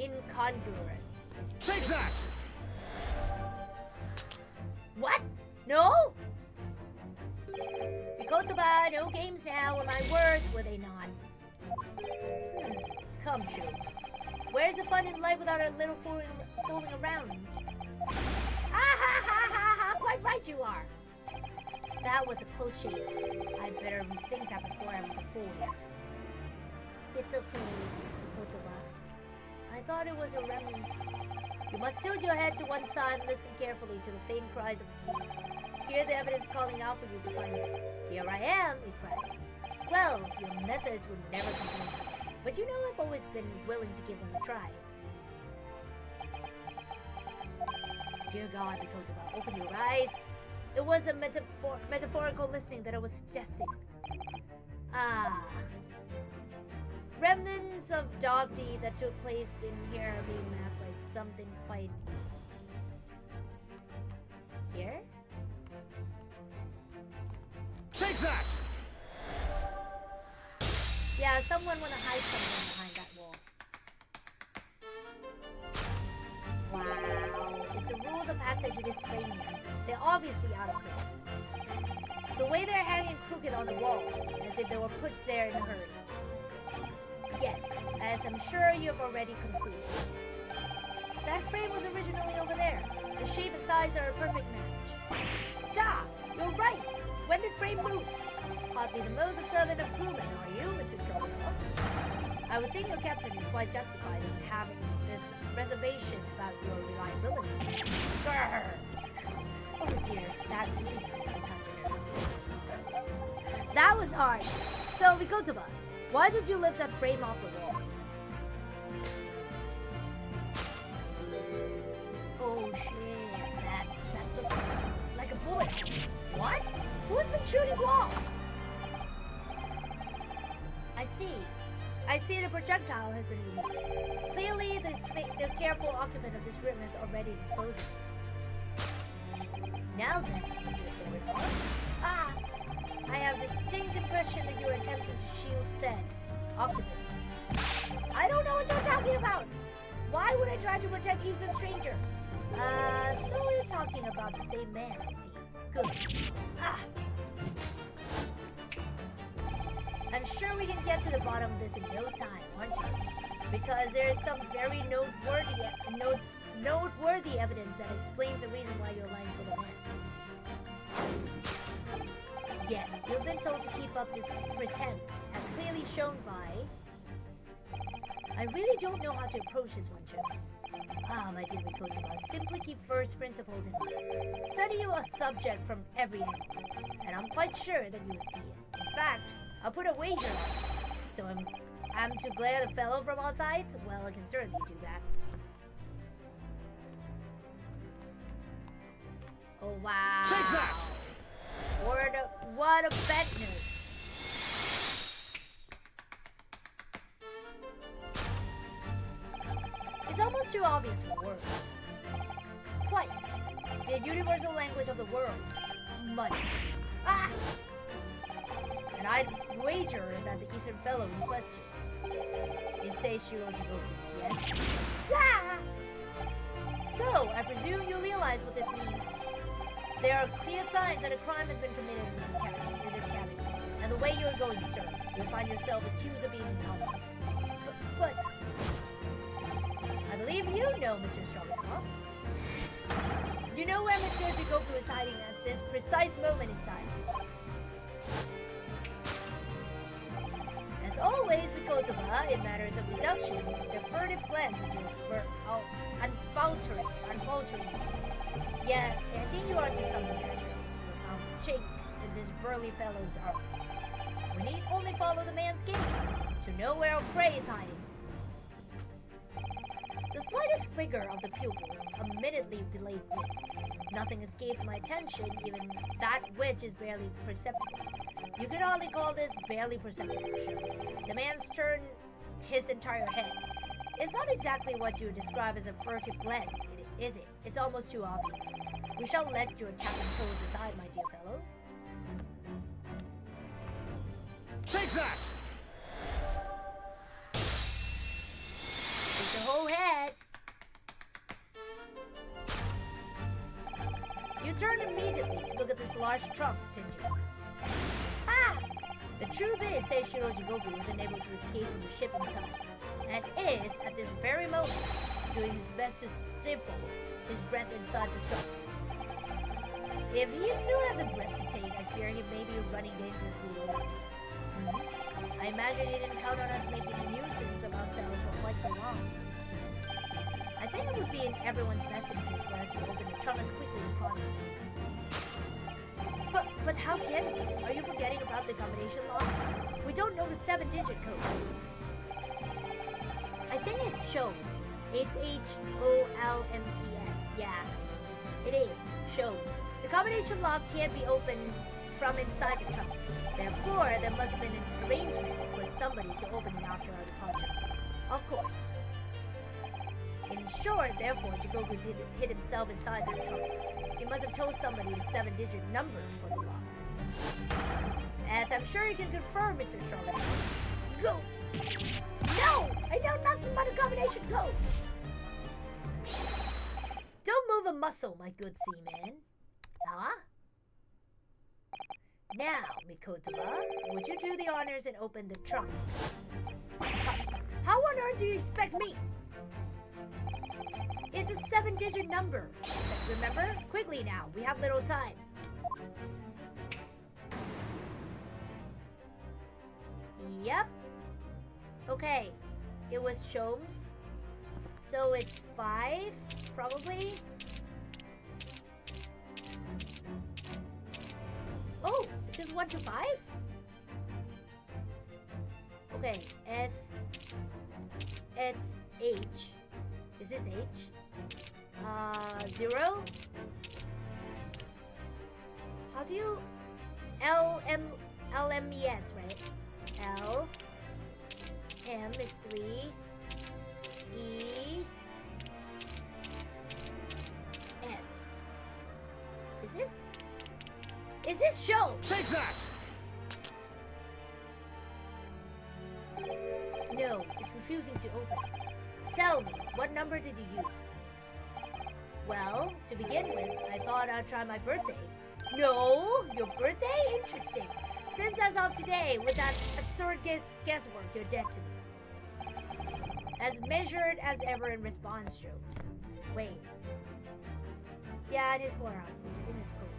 incongruous. Take that! What? No? Kotoba, no games now, or my words, were they not? Come, troops. Where's the fun in life without a little fooling around? Ah ha ha ha ha! Quite right you are! That was a close shave. I'd better rethink that before I'm the fool here. It's okay, Kotoba. I thought it was a remnants. You must tilt your head to one side and listen carefully to the faint cries of the sea. Hear the evidence calling out for you to find it. Here I am, it cries. Well, your methods would never convince me, but you know I've always been willing to give them a try. Dear God, Mikotoba, open your eyes. It was a metaphorical listening that I was suggesting. Ah. Remnants of dog deed that took place in here are being masked by something quite... Here? Take that! Yeah, someone wanna hide something behind that wall. Wow, it's the rules of passage in this frame here. They're obviously out of place. The way they're hanging crooked on the wall, as if they were put there in a hurry. Yes, as I'm sure you've already concluded. That frame was originally over there. The shape and size are a perfect match. Da! You're right! When did frame move? Hardly the most observant of crewmen, are you, Mr. Stroganoff? I would think your captain is quite justified in having this reservation about your reliability. Grr! Oh dear, that really seemed to touch a nerve. That was harsh. So, Mikotoba, why did you lift that frame off the wall? Oh shit, that looks like a bullet. What? Who's been shooting walls? I see the projectile has been removed. Clearly, the careful occupant of this room has already disposed of it. Now then, Mr. Stroganoff. Ah! I have distinct impression that you're attempting to shield said occupant. I don't know what you're talking about! Why would I try to protect Eastern Stranger? So we're talking about the same man, I see. Good. Ah! I'm sure we can get to the bottom of this in no time, aren't you? Because there's some very noteworthy evidence that explains the reason why you're lying for the man. Yes, you've been told to keep up this pretense, as clearly shown by... I really don't know how to approach this one, Jones. Ah, my dear Mikotoba, simply keep first principles in mind. Study a subject from every angle, and I'm quite sure that you'll see it. In fact, I'll put a wager on it. So I'm to glare the fellow from all sides? Well, I can certainly do that. Oh, wow. Take that! What a bet news. It's almost too obvious for words. Quite. The universal language of the world. Money. Ah! And I'd wager that the Eastern fellow in question is Seishiro Jigoku, yes? Ah! So, I presume you realize what this means. There are clear signs that a crime has been committed in this cabin. And the way you're going, sir, you'll find yourself accused of being accomplice. But I believe you know, Mr. Stroganoff. You know where Mr. Jigoku is hiding at this precise moment in time. As always, Mikotoba, in matters of deduction, the furtive glance is your unfaltering. Yeah, I think you are to something there, Jones. You found a chink in this burly fellow's armor. We need only follow the man's gaze to know where our prey is hiding. The slightest flicker of the pupils, a minutely delayed blink. Nothing escapes my attention, even that which is barely perceptible. You could hardly call this barely perceptible, Shrooms. The man's turned his entire head. It's not exactly what you would describe as a furtive glance, is it? It's almost too obvious. We shall let your tapping toes aside, my dear fellow. Take that! It's the whole head. You turned immediately to look at this large trunk, didn't you? Ah! The truth is, Seishiro Jigoku was unable to escape from the ship in time, and is, at this very moment, doing his best to stifle his breath inside the trunk. If he still has a breath to take, I fear he may be running dangerously low. I imagine he didn't count on us making a nuisance of ourselves for quite so long. I think it would be in everyone's best interest for us to open the trunk as quickly as possible. But how can we? Are you forgetting about the combination lock? We don't know the 7-digit code. I think it shows. It's H-O-L-M-E-S. Yeah, it is. Shows. The combination lock can't be opened from inside the trunk. Therefore, there must have been an arrangement for somebody to open it after our departure. Of course. In short, therefore, Jigoku did hit himself inside that trunk. He must have told somebody the 7-digit number for the lock. As I'm sure you can confirm, Mr. Strawberry. Go! No! I know nothing but a combination code! Don't move a muscle, my good seaman. Huh? Now, Mikotoba, would you do the honors and open the trunk? How on earth do you expect me? It's a 7-digit number. Remember? Quickly now, we have little time. Yep. Okay. It was Shomes. So it's 5, probably. Oh, it's just 1 to 5? Okay, S, H. Is this H? 0? How do you... LMES, right? L, M is 3, E, S. Is this show? Take that! No, it's refusing to open. Tell me, what number did you use? Well, to begin with, I thought I'd try my birthday. No? Your birthday? Interesting. Since as of today, with that absurd guesswork, you're dead to me. As measured as ever in response strokes. Wait. Yeah, it is 4 hours. I think it's cool.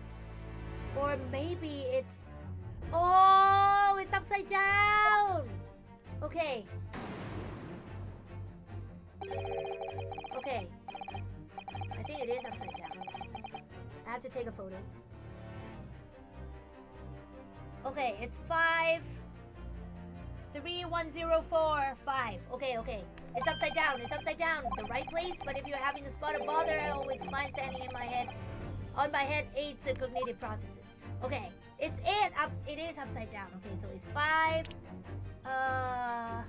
Or maybe it's... Oh, it's upside down! Okay. Okay. I think it is upside down. I have to take a photo. Okay, it's 5, 3, 1, 0, 4, 5. Okay. It's upside down. It's upside down. The right place, but if you're having to spot a bother, I always find standing in my head. On my head aids the cognitive processes. Okay, it is upside down. Okay, so it's 5. I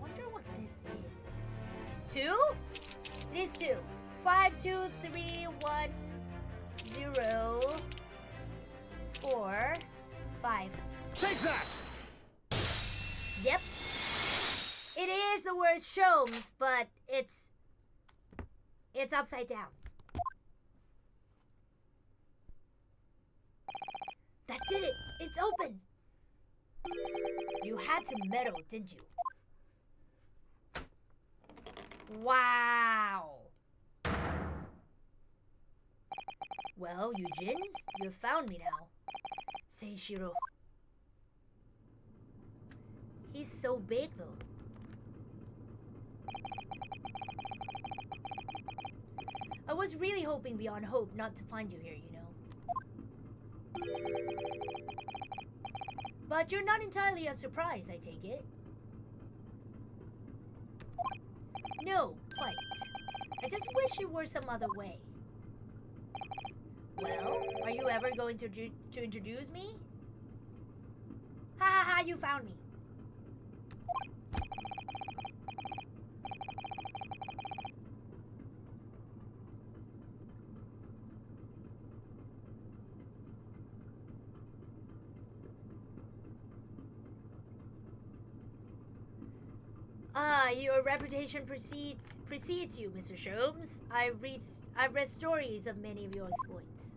wonder what this is. 2? It is 2. 5, 2, 3, 1, 0, 4, 5. Take that! Yep. It is the word Shomes, but it's upside down. That did it! It's open! You had to meddle, didn't you? Wow! Well, Eugene, you found me now. Seishiro. He's so big, though. I was really hoping beyond hope not to find you here, you know. But you're not entirely unsurprised, I take it. No, quite. I just wish you were some other way. Well, are you ever going to introduce me? Ha ha ha, you found me. Your reputation precedes you, Mr. Sholmes. I've read stories of many of your exploits.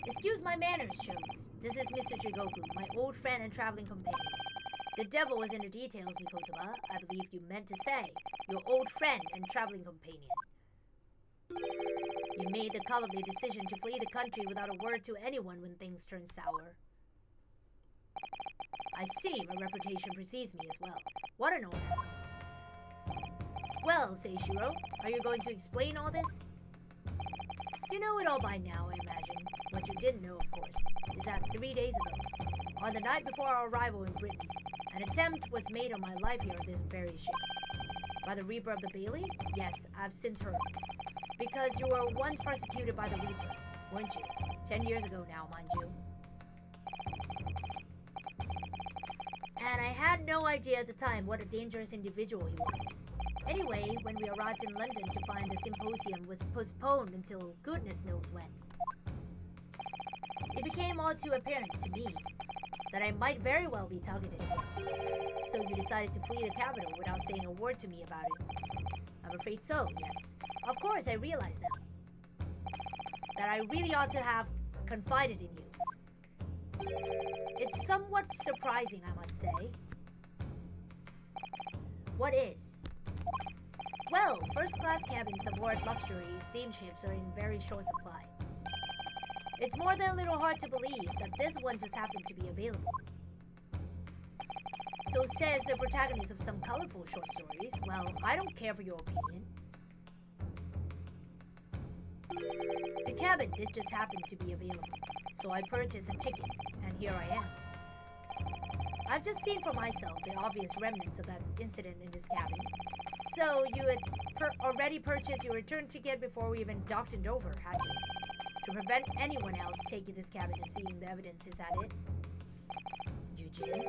Excuse my manners, Sholmes. This is Mr. Jigoku, my old friend and traveling companion. The devil is in the details, Mikotoba. I believe you meant to say your old friend and traveling companion. You made the cowardly decision to flee the country without a word to anyone when things turned sour. I see my reputation precedes me as well. What an honor. Well, Seishiro, are you going to explain all this? You know it all by now, I imagine. What you didn't know, of course, is that 3 days ago, on the night before our arrival in Britain, an attempt was made on my life here on this very ship. By the Reaper of the Bailey? Yes, I've since heard. Because you were once persecuted by the Reaper, weren't you? 10 years ago now, mind you. And I had no idea at the time what a dangerous individual he was. Anyway, when we arrived in London to find the symposium was postponed until goodness knows when, it became all too apparent to me that I might very well be targeted again. So you decided to flee the capital without saying a word to me about it. I'm afraid so, yes. Of course, I realize now that I really ought to have confided in you. It's somewhat surprising, I must say. What is? Well, first-class cabins aboard luxury steamships are in very short supply. It's more than a little hard to believe that this one just happened to be available. So says the protagonist of some colorful short stories. Well, I don't care for your opinion. The cabin did just happen to be available, so I purchased a ticket, and here I am. I've just seen for myself the obvious remnants of that incident in this cabin. So you had already purchased your return ticket before we even docked it over, had you? To prevent anyone else taking this cabin and seeing the evidence, is that it? Eugene,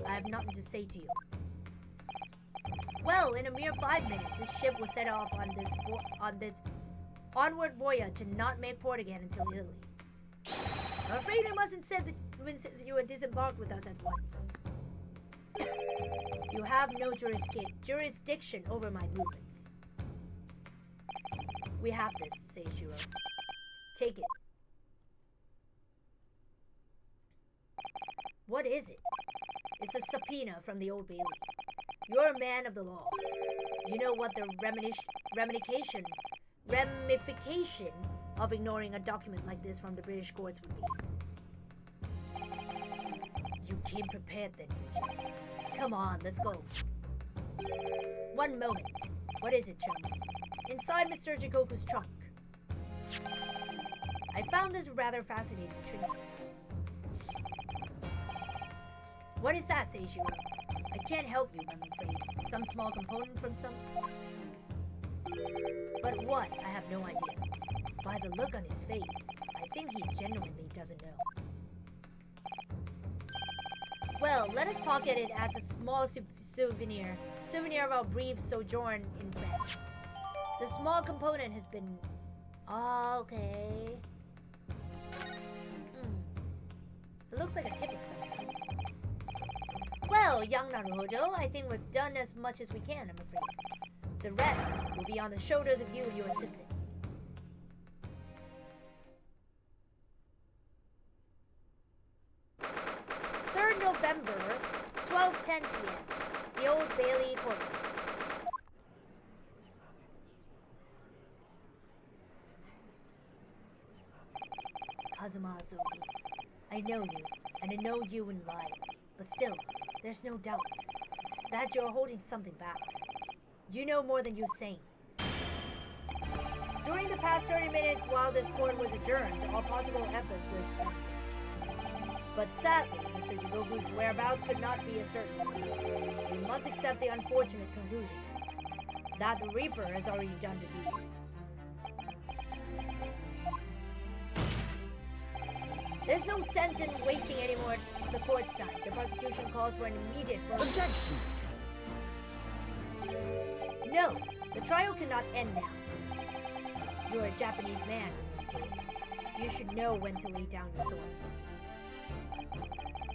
I have nothing to say to you. Well, in a mere 5 minutes, this ship was set off on this onward voyage and not make port again until Italy. I'm afraid I mustn't say that you had disembarked with us at once. You have no jurisdiction over my movements. We have this, Seishiro. Take it. What is it? It's a subpoena from the Old Bailey. You're a man of the law. You know what the ramification of ignoring a document like this from the British courts would be. You came prepared then, Eugene. Come on, let's go. One moment. What is it, chums? Inside Mr. Jigoku's trunk. I found this rather fascinating trinket. What is that, Seishiro? I can't help you, I'm afraid. Some small component from some... But what? I have no idea. By the look on his face, I think he genuinely doesn't know. Well, let us pocket it as a small souvenir of our brief sojourn in France. The small component has been... Oh, okay. It looks like a tip of something. Well, young Naruhodo, I think we've done as much as we can, I'm afraid. The rest will be on the shoulders of you and your assistant. November, 12:10 p.m. The Old Bailey Courtroom. Kazuma Asogi, I know you, and I know you in life, but still, there's no doubt that you're holding something back. You know more than you're saying. During the past 30 minutes while this court was adjourned, all possible efforts were spent. But sadly, Mr. Jigoku's whereabouts could not be ascertained. We must accept the unfortunate conclusion that the Reaper has already done the deed. no sense in wasting any more of the court's time. The prosecution calls for an immediate vote. Objection! No, the trial cannot end now. You're a Japanese man, Inosuke. You should know when to lay down your sword.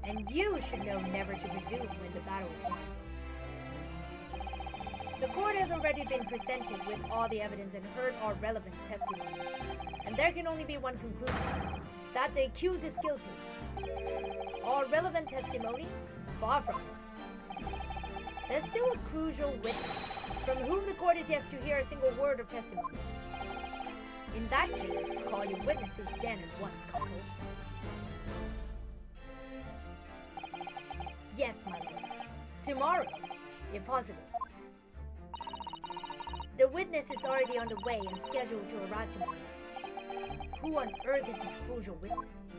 And you should know never to presume when the battle is won. The court has already been presented with all the evidence and heard all relevant testimony. And there can only be one conclusion, that the accused is guilty. All relevant testimony? Far from it. There's still a crucial witness, from whom the court is yet to hear a single word of testimony. In that case, call your witness to stand at once, counsel. Yes, my lord. Tomorrow, if possible. The witness is already on the way and scheduled to arrive tomorrow. Who on earth is this crucial witness?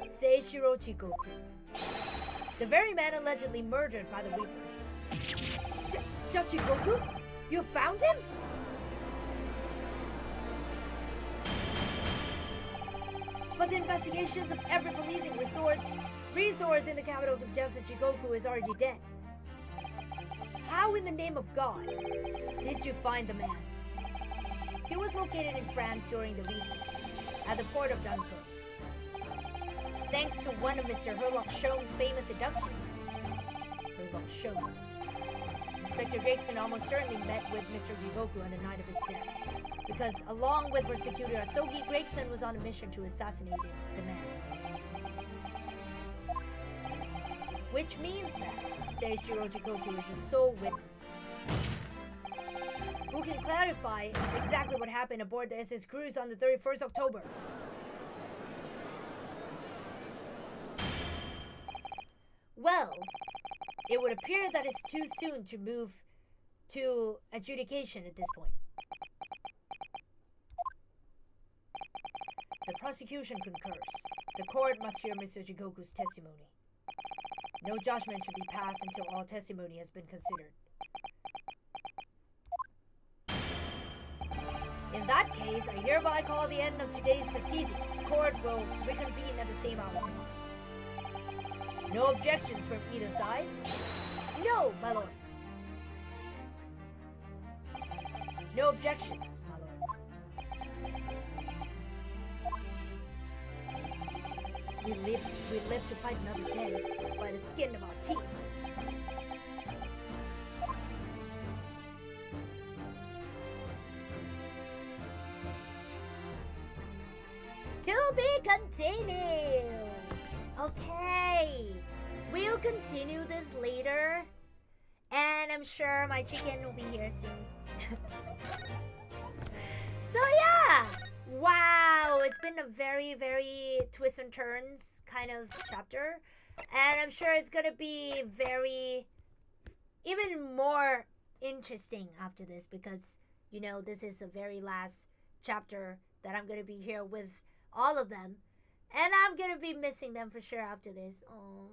Seishiro Chikoku. The very man allegedly murdered by the Reaper. Chikoku? You found him? But the investigations of every policing resource in the capital suggest that Chikoku is already dead. How in the name of God did you find the man? He was located in France during the recess, at the port of Dunkirk. Thanks to one of Mr. Herlock Sholmes' famous seductions. Herlock Sholmes. Inspector Gregson almost certainly met with Mr. Chikoku on the night of his death, because along with prosecutor Asogi, Gregson was on a mission to assassinate the man. Which means that Seishiro Chikoku is the sole witness who can clarify exactly what happened aboard the SS Cruise on the 31st October. Well, it would appear that it's too soon to move to adjudication at this point. The prosecution concurs. The court must hear Mr. Chikoku's testimony. No judgment should be passed until all testimony has been considered. In that case, I hereby call the end of today's proceedings. The court will reconvene at the same hour tomorrow. No objections from either side? No, my lord. No objections, my lord. We live to fight another day by the skin of our teeth. To be continued. Okay, we'll continue this later, and I'm sure my chicken will be here soon. So yeah, wow, it's been a very, very twists and turns kind of chapter, and I'm sure it's gonna be even more interesting after this, because you know this is the very last chapter that I'm gonna be here with all of them, and I'm gonna be missing them for sure after this. Oh,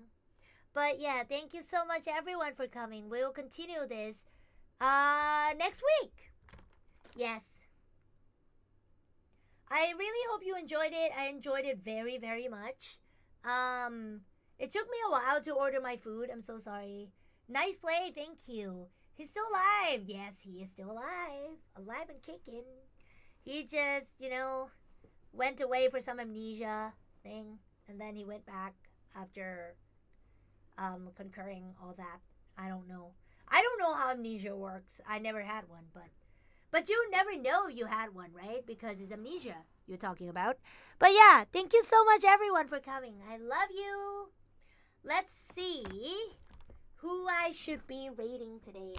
but yeah, thank you so much everyone for coming. We'll continue this next week. Yes, I really hope you enjoyed it. I enjoyed it very, very much. It took me a while to order my food. I'm so sorry. Nice play, thank you. He's still alive. Yes, he is still alive and kicking. He just, you know, went away for some amnesia thing, and then he went back after concurring all that. I don't know how amnesia works. I never had one, but you never know if you had one, right? Because it's amnesia you're talking about. But yeah, thank you so much everyone for coming. I love you. Let's see who I should be rating today.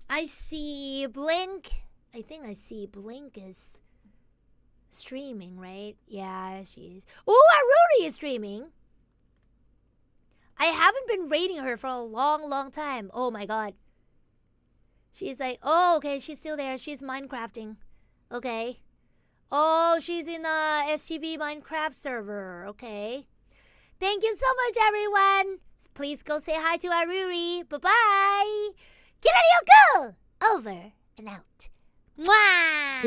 I see Blink. I think I see Blink is streaming, right? Yeah, she is. Oh, Aruri is streaming. I haven't been rating her for a long time. Oh my god. She's like, oh, okay, she's still there. She's Minecrafting. Okay. Oh, she's in a STV Minecraft server. Okay. Thank you so much, everyone. Please go say hi to Aruri. Bye-bye. Kirarioku! Over and out. Mwah!